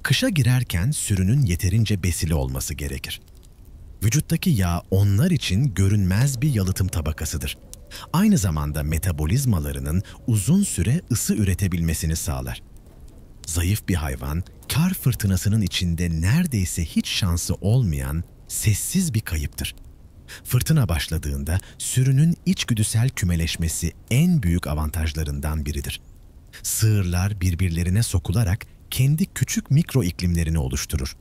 Kışa girerken sürünün yeterince besili olması gerekir. Vücuttaki yağ onlar için görünmez bir yalıtım tabakasıdır. Aynı zamanda metabolizmalarının uzun süre ısı üretebilmesini sağlar. Zayıf bir hayvan, kar fırtınasının içinde neredeyse hiç şansı olmayan sessiz bir kayıptır. Fırtına başladığında sürünün içgüdüsel kümeleşmesi en büyük avantajlarından biridir. Sığırlar birbirlerine sokularak kendi küçük mikro iklimlerini oluşturur.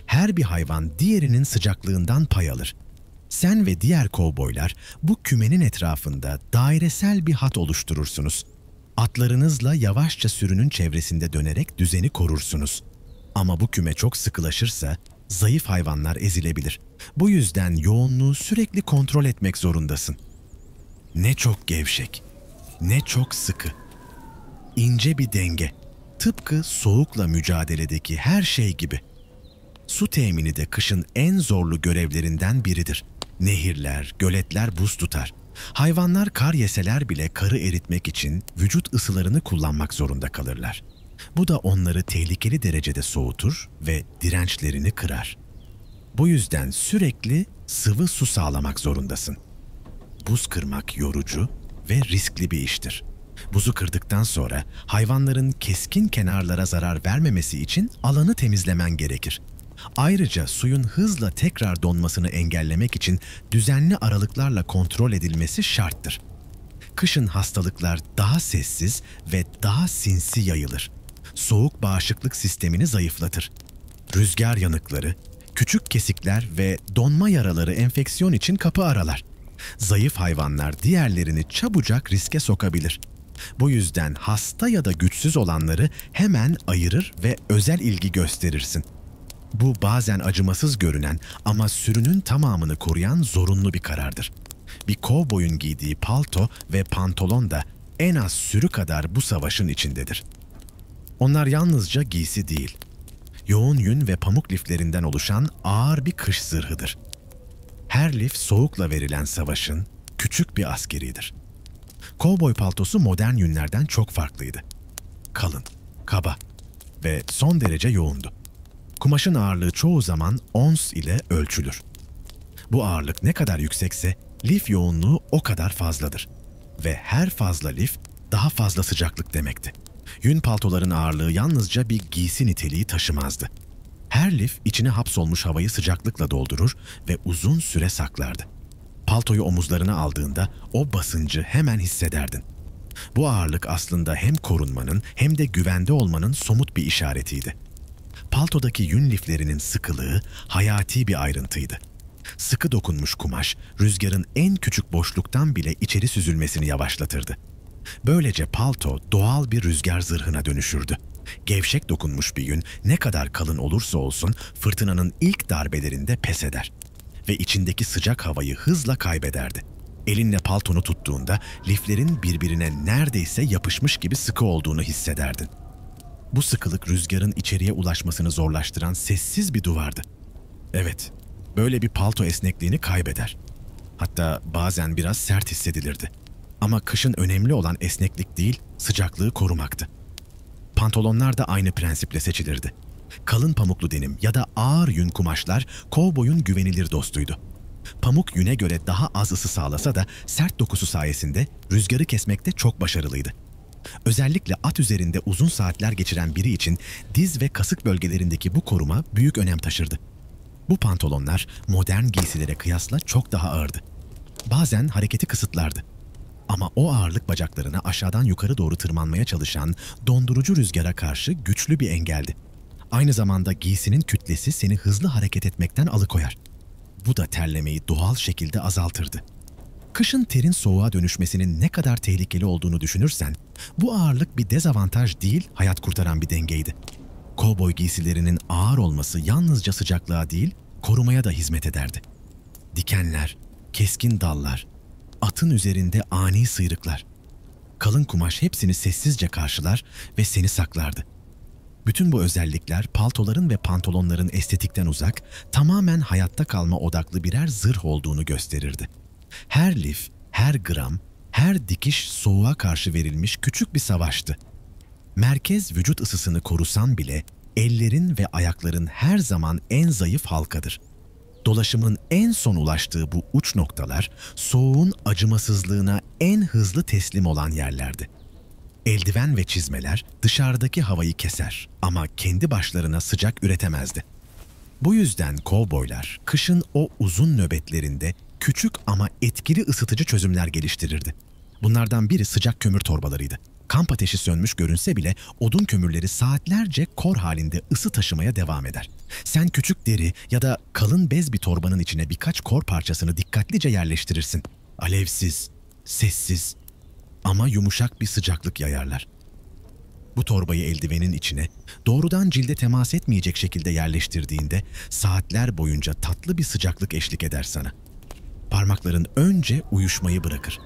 Her bir hayvan diğerinin sıcaklığından pay alır. Sen ve diğer kovboylar bu kümenin etrafında dairesel bir hat oluşturursunuz. Atlarınızla yavaşça sürünün çevresinde dönerek düzeni korursunuz. Ama bu küme çok sıkılaşırsa zayıf hayvanlar ezilebilir. Bu yüzden yoğunluğu sürekli kontrol etmek zorundasın. Ne çok gevşek, ne çok sıkı. İnce bir denge. Tıpkı soğukla mücadeledeki her şey gibi. Su temini de kışın en zorlu görevlerinden biridir. Nehirler, göletler buz tutar. Hayvanlar kar yeseler bile karı eritmek için vücut ısılarını kullanmak zorunda kalırlar. Bu da onları tehlikeli derecede soğutur ve dirençlerini kırar. Bu yüzden sürekli sıvı su sağlamak zorundasın. Buz kırmak yorucu ve riskli bir iştir. Buzu kırdıktan sonra hayvanların keskin kenarlara zarar vermemesi için alanı temizlemen gerekir. Ayrıca suyun hızla tekrar donmasını engellemek için düzenli aralıklarla kontrol edilmesi şarttır. Kışın hastalıklar daha sessiz ve daha sinsi yayılır. Soğuk bağışıklık sistemini zayıflatır. Rüzgar yanıkları, küçük kesikler ve donma yaraları enfeksiyon için kapı aralar. Zayıf hayvanlar diğerlerini çabucak riske sokabilir. Bu yüzden hasta ya da güçsüz olanları hemen ayırır ve özel ilgi gösterirsin. Bu bazen acımasız görünen ama sürünün tamamını koruyan zorunlu bir karardır. Bir kovboyun giydiği palto ve pantolon da en az sürü kadar bu savaşın içindedir. Onlar yalnızca giysi değil, yoğun yün ve pamuk liflerinden oluşan ağır bir kış zırhıdır. Her lif soğukla verilen savaşın küçük bir askeridir. Kovboy paltosu modern yünlerden çok farklıydı. Kalın, kaba ve son derece yoğundu. Kumaşın ağırlığı çoğu zaman ons ile ölçülür. Bu ağırlık ne kadar yüksekse lif yoğunluğu o kadar fazladır. Ve her fazla lif daha fazla sıcaklık demekti. Yün paltoların ağırlığı yalnızca bir giysi niteliği taşımazdı. Her lif içine hapsolmuş havayı sıcaklıkla doldurur ve uzun süre saklardı. Paltoyu omuzlarına aldığında o basıncı hemen hissederdin. Bu ağırlık aslında hem korunmanın hem de güvende olmanın somut bir işaretiydi. Paltodaki yün liflerinin sıkılığı hayati bir ayrıntıydı. Sıkı dokunmuş kumaş, rüzgarın en küçük boşluktan bile içeri süzülmesini yavaşlatırdı. Böylece palto doğal bir rüzgar zırhına dönüşürdü. Gevşek dokunmuş bir yün ne kadar kalın olursa olsun fırtınanın ilk darbelerinde pes eder ve içindeki sıcak havayı hızla kaybederdi. Elinle paltonu tuttuğunda liflerin birbirine neredeyse yapışmış gibi sıkı olduğunu hissederdin. Bu sıkılık rüzgarın içeriye ulaşmasını zorlaştıran sessiz bir duvardı. Evet, böyle bir palto esnekliğini kaybeder. Hatta bazen biraz sert hissedilirdi. Ama kışın önemli olan esneklik değil, sıcaklığı korumaktı. Pantolonlar da aynı prensiple seçilirdi. Kalın pamuklu denim ya da ağır yün kumaşlar kovboyun güvenilir dostuydu. Pamuk yüne göre daha az ısı sağlasa da sert dokusu sayesinde rüzgarı kesmekte çok başarılıydı. Özellikle at üzerinde uzun saatler geçiren biri için diz ve kasık bölgelerindeki bu koruma büyük önem taşırdı. Bu pantolonlar modern giysilere kıyasla çok daha ağırdı. Bazen hareketi kısıtlardı. Ama o ağırlık bacaklarına aşağıdan yukarı doğru tırmanmaya çalışan dondurucu rüzgara karşı güçlü bir engeldi. Aynı zamanda giysinin kütlesi seni hızlı hareket etmekten alıkoyar. Bu da terlemeyi doğal şekilde azaltırdı. Kışın terin soğuğa dönüşmesinin ne kadar tehlikeli olduğunu düşünürsen, bu ağırlık bir dezavantaj değil, hayat kurtaran bir dengeydi. Kovboy giysilerinin ağır olması yalnızca sıcaklığa değil, korumaya da hizmet ederdi. Dikenler, keskin dallar, atın üzerinde ani sıyrıklar. Kalın kumaş hepsini sessizce karşılar ve seni saklardı. Bütün bu özellikler paltoların ve pantolonların estetikten uzak, tamamen hayatta kalma odaklı birer zırh olduğunu gösterirdi. Her lif, her gram, her dikiş soğuğa karşı verilmiş küçük bir savaştı. Merkez vücut ısısını korusan bile ellerin ve ayakların her zaman en zayıf halkadır. Dolaşımın en son ulaştığı bu uç noktalar soğuğun acımasızlığına en hızlı teslim olan yerlerdi. Eldiven ve çizmeler dışarıdaki havayı keser ama kendi başlarına sıcak üretemezdi. Bu yüzden kovboylar kışın o uzun nöbetlerinde küçük ama etkili ısıtıcı çözümler geliştirirdi. Bunlardan biri sıcak kömür torbalarıydı. Kamp ateşi sönmüş görünse bile odun kömürleri saatlerce kor halinde ısı taşımaya devam eder. Sen küçük deri ya da kalın bez bir torbanın içine birkaç kor parçasını dikkatlice yerleştirirsin. Alevsiz, sessiz ama yumuşak bir sıcaklık yayarlar. Bu torbayı eldivenin içine doğrudan cilde temas etmeyecek şekilde yerleştirdiğinde saatler boyunca tatlı bir sıcaklık eşlik eder sana. Parmakların önce uyuşmayı bırakır.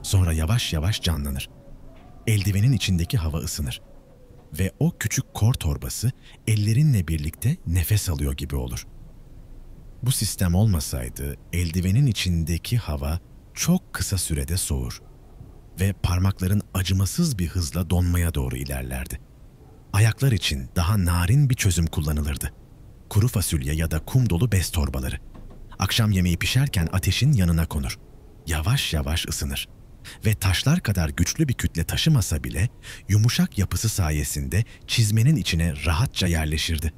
Sonra yavaş yavaş canlanır. Eldivenin içindeki hava ısınır. Ve o küçük kor torbası ellerinle birlikte nefes alıyor gibi olur. Bu sistem olmasaydı eldivenin içindeki hava çok kısa sürede soğur ve parmakların acımasız bir hızla donmaya doğru ilerlerdi. Ayaklar için daha narin bir çözüm kullanılırdı. Kuru fasulye ya da kum dolu bez torbaları. Akşam yemeği pişerken ateşin yanına konur. Yavaş yavaş ısınır. Ve taşlar kadar güçlü bir kütle taşımasa bile yumuşak yapısı sayesinde çizmenin içine rahatça yerleşirdi.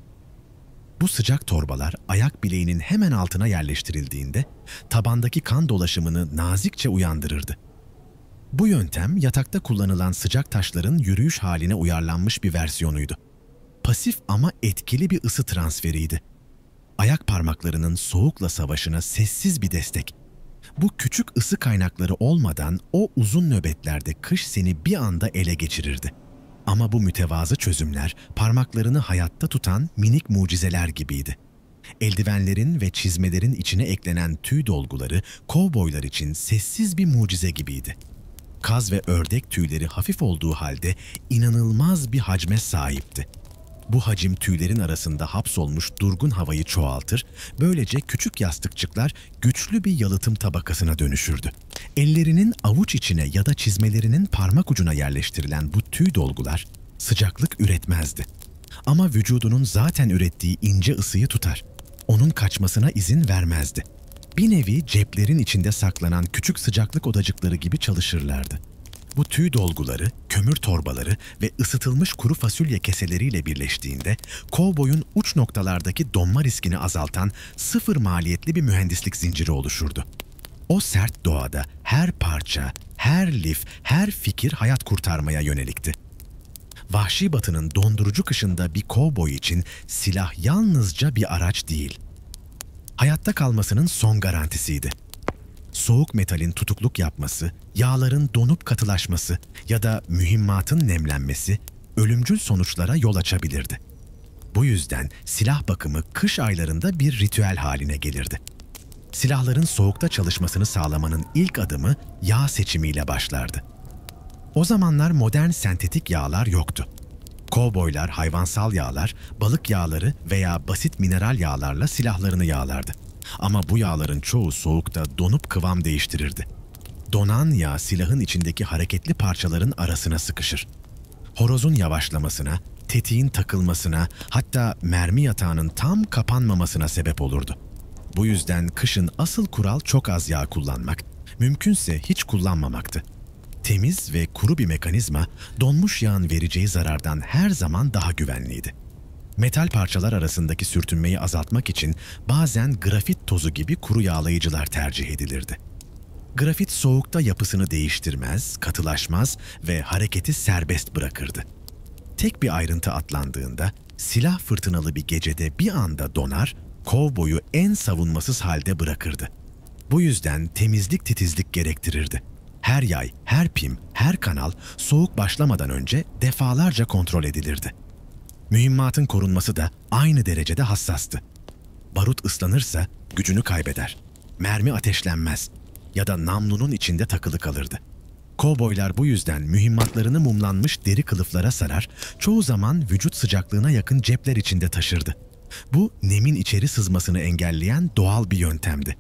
Bu sıcak torbalar ayak bileğinin hemen altına yerleştirildiğinde tabandaki kan dolaşımını nazikçe uyandırırdı. Bu yöntem yatakta kullanılan sıcak taşların yürüyüş haline uyarlanmış bir versiyonuydu. Pasif ama etkili bir ısı transferiydi. Ayak parmaklarının soğukla savaşına sessiz bir destek. Bu küçük ısı kaynakları olmadan o uzun nöbetlerde kış seni bir anda ele geçirirdi. Ama bu mütevazı çözümler parmaklarını hayatta tutan minik mucizeler gibiydi. Eldivenlerin ve çizmelerin içine eklenen tüy dolguları kovboylar için sessiz bir mucize gibiydi. Kaz ve ördek tüyleri hafif olduğu halde inanılmaz bir hacme sahipti. Bu hacim tüylerin arasında hapsolmuş durgun havayı çoğaltır, böylece küçük yastıkçıklar güçlü bir yalıtım tabakasına dönüşürdü. Ellerinin avuç içine ya da çizmelerinin parmak ucuna yerleştirilen bu tüy dolgular sıcaklık üretmezdi. Ama vücudunun zaten ürettiği ince ısıyı tutar. Onun kaçmasına izin vermezdi. Bir nevi ceplerin içinde saklanan küçük sıcaklık odacıkları gibi çalışırlardı. Bu tüy dolguları, kömür torbaları ve ısıtılmış kuru fasulye keseleriyle birleştiğinde kovboyun uç noktalardaki donma riskini azaltan sıfır maliyetli bir mühendislik zinciri oluşurdu. O sert doğada her parça, her lif, her fikir hayat kurtarmaya yönelikti. Vahşi Batı'nın dondurucu kışında bir kovboy için silah yalnızca bir araç değil, hayatta kalmasının son garantisiydi. Soğuk metalin tutukluk yapması, yağların donup katılaşması ya da mühimmatın nemlenmesi ölümcül sonuçlara yol açabilirdi. Bu yüzden silah bakımı kış aylarında bir ritüel haline gelirdi. Silahların soğukta çalışmasını sağlamanın ilk adımı yağ seçimiyle başlardı. O zamanlar modern sentetik yağlar yoktu. Kovboylar hayvansal yağlar, balık yağları veya basit mineral yağlarla silahlarını yağlardı. Ama bu yağların çoğu soğukta donup kıvam değiştirirdi. Donan yağ silahın içindeki hareketli parçaların arasına sıkışır. Horozun yavaşlamasına, tetiğin takılmasına, hatta mermi yatağının tam kapanmamasına sebep olurdu. Bu yüzden kışın asıl kural çok az yağ kullanmak, mümkünse hiç kullanmamaktı. Temiz ve kuru bir mekanizma, donmuş yağın vereceği zarardan her zaman daha güvenliydi. Metal parçalar arasındaki sürtünmeyi azaltmak için bazen grafit tozu gibi kuru yağlayıcılar tercih edilirdi. Grafit soğukta yapısını değiştirmez, katılaşmaz ve hareketi serbest bırakırdı. Tek bir ayrıntı atlandığında silah fırtınalı bir gecede bir anda donar, kovboyu en savunmasız halde bırakırdı. Bu yüzden temizlik titizlik gerektirirdi. Her yay, her pim, her kanal soğuk başlamadan önce defalarca kontrol edilirdi. Mühimmatın korunması da aynı derecede hassastı. Barut ıslanırsa gücünü kaybeder. Mermi ateşlenmez ya da namlunun içinde takılı kalırdı. Kovboylar bu yüzden mühimmatlarını mumlanmış deri kılıflara sarar, çoğu zaman vücut sıcaklığına yakın cepler içinde taşırdı. Bu, nemin içeri sızmasını engelleyen doğal bir yöntemdi.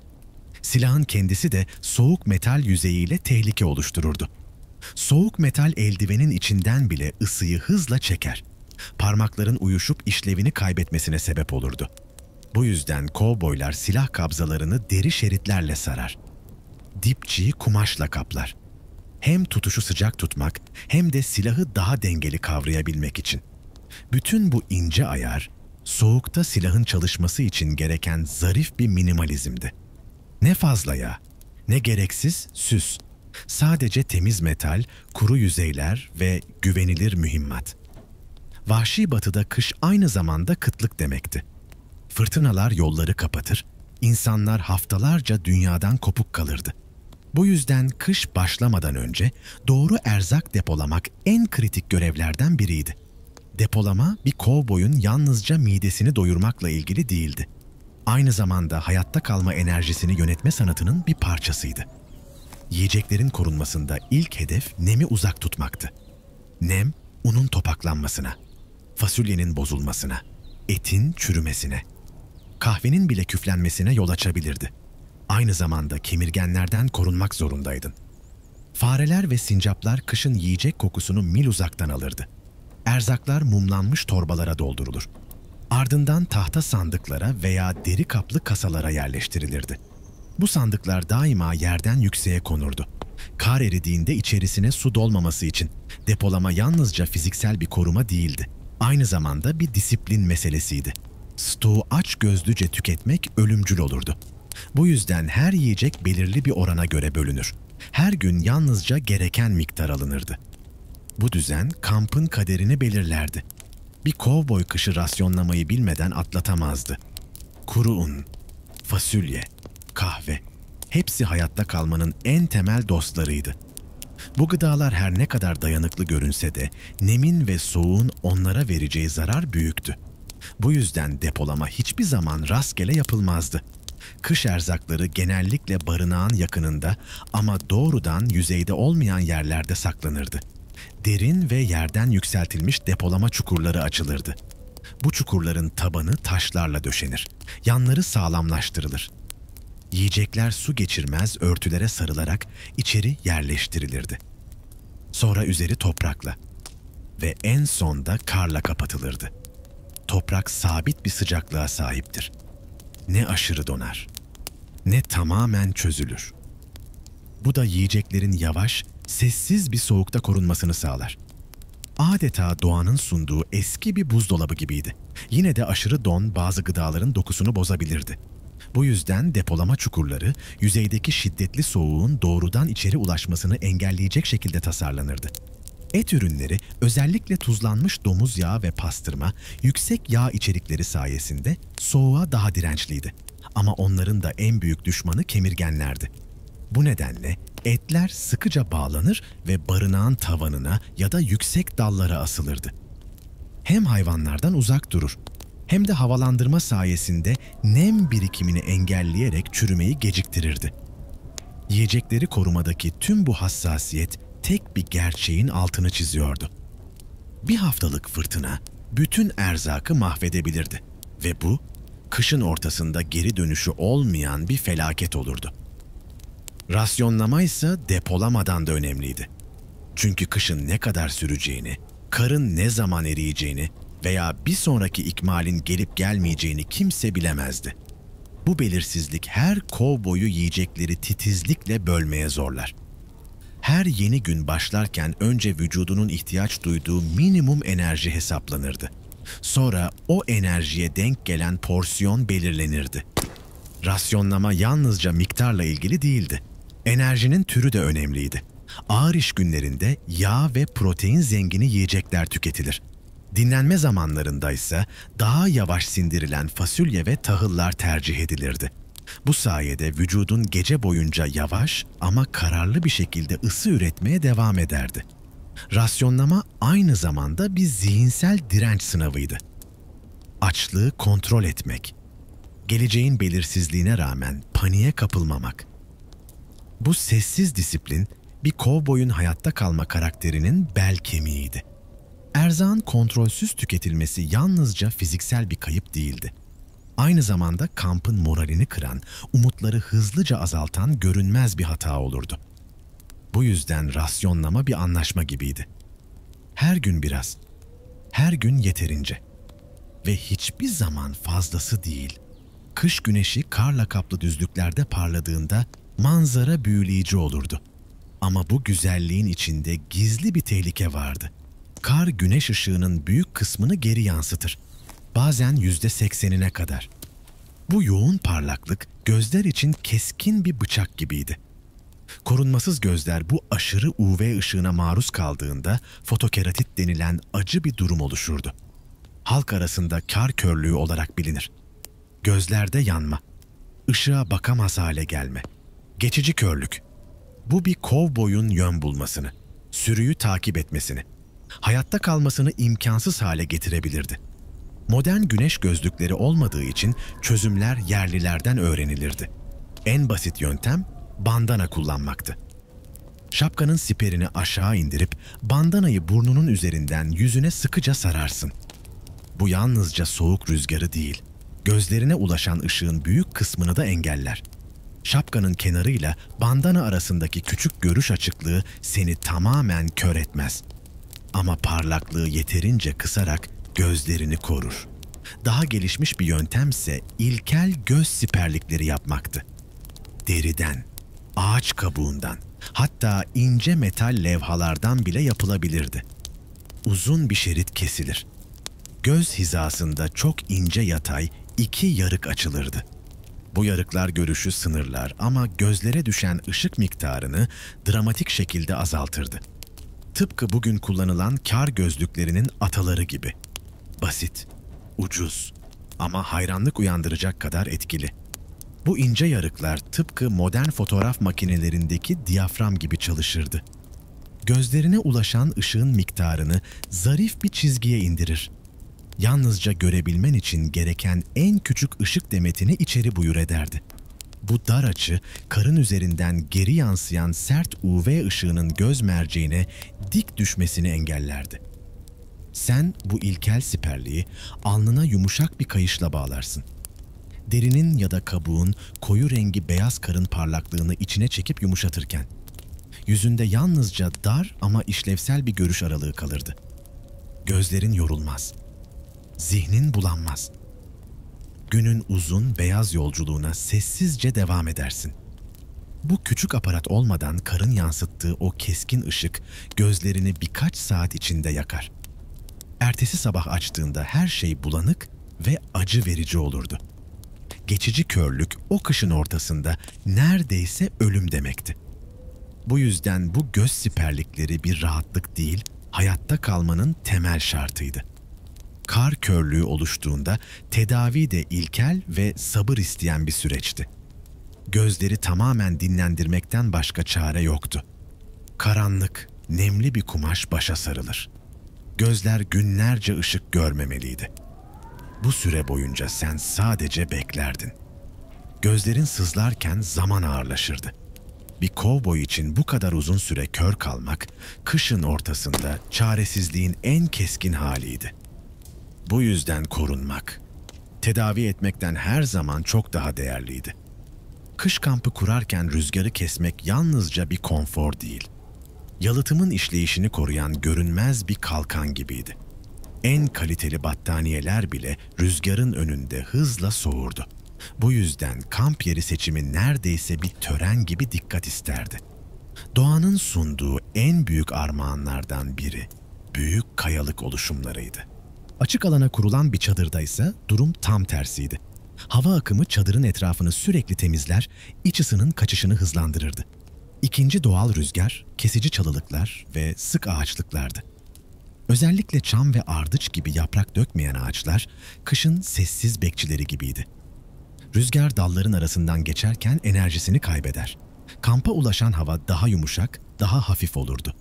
Silahın kendisi de soğuk metal yüzeyiyle tehlike oluştururdu. Soğuk metal eldivenin içinden bile ısıyı hızla çeker. Parmakların uyuşup işlevini kaybetmesine sebep olurdu. Bu yüzden kovboylar silah kabzalarını deri şeritlerle sarar. Dipçiyi kumaşla kaplar. Hem tutuşu sıcak tutmak hem de silahı daha dengeli kavrayabilmek için. Bütün bu ince ayar, soğukta silahın çalışması için gereken zarif bir minimalizmdi. Ne fazla yağ, ne gereksiz süs. Sadece temiz metal, kuru yüzeyler ve güvenilir mühimmat. Vahşi batıda kış aynı zamanda kıtlık demekti. Fırtınalar yolları kapatır, insanlar haftalarca dünyadan kopuk kalırdı. Bu yüzden kış başlamadan önce doğru erzak depolamak en kritik görevlerden biriydi. Depolama bir kovboyun yalnızca midesini doyurmakla ilgili değildi. Aynı zamanda hayatta kalma enerjisini yönetme sanatının bir parçasıydı. Yiyeceklerin korunmasında ilk hedef nemi uzak tutmaktı. Nem, unun topaklanmasına, fasulyenin bozulmasına, etin çürümesine, kahvenin bile küflenmesine yol açabilirdi. Aynı zamanda kemirgenlerden korunmak zorundaydın. Fareler ve sincaplar kışın yiyecek kokusunu mil uzaktan alırdı. Erzaklar mumlanmış torbalara doldurulur. Ardından tahta sandıklara veya deri kaplı kasalara yerleştirilirdi. Bu sandıklar daima yerden yükseğe konurdu. Kar eridiğinde içerisine su dolmaması için depolama yalnızca fiziksel bir koruma değildi. Aynı zamanda bir disiplin meselesiydi. Stoğu açgözlüce tüketmek ölümcül olurdu. Bu yüzden her yiyecek belirli bir orana göre bölünür. Her gün yalnızca gereken miktar alınırdı. Bu düzen kampın kaderini belirlerdi. Bir kovboy kışı rasyonlamayı bilmeden atlatamazdı. Kuru un, fasulye, kahve, hepsi hayatta kalmanın en temel dostlarıydı. Bu gıdalar her ne kadar dayanıklı görünse de nemin ve soğuğun onlara vereceği zarar büyüktü. Bu yüzden depolama hiçbir zaman rastgele yapılmazdı. Kış erzakları genellikle barınağın yakınında ama doğrudan yüzeyde olmayan yerlerde saklanırdı. Derin ve yerden yükseltilmiş depolama çukurları açılırdı. Bu çukurların tabanı taşlarla döşenir, yanları sağlamlaştırılır. Yiyecekler su geçirmez örtülere sarılarak içeri yerleştirilirdi. Sonra üzeri toprakla ve en sonda karla kapatılırdı. Toprak sabit bir sıcaklığa sahiptir. Ne aşırı donar, ne tamamen çözülür. Bu da yiyeceklerin yavaş, sessiz bir soğukta korunmasını sağlar. Adeta doğanın sunduğu eski bir buzdolabı gibiydi. Yine de aşırı don bazı gıdaların dokusunu bozabilirdi. Bu yüzden depolama çukurları yüzeydeki şiddetli soğuğun doğrudan içeri ulaşmasını engelleyecek şekilde tasarlanırdı. Et ürünleri, özellikle tuzlanmış domuz yağı ve pastırma, yüksek yağ içerikleri sayesinde soğuğa daha dirençliydi. Ama onların da en büyük düşmanı kemirgenlerdi. Bu nedenle etler sıkıca bağlanır ve barınağın tavanına ya da yüksek dallara asılırdı. Hem hayvanlardan uzak durur, hem de havalandırma sayesinde nem birikimini engelleyerek çürümeyi geciktirirdi. Yiyecekleri korumadaki tüm bu hassasiyet tek bir gerçeğin altını çiziyordu. Bir haftalık fırtına bütün erzakı mahvedebilirdi ve bu, kışın ortasında geri dönüşü olmayan bir felaket olurdu. Rasyonlama ise depolamadan da önemliydi. Çünkü kışın ne kadar süreceğini, karın ne zaman eriyeceğini veya bir sonraki ikmalin gelip gelmeyeceğini kimse bilemezdi. Bu belirsizlik her kovboyu yiyecekleri titizlikle bölmeye zorlar. Her yeni gün başlarken önce vücudunun ihtiyaç duyduğu minimum enerji hesaplanırdı. Sonra o enerjiye denk gelen porsiyon belirlenirdi. Rasyonlama yalnızca miktarla ilgili değildi. Enerjinin türü de önemliydi. Ağır iş günlerinde yağ ve protein zengini yiyecekler tüketilir. Dinlenme zamanlarında ise daha yavaş sindirilen fasulye ve tahıllar tercih edilirdi. Bu sayede vücudun gece boyunca yavaş ama kararlı bir şekilde ısı üretmeye devam ederdi. Rasyonlama aynı zamanda bir zihinsel direnç sınavıydı. Açlığı kontrol etmek, Geleceğin belirsizliğine rağmen paniğe kapılmamak. Bu sessiz disiplin bir kovboyun hayatta kalma karakterinin bel kemiğiydi. Erzağın kontrolsüz tüketilmesi yalnızca fiziksel bir kayıp değildi. Aynı zamanda kampın moralini kıran, umutları hızlıca azaltan görünmez bir hata olurdu. Bu yüzden rasyonlama bir anlaşma gibiydi. Her gün biraz, her gün yeterince ve hiçbir zaman fazlası değil. Kış güneşi karla kaplı düzlüklerde parladığında manzara büyüleyici olurdu. Ama bu güzelliğin içinde gizli bir tehlike vardı. Kar güneş ışığının büyük kısmını geri yansıtır. Bazen %80'ine kadar. Bu yoğun parlaklık gözler için keskin bir bıçak gibiydi. Korunmasız gözler bu aşırı UV ışığına maruz kaldığında fotokeratit denilen acı bir durum oluşurdu. Halk arasında kar körlüğü olarak bilinir. Gözlerde yanma, ışığa bakamaz hale gelme, geçici körlük. Bu bir kovboyun yön bulmasını, sürüyü takip etmesini, hayatta kalmasını imkansız hale getirebilirdi. Modern güneş gözlükleri olmadığı için çözümler yerlilerden öğrenilirdi. En basit yöntem bandana kullanmaktı. Şapkanın siperini aşağı indirip bandanayı burnunun üzerinden yüzüne sıkıca sararsın. Bu yalnızca soğuk rüzgarı değil, gözlerine ulaşan ışığın büyük kısmını da engeller. Şapkanın kenarıyla bandana arasındaki küçük görüş açıklığı seni tamamen kör etmez. Ama parlaklığı yeterince kısarak gözlerini korur. Daha gelişmiş bir yöntemse ilkel göz siperlikleri yapmaktı. Deriden, ağaç kabuğundan, hatta ince metal levhalardan bile yapılabilirdi. Uzun bir şerit kesilir. Göz hizasında çok ince yatay iki yarık açılırdı. Bu yarıklar görüşü sınırlar ama gözlere düşen ışık miktarını dramatik şekilde azaltırdı. Tıpkı bugün kullanılan kar gözlüklerinin ataları gibi. Basit, ucuz ama hayranlık uyandıracak kadar etkili. Bu ince yarıklar tıpkı modern fotoğraf makinelerindeki diyafram gibi çalışırdı. Gözlerine ulaşan ışığın miktarını zarif bir çizgiye indirir. Yalnızca görebilmen için gereken en küçük ışık demetini içeri buyur ederdi. Bu dar açı, karın üzerinden geri yansıyan sert UV ışığının göz merceğine dik düşmesini engellerdi. Sen bu ilkel siperliği alnına yumuşak bir kayışla bağlarsın. Derinin ya da kabuğun koyu rengi beyaz karın parlaklığını içine çekip yumuşatırken, yüzünde yalnızca dar ama işlevsel bir görüş aralığı kalırdı. Gözlerin yorulmaz, zihnin bulanmaz. Günün uzun beyaz yolculuğuna sessizce devam edersin. Bu küçük aparat olmadan karın yansıttığı o keskin ışık gözlerini birkaç saat içinde yakar. Ertesi sabah açtığında her şey bulanık ve acı verici olurdu. Geçici körlük o kışın ortasında neredeyse ölüm demekti. Bu yüzden bu göz siperlikleri bir rahatlık değil, hayatta kalmanın temel şartıydı. Kar körlüğü oluştuğunda tedavi de ilkel ve sabır isteyen bir süreçti. Gözleri tamamen dinlendirmekten başka çare yoktu. Karanlık, nemli bir kumaş başa sarılır. Gözler günlerce ışık görmemeliydi. Bu süre boyunca sen sadece beklerdin. Gözlerin sızlarken zaman ağırlaşırdı. Bir kovboy için bu kadar uzun süre kör kalmak, kışın ortasında çaresizliğin en keskin haliydi. Bu yüzden korunmak, tedavi etmekten her zaman çok daha değerliydi. Kış kampı kurarken rüzgarı kesmek yalnızca bir konfor değil, yalıtımın işleyişini koruyan görünmez bir kalkan gibiydi. En kaliteli battaniyeler bile rüzgarın önünde hızla soğurdu. Bu yüzden kamp yeri seçimi neredeyse bir tören gibi dikkat isterdi. Doğanın sunduğu en büyük armağanlardan biri, büyük kayalık oluşumlarıydı. Açık alana kurulan bir çadırda ise durum tam tersiydi. Hava akımı çadırın etrafını sürekli temizler, iç ısının kaçışını hızlandırırdı. İkinci doğal rüzgar, kesici çalılıklar ve sık ağaçlıklardı. Özellikle çam ve ardıç gibi yaprak dökmeyen ağaçlar, kışın sessiz bekçileri gibiydi. Rüzgar dalların arasından geçerken enerjisini kaybeder. Kampa ulaşan hava daha yumuşak, daha hafif olurdu.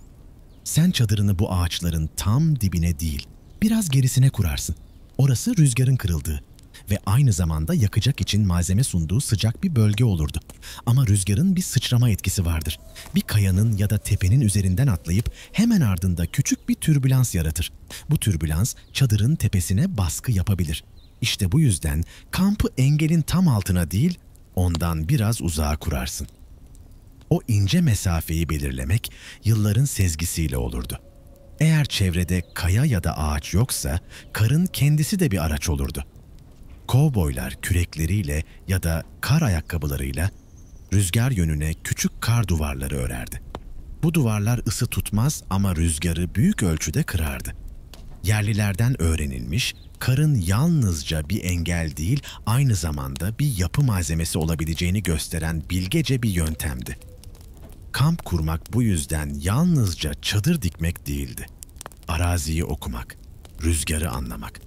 Sen çadırını bu ağaçların tam dibine değil, biraz gerisine kurarsın. Orası rüzgarın kırıldığı ve aynı zamanda yakacak için malzeme sunduğu sıcak bir bölge olurdu. Ama rüzgarın bir sıçrama etkisi vardır. Bir kayanın ya da tepenin üzerinden atlayıp hemen ardında küçük bir türbülans yaratır. Bu türbülans çadırın tepesine baskı yapabilir. İşte bu yüzden kampı engelin tam altına değil, ondan biraz uzağa kurarsın. O ince mesafeyi belirlemek yılların sezgisiyle olurdu. Eğer çevrede kaya ya da ağaç yoksa karın kendisi de bir araç olurdu. Kovboylar kürekleriyle ya da kar ayakkabılarıyla rüzgar yönüne küçük kar duvarları örerdi. Bu duvarlar ısı tutmaz ama rüzgarı büyük ölçüde kırardı. Yerlilerden öğrenilmiş, karın yalnızca bir engel değil, aynı zamanda bir yapı malzemesi olabileceğini gösteren bilgece bir yöntemdi. Kamp kurmak bu yüzden yalnızca çadır dikmek değildi. Araziyi okumak, rüzgarı anlamak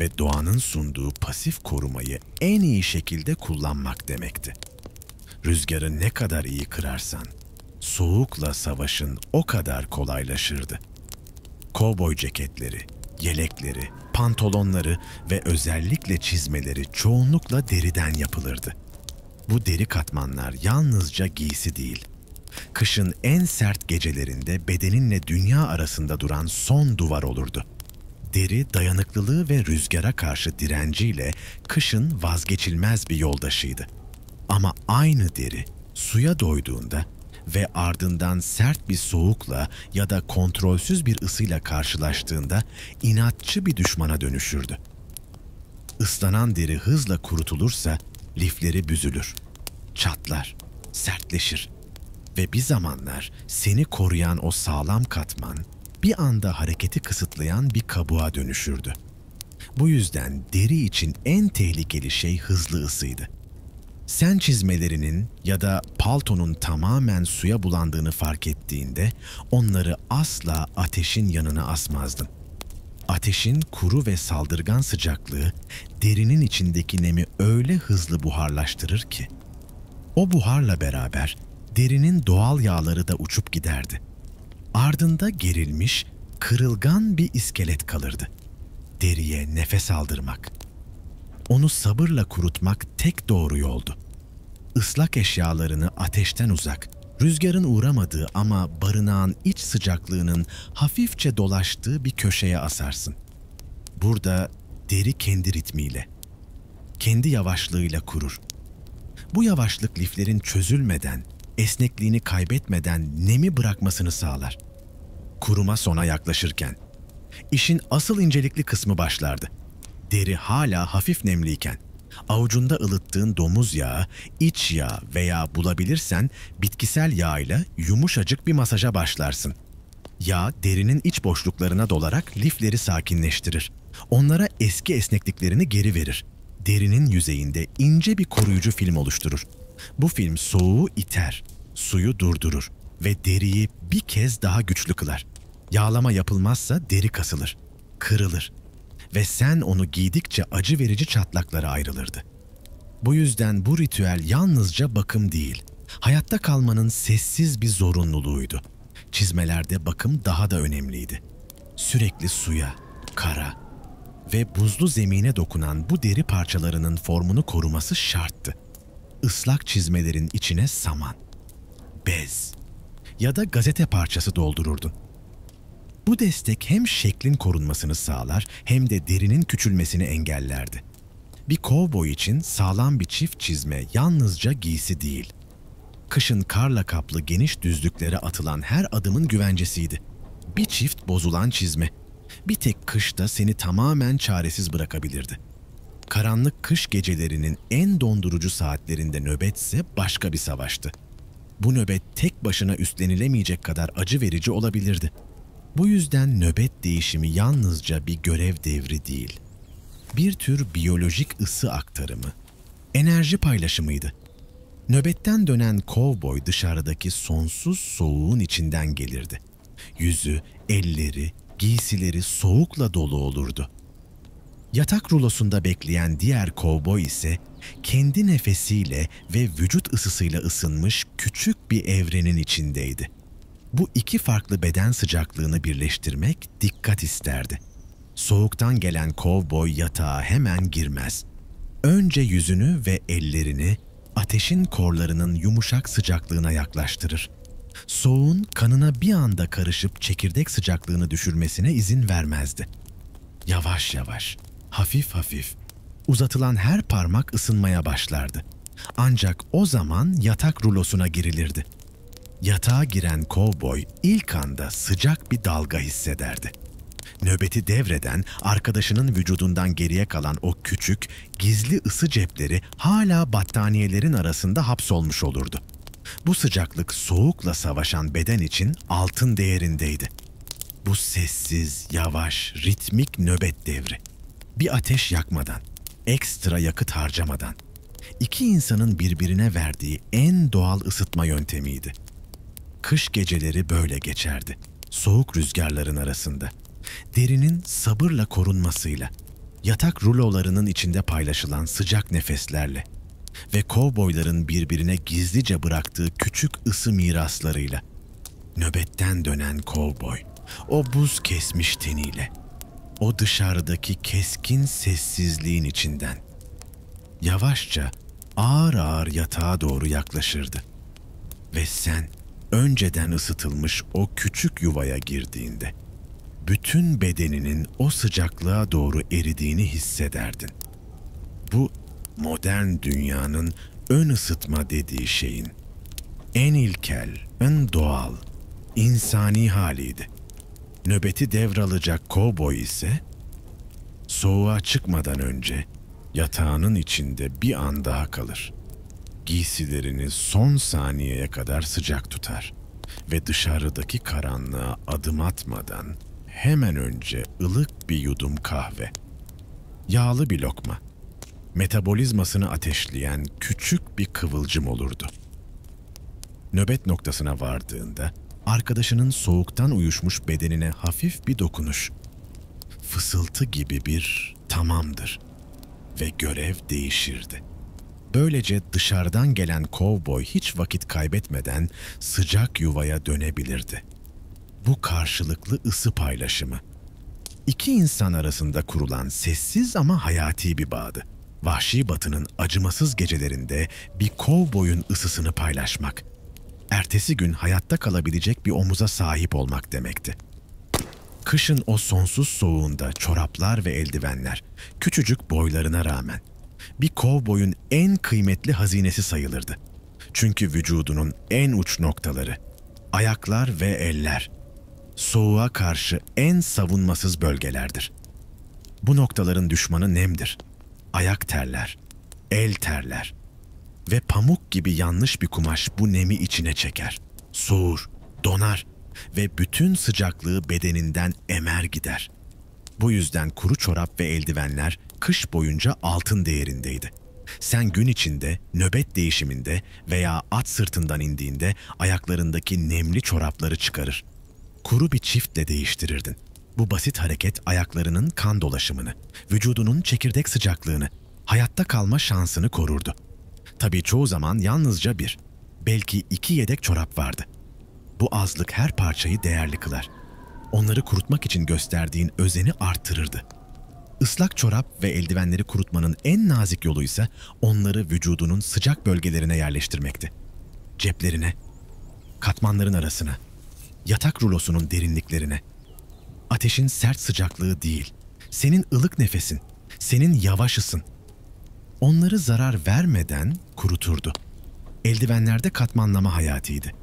ve doğanın sunduğu pasif korumayı en iyi şekilde kullanmak demekti. Rüzgarı ne kadar iyi kırarsan, soğukla savaşın o kadar kolaylaşırdı. Kovboy ceketleri, yelekleri, pantolonları ve özellikle çizmeleri çoğunlukla deriden yapılırdı. Bu deri katmanlar yalnızca giysi değil, kışın en sert gecelerinde bedeninle dünya arasında duran son duvar olurdu. Deri dayanıklılığı ve rüzgara karşı direnciyle kışın vazgeçilmez bir yoldaşıydı. Ama aynı deri suya doyduğunda ve ardından sert bir soğukla ya da kontrolsüz bir ısıyla karşılaştığında inatçı bir düşmana dönüşürdü. Islanan deri hızla kurutulursa lifleri büzülür, çatlar, sertleşir ve bir zamanlar seni koruyan o sağlam katman bir anda hareketi kısıtlayan bir kabuğa dönüşürdü. Bu yüzden deri için en tehlikeli şey hızlı ısıydı. Sen çizmelerinin ya da paltonun tamamen suya bulandığını fark ettiğinde onları asla ateşin yanına asmazdın. Ateşin kuru ve saldırgan sıcaklığı derinin içindeki nemi öyle hızlı buharlaştırır ki, o buharla beraber derinin doğal yağları da uçup giderdi. Ardında gerilmiş, kırılgan bir iskelet kalırdı. Deriye nefes aldırmak. Onu sabırla kurutmak tek doğru yoldu. Islak eşyalarını ateşten uzak, rüzgarın uğramadığı ama barınağın iç sıcaklığının hafifçe dolaştığı bir köşeye asarsın. Burada deri kendi ritmiyle, kendi yavaşlığıyla kurur. Bu yavaşlık liflerin çözülmeden, esnekliğini kaybetmeden nemi bırakmasını sağlar. Kuruma sona yaklaşırken, işin asıl incelikli kısmı başlardı. Deri hala hafif nemliyken, avucunda ılıttığın domuz yağı, iç yağ veya bulabilirsen bitkisel yağ ile yumuşacık bir masaja başlarsın. Yağ derinin iç boşluklarına dolarak lifleri sakinleştirir. Onlara eski esnekliklerini geri verir. Derinin yüzeyinde ince bir koruyucu film oluşturur. Bu film soğuğu iter, suyu durdurur ve deriyi bir kez daha güçlü kılar. Yağlama yapılmazsa deri kasılır, kırılır ve sen onu giydikçe acı verici çatlaklara ayrılırdı. Bu yüzden bu ritüel yalnızca bakım değil, hayatta kalmanın sessiz bir zorunluluğuydu. Çizmelerde bakım daha da önemliydi. Sürekli suya, kara ve buzlu zemine dokunan bu deri parçalarının formunu koruması şarttı. Islak çizmelerin içine saman, bez ya da gazete parçası doldururdun. Bu destek hem şeklin korunmasını sağlar hem de derinin küçülmesini engellerdi. Bir kovboy için sağlam bir çift çizme yalnızca giysi değil, kışın karla kaplı geniş düzlüklere atılan her adımın güvencesiydi. Bir çift bozulan çizme, bir tek kışta seni tamamen çaresiz bırakabilirdi. Karanlık kış gecelerinin en dondurucu saatlerinde nöbetse başka bir savaştı. Bu nöbet tek başına üstlenilemeyecek kadar acı verici olabilirdi. Bu yüzden nöbet değişimi yalnızca bir görev devri değil, bir tür biyolojik ısı aktarımı, enerji paylaşımıydı. Nöbetten dönen kovboy dışarıdaki sonsuz soğuğun içinden gelirdi. Yüzü, elleri, giysileri soğukla dolu olurdu. Yatak rulosunda bekleyen diğer kovboy ise kendi nefesiyle ve vücut ısısıyla ısınmış küçük bir evrenin içindeydi. Bu iki farklı beden sıcaklığını birleştirmek dikkat isterdi. Soğuktan gelen kovboy yatağa hemen girmez. Önce yüzünü ve ellerini ateşin korlarının yumuşak sıcaklığına yaklaştırır. Soğuğun kanına bir anda karışıp çekirdek sıcaklığını düşürmesine izin vermezdi. Yavaş yavaş, hafif hafif, uzatılan her parmak ısınmaya başlardı. Ancak o zaman yatak rulosuna girilirdi. Yatağa giren kovboy ilk anda sıcak bir dalga hissederdi. Nöbeti devreden arkadaşının vücudundan geriye kalan o küçük, gizli ısı cepleri hala battaniyelerin arasında hapsolmuş olurdu. Bu sıcaklık soğukla savaşan beden için altın değerindeydi. Bu sessiz, yavaş, ritmik nöbet devri. Bir ateş yakmadan, ekstra yakıt harcamadan, iki insanın birbirine verdiği en doğal ısıtma yöntemiydi. Kış geceleri böyle geçerdi, soğuk rüzgarların arasında. Derinin sabırla korunmasıyla, yatak rulolarının içinde paylaşılan sıcak nefeslerle ve kovboyların birbirine gizlice bıraktığı küçük ısı miraslarıyla. Nöbetten dönen kovboy, o buz kesmiş teniyle, o dışarıdaki keskin sessizliğin içinden yavaşça, ağır ağır yatağa doğru yaklaşırdı. Ve sen önceden ısıtılmış o küçük yuvaya girdiğinde bütün bedeninin o sıcaklığa doğru eridiğini hissederdin. Bu modern dünyanın ön ısıtma dediği şeyin en ilkel, en doğal, insani haliydi. Nöbeti devralacak kovboy ise soğuğa çıkmadan önce yatağının içinde bir an daha kalır. Giysilerini son saniyeye kadar sıcak tutar ve dışarıdaki karanlığa adım atmadan hemen önce ılık bir yudum kahve, yağlı bir lokma, metabolizmasını ateşleyen küçük bir kıvılcım olurdu. Nöbet noktasına vardığında arkadaşının soğuktan uyuşmuş bedenine hafif bir dokunuş, fısıltı gibi bir tamamdır ve görev değişirdi. Böylece dışarıdan gelen kovboy hiç vakit kaybetmeden sıcak yuvaya dönebilirdi. Bu karşılıklı ısı paylaşımı, iki insan arasında kurulan sessiz ama hayati bir bağdı. Vahşi Batı'nın acımasız gecelerinde bir kovboyun ısısını paylaşmak, ertesi gün hayatta kalabilecek bir omuza sahip olmak demekti. Kışın o sonsuz soğuğunda çoraplar ve eldivenler, küçücük boylarına rağmen, bir kovboyun en kıymetli hazinesi sayılırdı. Çünkü vücudunun en uç noktaları, ayaklar ve eller, soğuğa karşı en savunmasız bölgelerdir. Bu noktaların düşmanı nemdir. Ayak terler, el terler ve pamuk gibi yanlış bir kumaş bu nemi içine çeker. Soğur, donar ve bütün sıcaklığı bedeninden emer gider. Bu yüzden kuru çorap ve eldivenler kış boyunca altın değerindeydi. Sen gün içinde, nöbet değişiminde veya at sırtından indiğinde ayaklarındaki nemli çorapları çıkarır. Kuru bir çiftle değiştirirdin. Bu basit hareket ayaklarının kan dolaşımını, vücudunun çekirdek sıcaklığını, hayatta kalma şansını korurdu. Tabii çoğu zaman yalnızca bir, belki iki yedek çorap vardı. Bu azlık her parçayı değerli kılar. Onları kurutmak için gösterdiğin özeni arttırırdı. Islak çorap ve eldivenleri kurutmanın en nazik yolu ise onları vücudunun sıcak bölgelerine yerleştirmekti. Ceplerine, katmanların arasına, yatak rulosunun derinliklerine. Ateşin sert sıcaklığı değil, senin ılık nefesin, senin yavaş ısın. Onları zarar vermeden kuruturdu. Eldivenlerde katmanlama hayatiydi.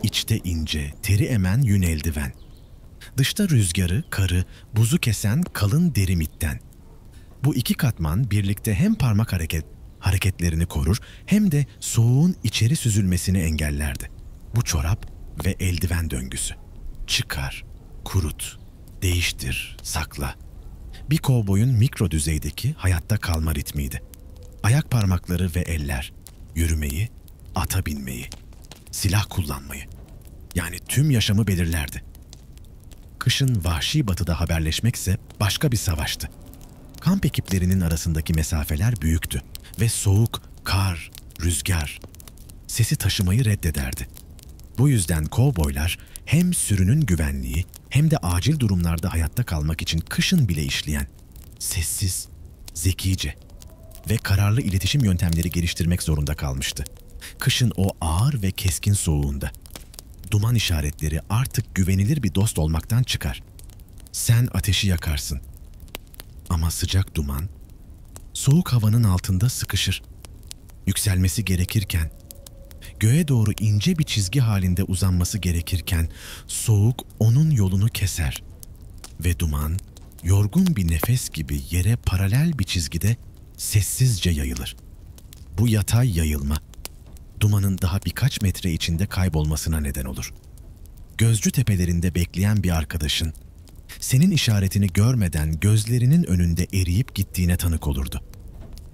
İçte ince, teri emen yün eldiven. Dışta rüzgarı, karı, buzu kesen kalın deri mitten. Bu iki katman birlikte hem parmak hareketlerini korur hem de soğuğun içeri süzülmesini engellerdi. Bu çorap ve eldiven döngüsü. Çıkar, kurut, değiştir, sakla. Bir kovboyun mikro düzeydeki hayatta kalma ritmiydi. Ayak parmakları ve eller, yürümeyi, ata binmeyi, silah kullanmayı, yani tüm yaşamı belirlerdi. Kışın Vahşi Batı'da haberleşmekse başka bir savaştı. Kamp ekiplerinin arasındaki mesafeler büyüktü ve soğuk, kar, rüzgar sesi taşımayı reddederdi. Bu yüzden kovboylar hem sürünün güvenliği hem de acil durumlarda hayatta kalmak için kışın bile işleyen, sessiz, zekice, ve kararlı iletişim yöntemleri geliştirmek zorunda kalmıştı. Kışın o ağır ve keskin soğuğunda. Duman işaretleri artık güvenilir bir dost olmaktan çıkar. Sen ateşi yakarsın. Ama sıcak duman, soğuk havanın altında sıkışır. Yükselmesi gerekirken, göğe doğru ince bir çizgi halinde uzanması gerekirken, soğuk onun yolunu keser. Ve duman, yorgun bir nefes gibi yere paralel bir çizgide sessizce yayılır. Bu yatay yayılma, dumanın daha birkaç metre içinde kaybolmasına neden olur. Gözcü tepelerinde bekleyen bir arkadaşın, senin işaretini görmeden gözlerinin önünde eriyip gittiğine tanık olurdu.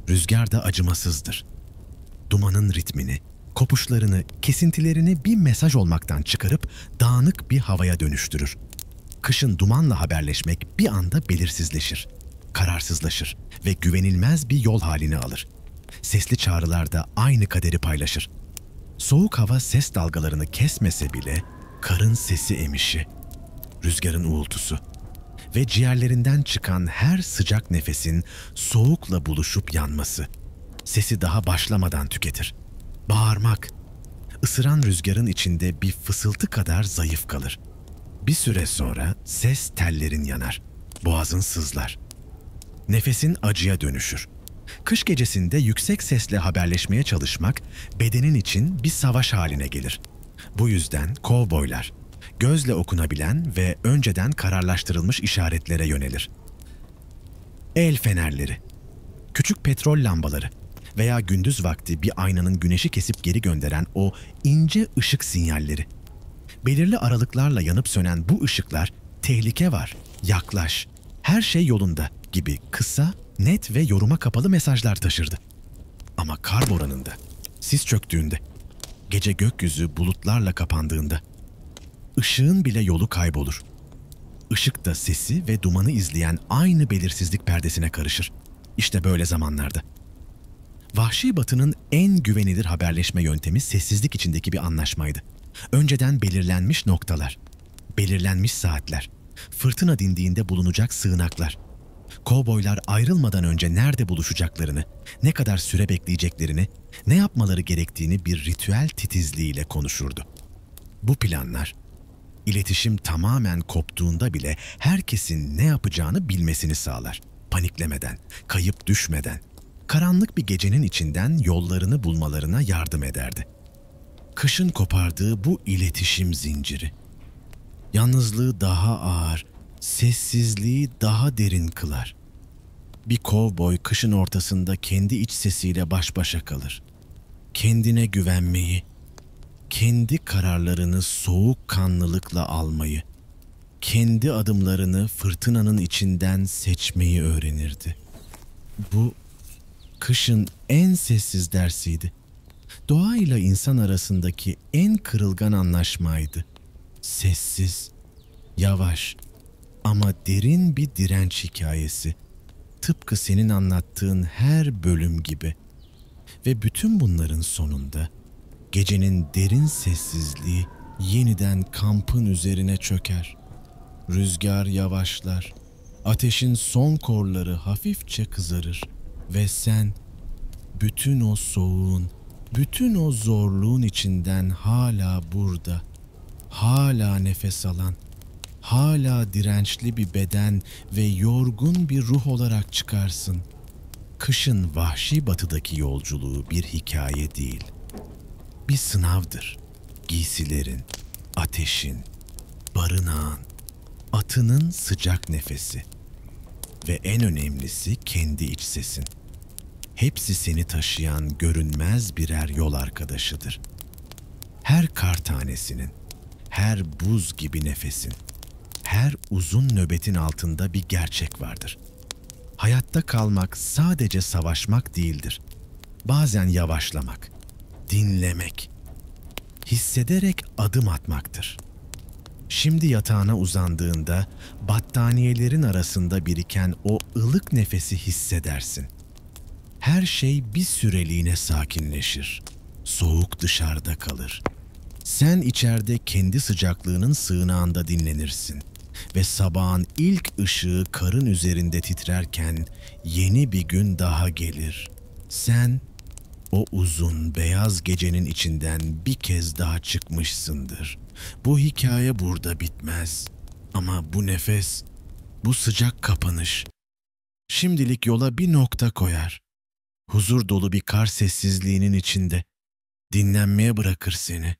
Rüzgar da acımasızdır. Dumanın ritmini, kopuşlarını, kesintilerini bir mesaj olmaktan çıkarıp dağınık bir havaya dönüştürür. Kışın dumanla haberleşmek bir anda belirsizleşir, kararsızlaşır ve güvenilmez bir yol halini alır. Sesli çağrılar da aynı kaderi paylaşır. Soğuk hava ses dalgalarını kesmese bile karın sesi emişi, rüzgarın uğultusu ve ciğerlerinden çıkan her sıcak nefesin soğukla buluşup yanması, sesi daha başlamadan tüketir. Bağırmak, ısıran rüzgarın içinde bir fısıltı kadar zayıf kalır. Bir süre sonra ses tellerin yanar, boğazın sızlar. Nefesin acıya dönüşür. Kış gecesinde yüksek sesle haberleşmeye çalışmak bedenin için bir savaş haline gelir. Bu yüzden kovboylar, gözle okunabilen ve önceden kararlaştırılmış işaretlere yönelir. El fenerleri, küçük petrol lambaları veya gündüz vakti bir aynanın güneşi kesip geri gönderen o ince ışık sinyalleri. Belirli aralıklarla yanıp sönen bu ışıklar, tehlike var, yaklaş, her şey yolunda gibi kısa, net ve yoruma kapalı mesajlar taşırdı. Ama kar boranında, sis çöktüğünde, gece gökyüzü bulutlarla kapandığında, ışığın bile yolu kaybolur. Işık da sesi ve dumanı izleyen aynı belirsizlik perdesine karışır. İşte böyle zamanlarda. Vahşi Batı'nın en güvenilir haberleşme yöntemi sessizlik içindeki bir anlaşmaydı. Önceden belirlenmiş noktalar, belirlenmiş saatler, fırtına dindiğinde bulunacak sığınaklar. Kovboylar ayrılmadan önce nerede buluşacaklarını, ne kadar süre bekleyeceklerini, ne yapmaları gerektiğini bir ritüel titizliğiyle konuşurdu. Bu planlar, iletişim tamamen koptuğunda bile herkesin ne yapacağını bilmesini sağlar. Paniklemeden, kayıp düşmeden, karanlık bir gecenin içinden yollarını bulmalarına yardım ederdi. Kışın kopardığı bu iletişim zinciri, yalnızlığı daha ağır, sessizliği daha derin kılar. Bir kovboy kışın ortasında kendi iç sesiyle baş başa kalır. Kendine güvenmeyi, kendi kararlarını soğukkanlılıkla almayı, kendi adımlarını fırtınanın içinden seçmeyi öğrenirdi. Bu, kışın en sessiz dersiydi. Doğayla insan arasındaki en kırılgan anlaşmaydı. Sessiz, yavaş ama derin bir direnç hikayesi. Tıpkı senin anlattığın her bölüm gibi. Ve bütün bunların sonunda gecenin derin sessizliği yeniden kampın üzerine çöker. Rüzgar yavaşlar, ateşin son korları hafifçe kızarır ve sen bütün o soğuğun, bütün o zorluğun içinden hala burada, hala nefes alan, hala dirençli bir beden ve yorgun bir ruh olarak çıkarsın. Kışın vahşi batıdaki yolculuğu bir hikaye değil, bir sınavdır. Giysilerin, ateşin, barınağın, atının sıcak nefesi ve en önemlisi kendi iç sesin. Hepsi seni taşıyan görünmez birer yol arkadaşıdır. Her kar tanesinin, her buz gibi nefesin, her uzun nöbetin altında bir gerçek vardır. Hayatta kalmak sadece savaşmak değildir. Bazen yavaşlamak, dinlemek, hissederek adım atmaktır. Şimdi yatağına uzandığında battaniyelerin arasında biriken o ılık nefesi hissedersin. Her şey bir süreliğine sakinleşir. Soğuk dışarıda kalır. Sen içeride kendi sıcaklığının sığınağında dinlenirsin. Ve sabahın ilk ışığı karın üzerinde titrerken yeni bir gün daha gelir. Sen o uzun beyaz gecenin içinden bir kez daha çıkmışsındır. Bu hikaye burada bitmez. Ama bu nefes, bu sıcak kapanış şimdilik yola bir nokta koyar. Huzur dolu bir kar sessizliğinin içinde dinlenmeye bırakır seni.